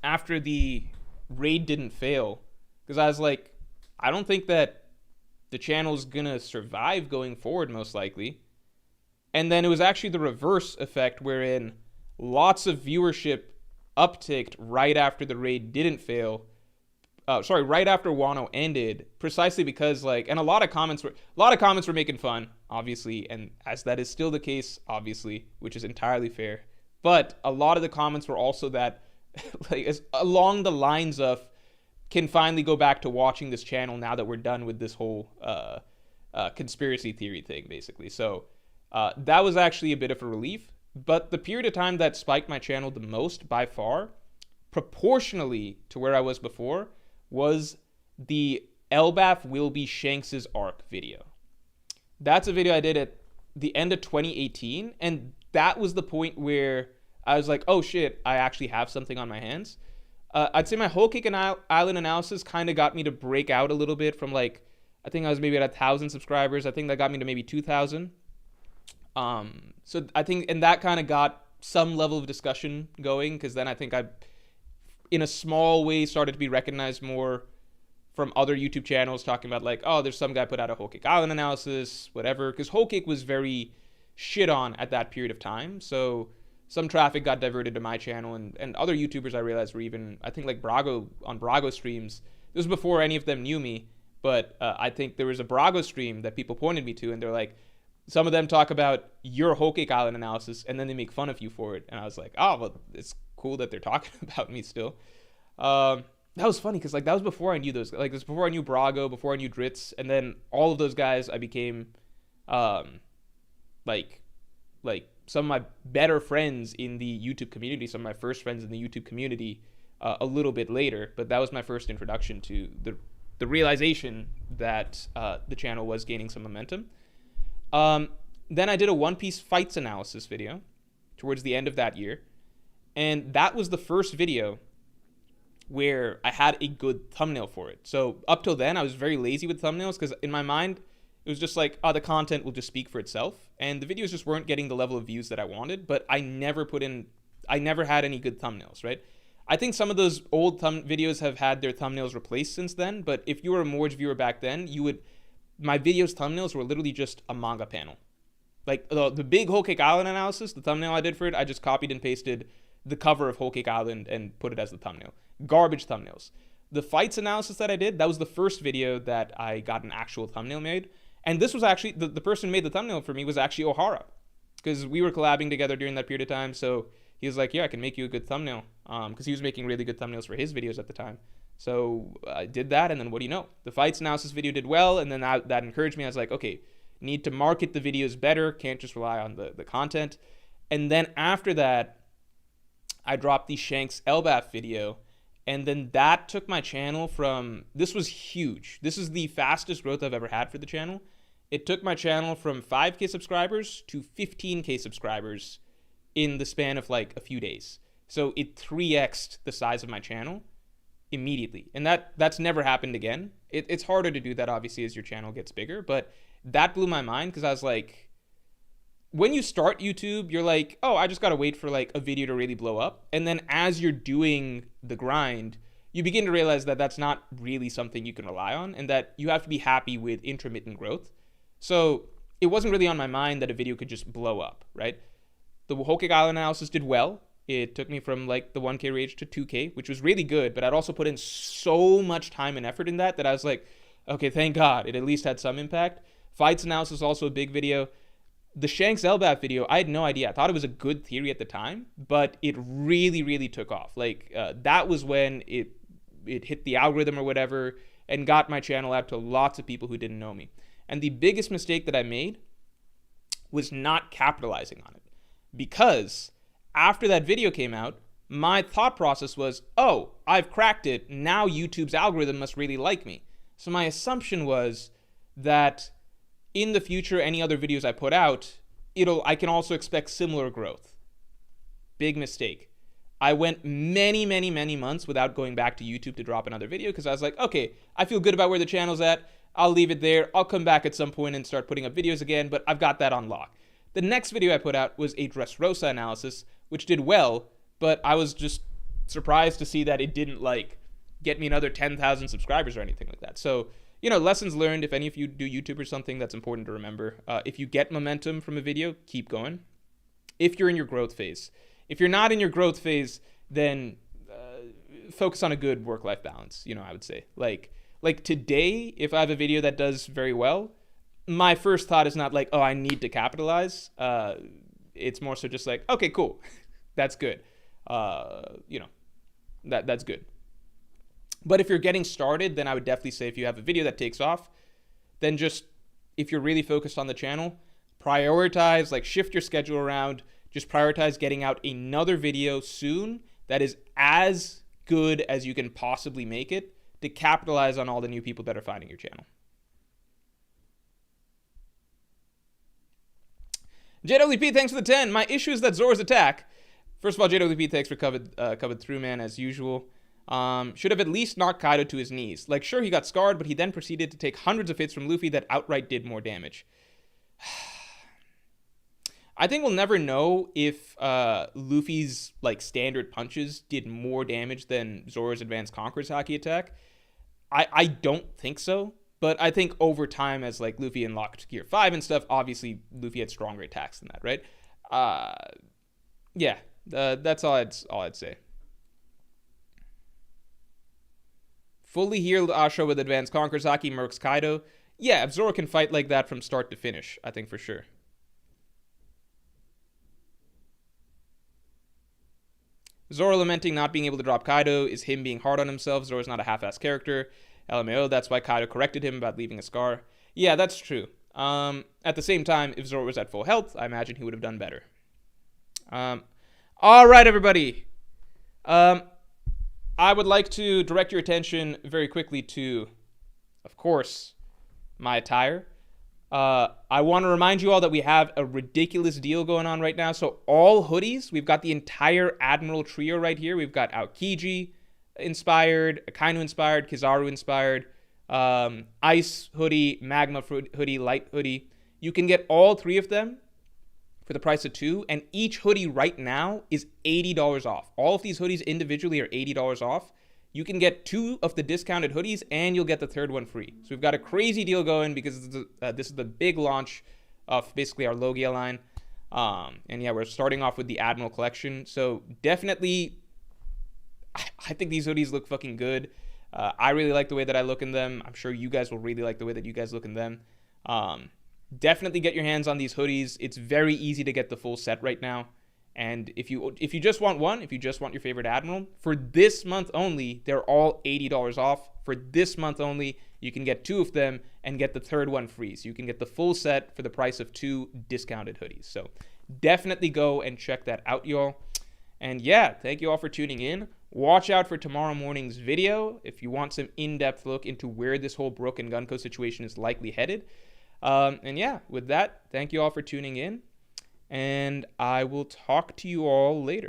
after the raid didn't fail. Because I was like, I don't think that the channel's gonna survive going forward, most likely. And then it was actually the reverse effect, wherein lots of viewership upticked right after the raid didn't fail. Right after Wano ended, precisely because, like, and a lot of comments were making fun, obviously, and as that is still the case, obviously, which is entirely fair. But a lot of the comments were also that, like, along the lines of, can finally go back to watching this channel now that we're done with this whole conspiracy theory thing, basically. So that was actually a bit of a relief. But the period of time that spiked my channel the most, by far, proportionally to where I was before, was the Elbaf will be Shanks' arc video. That's a video I did at the end of 2018, and that was the point where I was like, oh shit, I actually have something on my hands. I'd say my Whole Cake and Island analysis kind of got me to break out a little bit from, like, I think I was maybe at 1,000 subscribers. I think that got me to maybe 2,000. So I think, and that kind of got some level of discussion going, because then I think I, in a small way, started to be recognized more from other YouTube channels talking about, like, oh, there's some guy put out a Whole Cake Island analysis, whatever, because Whole Cake was very shit on at that period of time. So some traffic got diverted to my channel, and other YouTubers I realized were even, I think, like Brago, on Brago streams. This was before any of them knew me, but I think there was a Brago stream that people pointed me to, and they're like, some of them talk about your Whole Cake Island analysis, and then they make fun of you for it. And I was like, oh, well, it's cool that they're talking about me still. That was funny, because, like, that was before I knew those. Like, this was before I knew Brago, before I knew Dritz, and then all of those guys I became, like some of my better friends in the YouTube community, some of my first friends in the YouTube community a little bit later. But that was my first introduction to the realization that the channel was gaining some momentum. Then I did a One Piece fights analysis video towards the end of that year. And that was the first video where I had a good thumbnail for it. So up till then, I was very lazy with thumbnails because in my mind, it was just like, oh, the content will just speak for itself. And the videos just weren't getting the level of views that I wanted, but I never had any good thumbnails, right? I think some of those old videos have had their thumbnails replaced since then, but if you were a Morge viewer back then, my videos' thumbnails were literally just a manga panel. Like the big Whole Cake Island analysis, the thumbnail I did for it, I just copied and pasted the cover of Whole Cake Island and put it as the thumbnail. Garbage thumbnails. The fights analysis that I did, that was the first video that I got an actual thumbnail made. And this was actually, the person who made the thumbnail for me was actually Ohara. Because we were collabing together during that period of time, so he was like, yeah, I can make you a good thumbnail. Because he was making really good thumbnails for his videos at the time. So I did that, and then what do you know? The fights analysis video did well, and then that encouraged me. I was like, okay, need to market the videos better, can't just rely on the content. And then after that, I dropped the Shanks Elbaf video, and then that took my channel from, this was huge. This is the fastest growth I've ever had for the channel. It took my channel from 5K subscribers to 15K subscribers in the span of like a few days. So it 3x'd the size of my channel immediately. And that's never happened again. It's harder to do that, obviously, as your channel gets bigger, but that blew my mind because I was like, when you start YouTube, you're like, oh, I just got to wait for like a video to really blow up. And then as you're doing the grind, you begin to realize that that's not really something you can rely on and that you have to be happy with intermittent growth. So it wasn't really on my mind that a video could just blow up, right? The Whole Cake Island analysis did well. It took me from like the 1K rage to 2K, which was really good, but I'd also put in so much time and effort in that I was like, okay, thank God, it at least had some impact. Fights analysis was also a big video. The Shanks Elbaf video, I had no idea. I thought it was a good theory at the time, but it really, really took off. Like, that was when it hit the algorithm or whatever and got my channel out to lots of people who didn't know me. And the biggest mistake that I made was not capitalizing on it. Because after that video came out, my thought process was, oh, I've cracked it. Now YouTube's algorithm must really like me. So my assumption was that in the future, any other videos I put out, I can also expect similar growth. Big mistake. I went many, many, many months without going back to YouTube to drop another video because I was like, okay, I feel good about where the channel's at. I'll leave it there. I'll come back at some point and start putting up videos again, but I've got that on lock. The next video I put out was a Dressrosa analysis, which did well, but I was just surprised to see that it didn't like get me another 10,000 subscribers or anything like that. So, lessons learned. If any of you do YouTube or something, that's important to remember. If you get momentum from a video, keep going. If you're in your growth phase. If you're not in your growth phase, then focus on a good work-life balance, I would say. Like today, if I have a video that does very well, my first thought is not like, oh, I need to capitalize. It's more so just like, okay, cool. That's good. That's good. But if you're getting started, then I would definitely say if you have a video that takes off, then just, if you're really focused on the channel, prioritize, like shift your schedule around, just prioritize getting out another video soon that is as good as you can possibly make it to capitalize on all the new people that are finding your channel. JWP, thanks for the 10. My issue is that Zoro's attack. First of all, JWP, thanks for covered through, man, as usual. Should have at least knocked Kaido to his knees. Like, sure, he got scarred, but he then proceeded to take hundreds of hits from Luffy that outright did more damage. I think we'll never know if Luffy's, like, standard punches did more damage than Zoro's Advanced Conqueror's Haki attack. I don't think so. But I think over time, as like Luffy unlocked Gear 5 and stuff, obviously Luffy had stronger attacks than that, right? Yeah, that's all I'd say. Fully healed Ashra with Advanced Conqueror's Haki, Mercs Kaido. Yeah, if Zoro can fight like that from start to finish, I think for sure. Zoro lamenting not being able to drop Kaido is him being hard on himself. Zoro's not a half-assed character. LMAO, that's why Kaido corrected him about leaving a scar. Yeah, that's true. At the same time, if Zoro was at full health, I imagine he would have done better. All right, everybody. I would like to direct your attention very quickly to, of course, my attire. I want to remind you all that we have a ridiculous deal going on right now. So all hoodies, we've got the entire Admiral trio right here. We've got Aokiji inspired, Akainu inspired, Kizaru inspired, Ice hoodie, Magma hoodie, Light hoodie. You can get all three of them for the price of 2, and each hoodie right now is $80 off. All of these hoodies individually are $80 off. You can get 2 of the discounted hoodies, and you'll get the third one free. So we've got a crazy deal going because this is the big launch of basically our Logia line. And yeah, we're starting off with the Admiral collection. So definitely, I think these hoodies look fucking good. I really like the way that I look in them. I'm sure you guys will really like the way that you guys look in them. Definitely get your hands on these hoodies. It's very easy to get the full set right now. And if you just want one, if you just want your favorite Admiral, for this month only, they're all $80 off. For this month only, you can get 2 of them and get the third one free. So you can get the full set for the price of 2 discounted hoodies. So definitely go and check that out, y'all. And yeah, thank you all for tuning in. Watch out for tomorrow morning's video if you want some in-depth look into where this whole Brook and Gunko situation is likely headed. And yeah, with that, thank you all for tuning in. And I will talk to you all later.